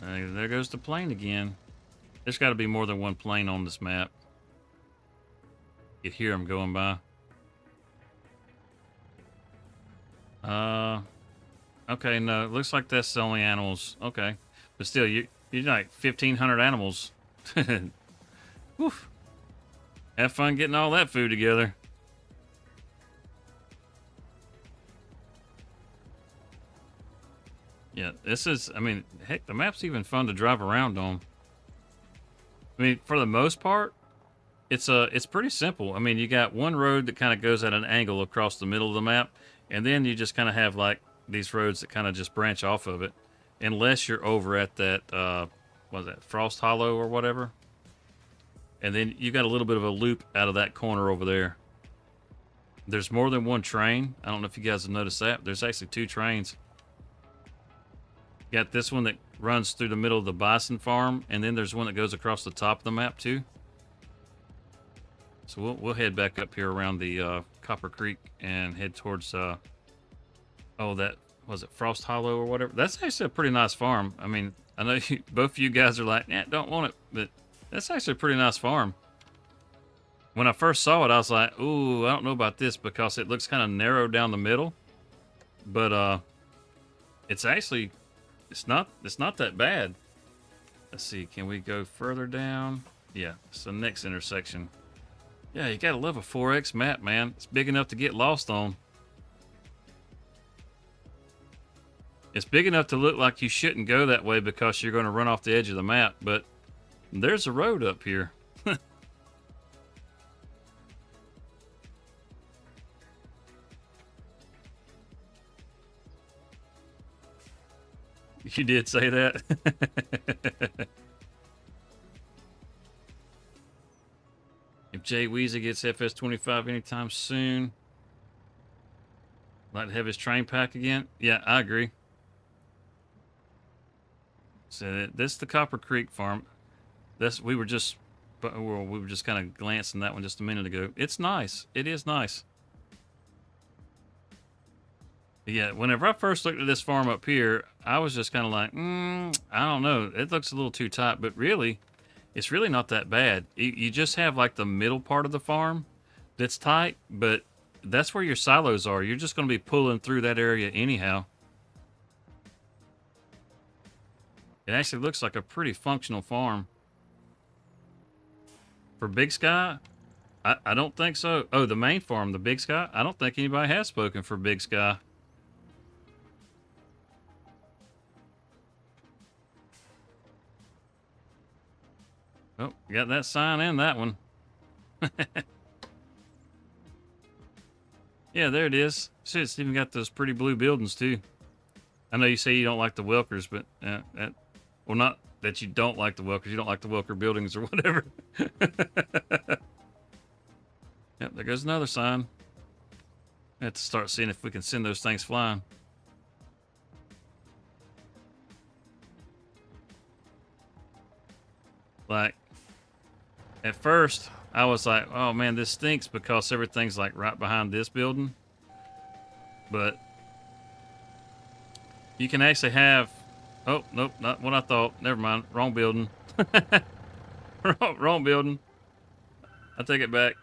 There goes the plane again. There's got to be more than one plane on this map. You can hear them going by. Okay, no, it looks like that's the only animals. Okay, but still, you're like 1,500 animals. Woof. Have fun getting all that food together. Yeah, this is, I mean, heck, the map's even fun to drive around on. I mean, for the most part, it's pretty simple. I mean, you got one road that kind of goes at an angle across the middle of the map, and then you just kind of have like these roads that kind of just branch off of it, unless you're over at that what is that, Frost Hollow or whatever. And then you got a little bit of a loop out of that corner over there. There's more than one train. I don't know if you guys have noticed that. There's actually 2 trains. You got this one that runs through the middle of the bison farm, and then there's one that goes across the top of the map too. So we'll head back up here around the Copper Creek and head towards oh, that was it, Frost Hollow or whatever. That's actually a pretty nice farm. I mean, I know both of you guys are like, yeah, don't want it, but that's actually a pretty nice farm. When I first saw it, I was like, ooh, I don't know about this, because it looks kind of narrow down the middle. But it's actually, it's not that bad. Let's see, can we go further down? Yeah, it's the next intersection. Yeah, you gotta love a 4X map, man. It's big enough to get lost on. It's big enough to look like you shouldn't go that way because you're going to run off the edge of the map, but there's a road up here. You did say that? If Jay Weezy gets FS25 anytime soon, like to have his train pack again. Yeah, I agree. So this is the Copper Creek farm. We were just kind of glancing that one just a minute ago. It's nice. It is nice. Yeah, whenever I first looked at this farm up here, I was just kind of like, I don't know. It looks a little too tight, but really, it's really not that bad. You just have like the middle part of the farm that's tight, but that's where your silos are. You're just going to be pulling through that area anyhow. It actually looks like a pretty functional farm. For Big Sky, I don't think so. Oh, the main farm, the Big Sky? I don't think anybody has spoken for Big Sky. Oh, you got that sign and that one. Yeah, there it is. See, it's even got those pretty blue buildings, too. I know you say you don't like the Welkers, but... well, not that you don't like the Welkers. You don't like the Welker buildings or whatever. Yep, there goes another sign. I have to start seeing if we can send those things flying. Like, at first, I was like, oh man, this stinks because everything's like right behind this building. But you can actually have... Oh, nope, not what I thought. Never mind. Wrong building. Wrong building. I take it back.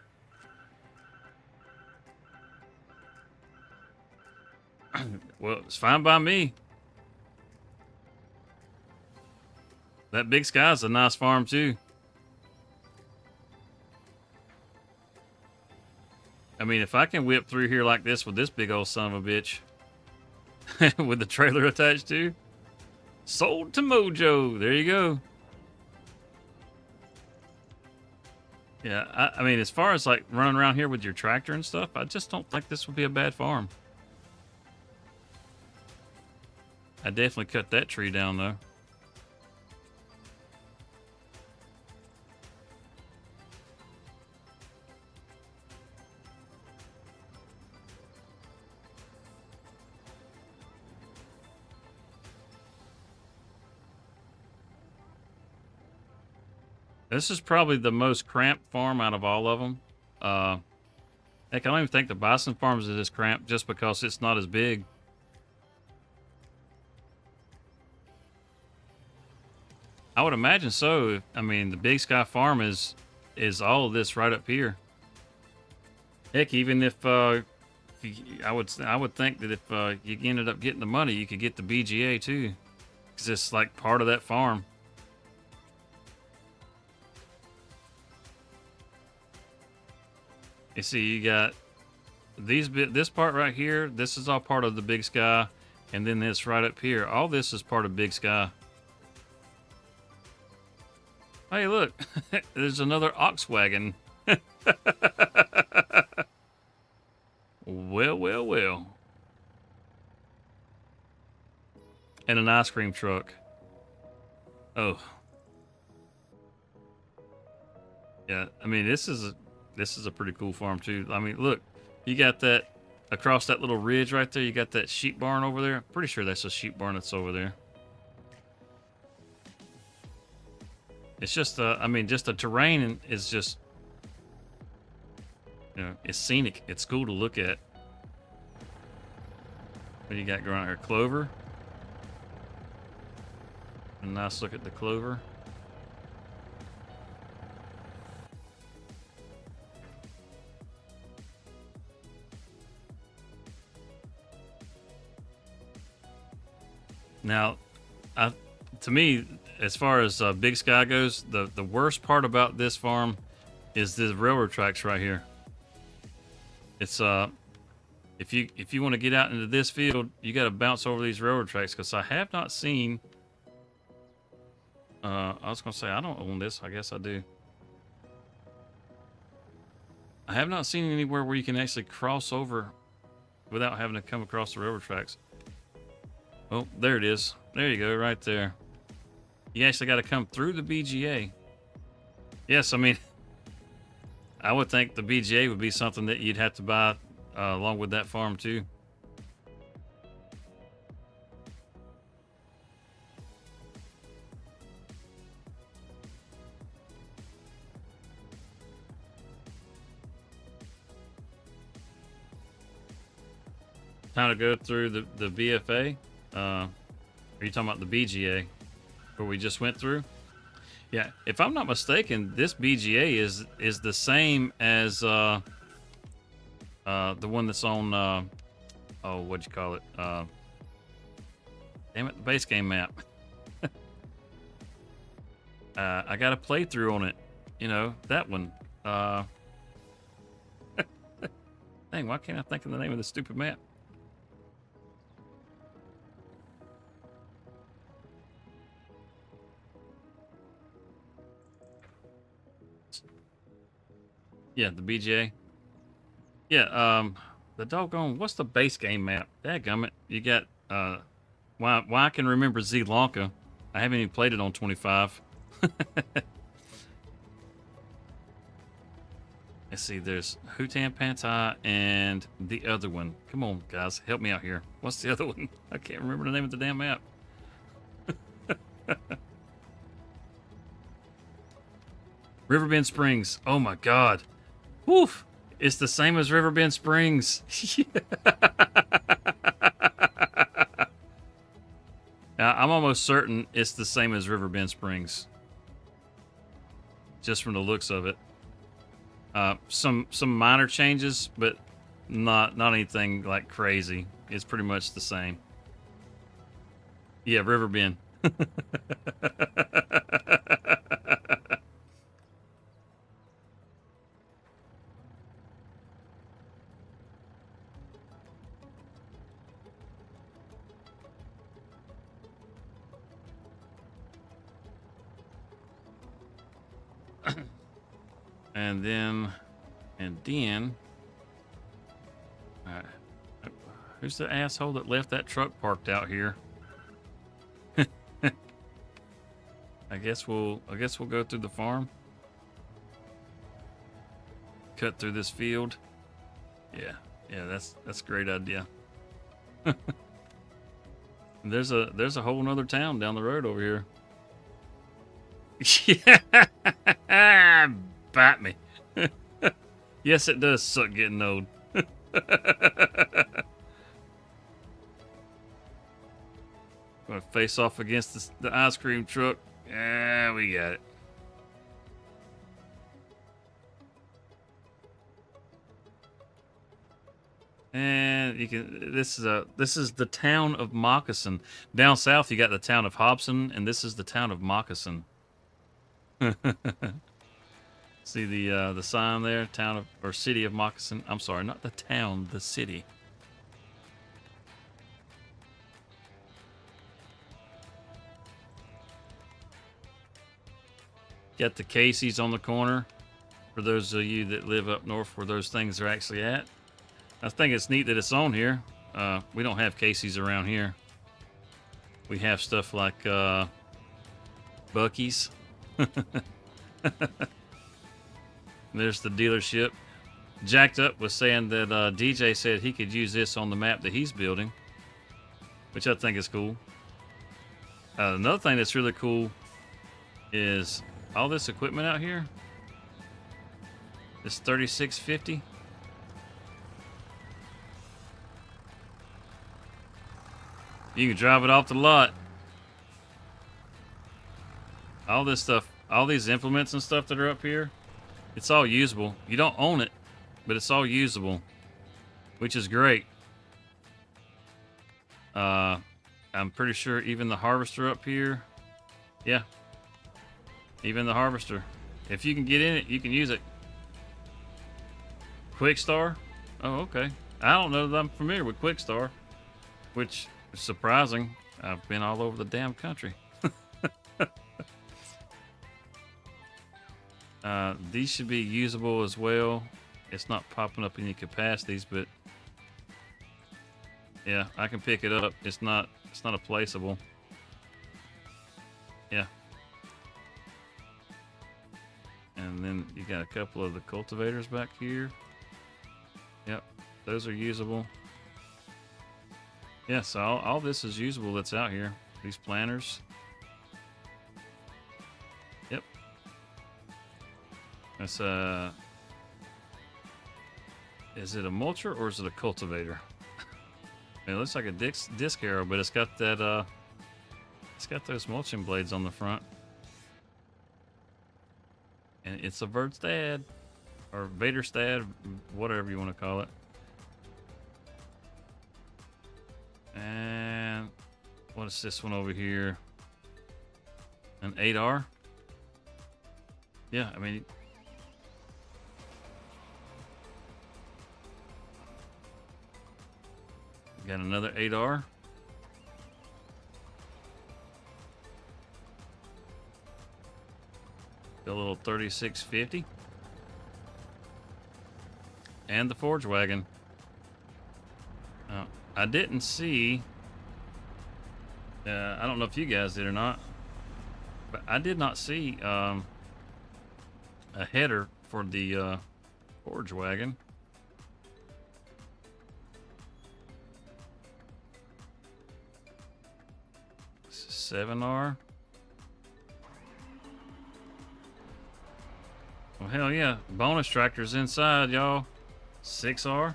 Well, it's fine by me. That Big Sky's a nice farm, too. I mean, if I can whip through here like this with this big old son of a bitch with the trailer attached to, sold to Mojo. There you go. Yeah, I mean, as far as like running around here with your tractor and stuff, I just don't think this would be a bad farm. I definitely cut that tree down, though. This is probably the most cramped farm out of all of them. Heck, I don't even think the Bison farms is this cramped just because it's not as big. I would imagine so. I mean, the Big Sky farm is all of this right up here. Heck, even if I would think that if you ended up getting the money, you could get the BGA too, because it's like part of that farm. You see, you got this part right here. This is all part of the Big Sky, and then this right up here. All this is part of Big Sky. Hey, look, there's another ox wagon. Well. And an ice cream truck. Oh. Yeah, I mean, this is a pretty cool farm too. I mean, look, you got that across that little ridge right there. You got that sheep barn over there. Pretty sure that's a sheep barn that's over there. It's just, I mean, just the terrain is just, you know, it's scenic. It's cool to look at. What do you got going on here? Clover. A nice look at the clover. Now, to me, as far as Big Sky goes, the worst part about this farm is the railroad tracks right here. It's if you want to get out into this field, you got to bounce over these railroad tracks, because I have not seen. I was gonna say I don't own this. I guess I do. I have not seen anywhere where you can actually cross over without having to come across the railroad tracks. Oh, there it is. There you go, right there. You actually got to come through the BGA. Yes, I mean, I would think the BGA would be something that you'd have to buy along with that farm too. Time to go through the BFA. Are you talking about the BGA where we just went through? Yeah, if I'm not mistaken, this BGA is the same as the one that's on oh, what'd you call it? Damn it, the base game map. I got a playthrough on it. You know, that one. Dang, why can't I think of the name of the stupid map? Yeah, the BGA. Yeah, the doggone, what's the base game map? Dadgummit, you got, why I can remember Z Lanka. I haven't even played it on 25. Let's see, there's Hutan Pantai and the other one. Come on, guys, help me out here. What's the other one? I can't remember the name of the damn map. Riverbend Springs. Oh my God. Woof. It's the same as Riverbend Springs. I'm almost certain it's the same as Riverbend Springs. Just from the looks of it. Some minor changes, but not anything like crazy. It's pretty much the same. Yeah, Riverbend. And then, who's the asshole that left that truck parked out here? I guess we'll go through the farm. Cut through this field. Yeah, that's a great idea. There's a whole nother town down the road over here. Yeah, bite me. Yes, it does suck getting old. Gonna face off against the ice cream truck. Yeah, we got it. And you can. This is the town of Moccasin. Down south, you got the town of Hobson, and this is the town of Moccasin. See the sign there, town of or city of Moccasin. I'm sorry, not the town, the city. Got the Casey's on the corner. For those of you that live up north where those things are actually at. I think it's neat that it's on here. We don't have Casey's around here. We have stuff like Buc-ee's. There's the dealership. Jacked Up was saying that DJ said he could use this on the map that he's building, which I think is cool. Another thing that's really cool is all this equipment out here. This 3650. You can drive it off the lot. All this stuff, all these implements and stuff that are up here, it's all usable. You don't own it, but it's all usable, which is great. I'm pretty sure even the harvester up here, yeah, even the harvester. If you can get in it, you can use it. Quickstar? Oh, okay. I don't know that I'm familiar with Quickstar, which is surprising. I've been all over the damn country. These should be usable as well. It's not popping up any capacities, but yeah, I can pick it up. It's not a placeable. Yeah. And And then you got a couple of the cultivators back here. Yep, those are usable. Yeah, so all this is usable that's out here. These planters. Yep. That's is it a mulcher or is it a cultivator? It looks like a disc arrow, but it's got that it's got those mulching blades on the front. And it's a Vertstad or Vaderstad, whatever you want to call it. And what is this one over here? An 8R? Yeah, I mean, got another 8R. A little 3650. And the forge wagon. I didn't see, I don't know if you guys did or not, but I did not see a header for the forge wagon. This is 7R. Well, hell yeah. Bonus tractors inside, y'all. 6R.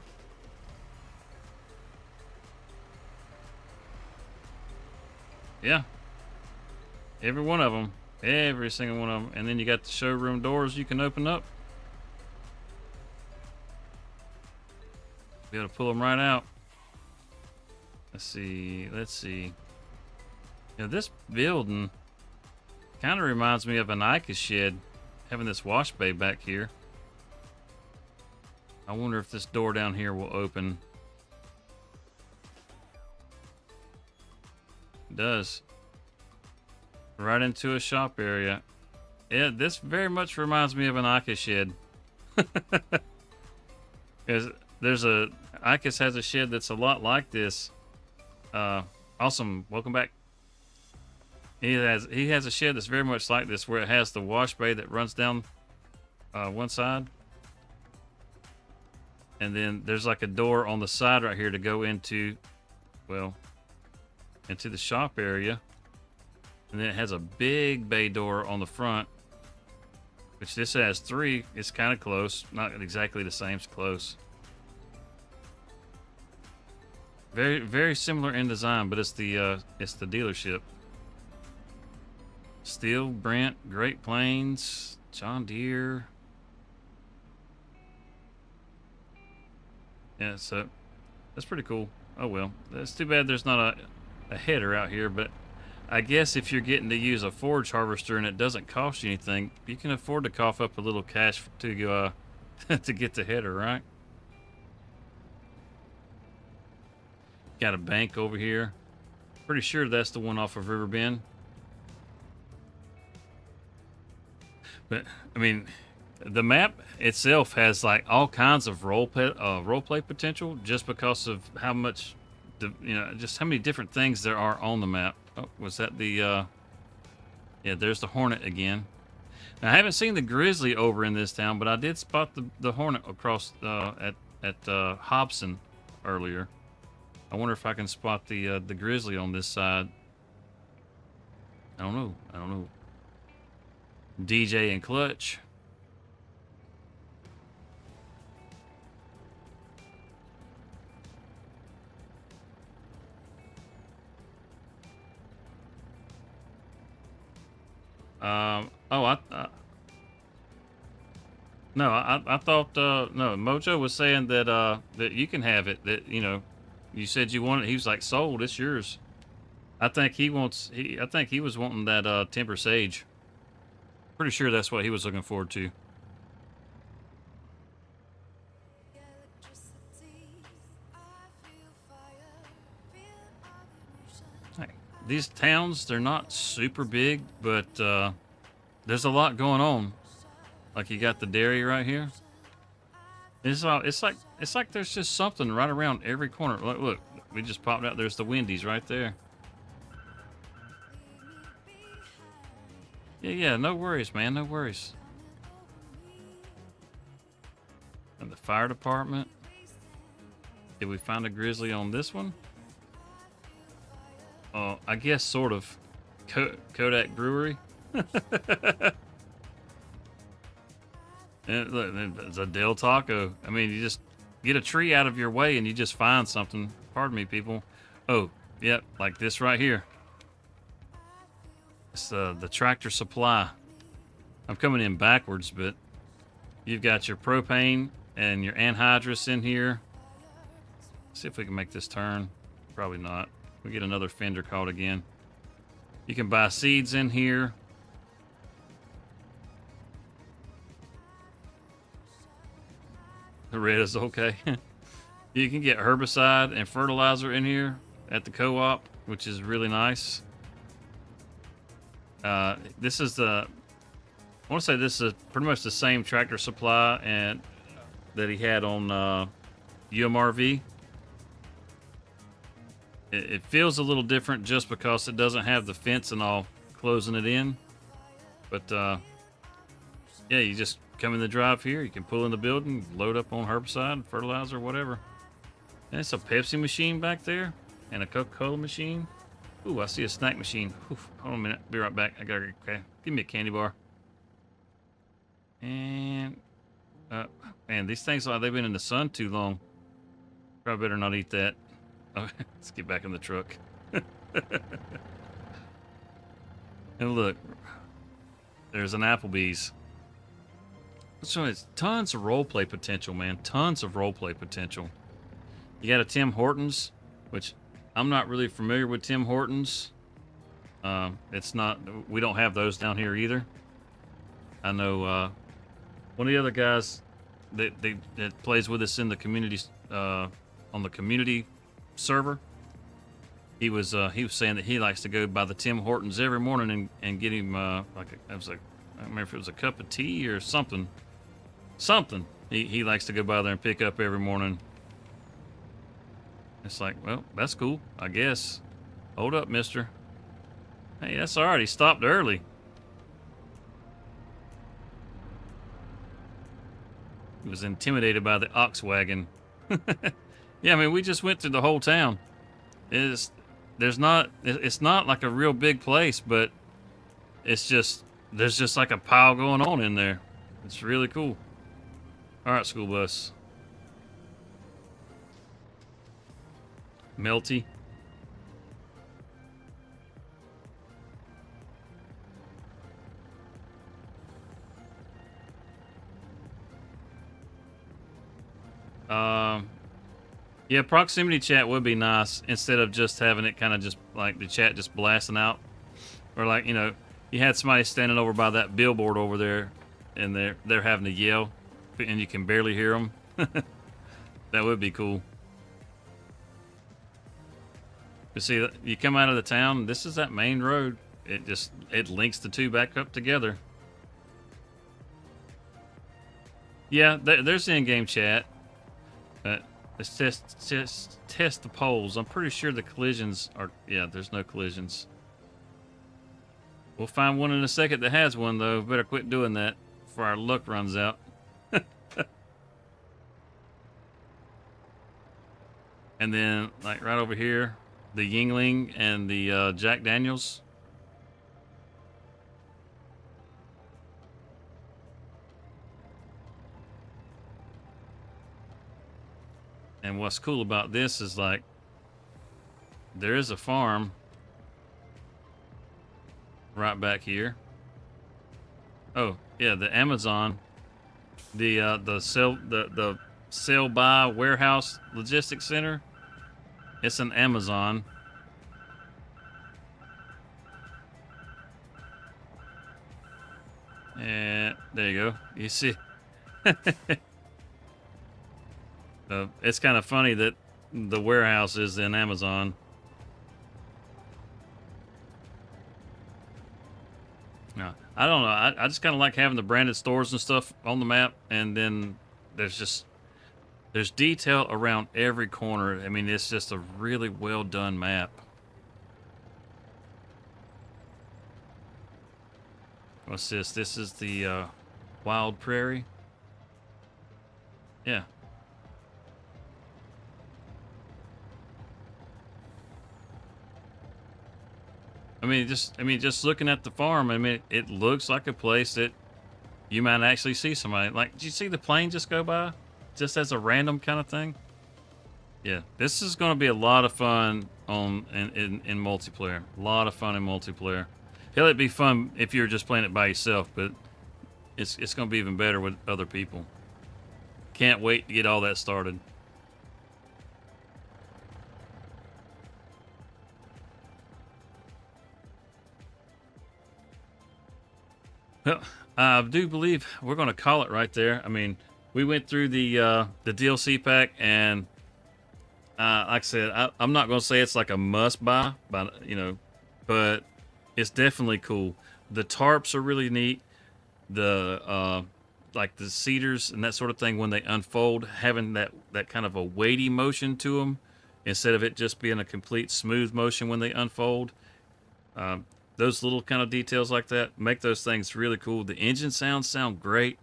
Yeah. Every one of them. Every single one of them. And then you got the showroom doors you can open up. Be able to pull them right out. Let's see. Let's see. Yeah, this building kind of reminds me of an ICA shed. Having this wash bay back here. I wonder if this door down here will open. It does. Right into a shop area. Yeah, this very much reminds me of an ICA shed. There's a ICAS has a shed that's a lot like this. Awesome. Welcome back. He has a shed that's very much like this, where it has the wash bay that runs down one side, and then there's like a door on the side right here to go into, well, into the shop area, and then it has a big bay door on the front, which this has 3. It's kind of close, not exactly the same, it's close. Very, very similar in design, but it's the dealership. Steel, Brent, Great Plains, John Deere. Yeah, so that's pretty cool. Oh well, it's too bad there's not a header out here, but I guess if you're getting to use a forage harvester and it doesn't cost you anything, you can afford to cough up a little cash to to get the header, right? Got a bank over here. Pretty sure that's the one off of Riverbend. But I mean, the map itself has like all kinds of role play potential, just because of how much, just how many different things there are on the map. Oh, was that the? Yeah, there's the Hornet again. Now, I haven't seen the Grizzly over in this town, but I did spot the Hornet across at Hobson earlier. I wonder if I can spot the Grizzly on this side. I don't know. DJ and Clutch. I thought no, Mojo was saying that that you can have it. That you said you wanted. He was like, sold. It's yours. I think he wants. I think he was wanting that Timber Sage. Pretty sure that's what he was looking forward to. Hey, these towns, they're not super big, but there's a lot going on. Like you got the dairy right here. It's like there's just something right around every corner. Look, we just popped out. There's the Wendy's right there. Yeah, no worries, man, no worries. the fire department. Did we find a grizzly on this one? Oh, I guess sort of. Kodak Brewery. And look, it's a Del Taco. I mean, you just get a tree out of your way and you just find something. Pardon me, people. Oh, yep, like this right here. It's the Tractor Supply. I'm coming in backwards, but you've got your propane and your anhydrous in here. Let's see if we can make this turn. Probably not. We get another fender caught again. You can buy seeds in here. The red is okay. You can get herbicide and fertilizer in here at the co-op, which is really nice. This is the, I want to say this is pretty much the same Tractor Supply and that he had on UMRV. It feels a little different just because it doesn't have the fence and all closing it in. But yeah, you just come in the drive here. You can pull in the building, load up on herbicide, fertilizer, whatever. And it's a Pepsi machine back there and a Coca-Cola machine. Ooh, I see a snack machine. Oof, hold on a minute. Be right back. I gotta, okay. Give me a candy bar. And, man, these things, like they've been in the sun too long. Probably better not eat that. Oh, let's get back in the truck. And look, there's an Applebee's. So it's tons of roleplay potential, man. Tons of roleplay potential. You got a Tim Hortons, which I'm not really familiar with Tim Hortons. It's not, we don't have those down here either. I know one of the other guys that plays with us in the community, on the community server. He was saying that he likes to go by the Tim Hortons every morning and get him I don't remember if it was a cup of tea or something. He likes to go by there and pick up every morning. It's like, well, that's cool, I guess. Hold up, mister. Hey, that's all right. He stopped early. He was intimidated by the ox wagon. Yeah, I mean, we just went through the whole town. It's not like a real big place, but it's just, there's just like a pile going on in there. It's really cool. All right, school bus. Melty. Yeah, proximity chat would be nice instead of just having it kind of just like the chat just blasting out. Or like, you know, you had somebody standing over by that billboard over there and they're having to yell and you can barely hear them. That would be cool. You see, you come out of the town, this is that main road. It links the two back up together. Yeah, there's the in-game chat. Let's test the poles. I'm pretty sure the collisions are, yeah, there's no collisions. We'll find one in a second that has one, though. Better quit doing that before our luck runs out. And then, like right over here, the Yingling and the Jack Daniels. And what's cool about this is like, there is a farm right back here. Oh yeah, the Amazon, the sell by warehouse logistics center. It's an Amazon. And there you go. You see. It's kind of funny that the warehouse is in Amazon. No, I don't know. I just kind of like having the branded stores and stuff on the map, and then there's detail around every corner. I mean, it's just a really well done map. What's this? This is the Wild Prairie. Yeah. Just looking at the farm, it looks like a place that you might actually see somebody. Like, did you see the plane just go by? Just as a random kind of thing? Yeah, this is going to be a lot of fun in multiplayer. A lot of fun in multiplayer. Hell, it'd be fun if you're just playing it by yourself, but it's going to be even better with other people. Can't wait to get all that started. Well, I do believe we're going to call it right there. I mean, we went through the DLC pack, and like I said, I'm not going to say it's like a must buy, but but it's definitely cool. The tarps are really neat. The like the cedars and that sort of thing, when they unfold, having that kind of a weighty motion to them instead of it just being a complete smooth motion when they unfold. Those little kind of details like that make those things really cool. The engine sound great.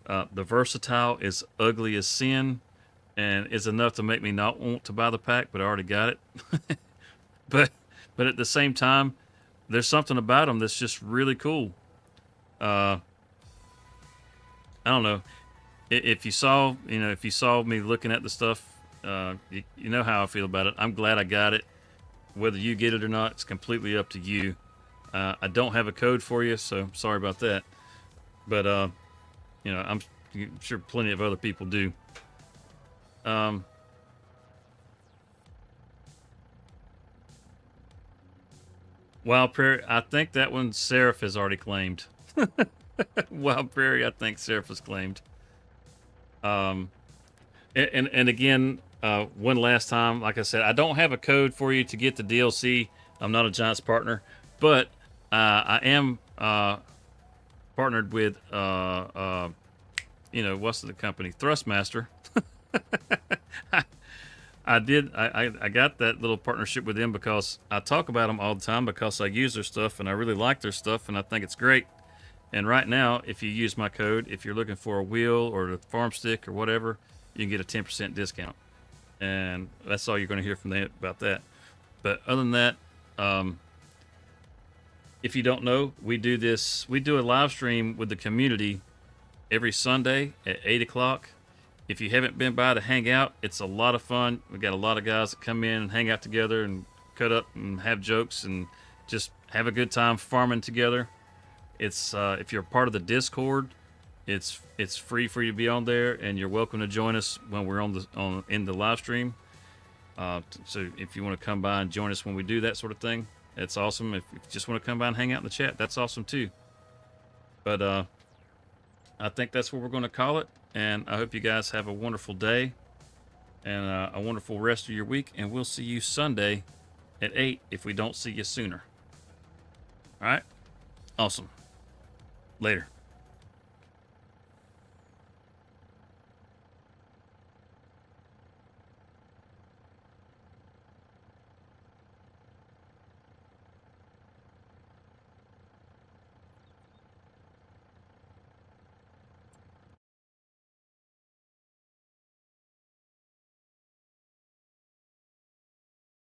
The versatile is ugly as sin, and is enough to make me not want to buy the pack, but I already got it. but but at the same time, there's something about them that's just really cool. I don't know if you saw me looking at the stuff, you know how I feel about it. I'm glad I got it. Whether you get it or not, it's completely up to you. I don't have a code for you, so sorry about that. But I'm sure plenty of other people do. Wild Prairie, I think that one Seraph has already claimed. Wild Prairie, I think Seraph has claimed. And again, one last time, like I said, I don't have a code for you to get the DLC. I'm not a Giants partner, but I am partnered with what's the company? Thrustmaster. I got that little partnership with them because I talk about them all the time, because I use their stuff and I really like their stuff and I think it's great. And right now, if you use my code, if you're looking for a wheel or a farm stick or whatever, you can get a 10% discount. And that's all you're going to hear from them about that. But other than that, if you don't know, we do a live stream with the community every Sunday at 8 o'clock. If you haven't been by to hang out, it's a lot of fun. We got a lot of guys that come in and hang out together and cut up and have jokes and just have a good time farming together. It's if you're part of the Discord, it's free for you to be on there, and you're welcome to join us when we're in the live stream. So if you want to come by and join us when we do that sort of thing, it's awesome. If you just want to come by and hang out in the chat, that's awesome too. But I think that's what we're going to call it, and I hope you guys have a wonderful day and a wonderful rest of your week, and we'll see you Sunday at 8 if we don't see you sooner. All right? Awesome. Later.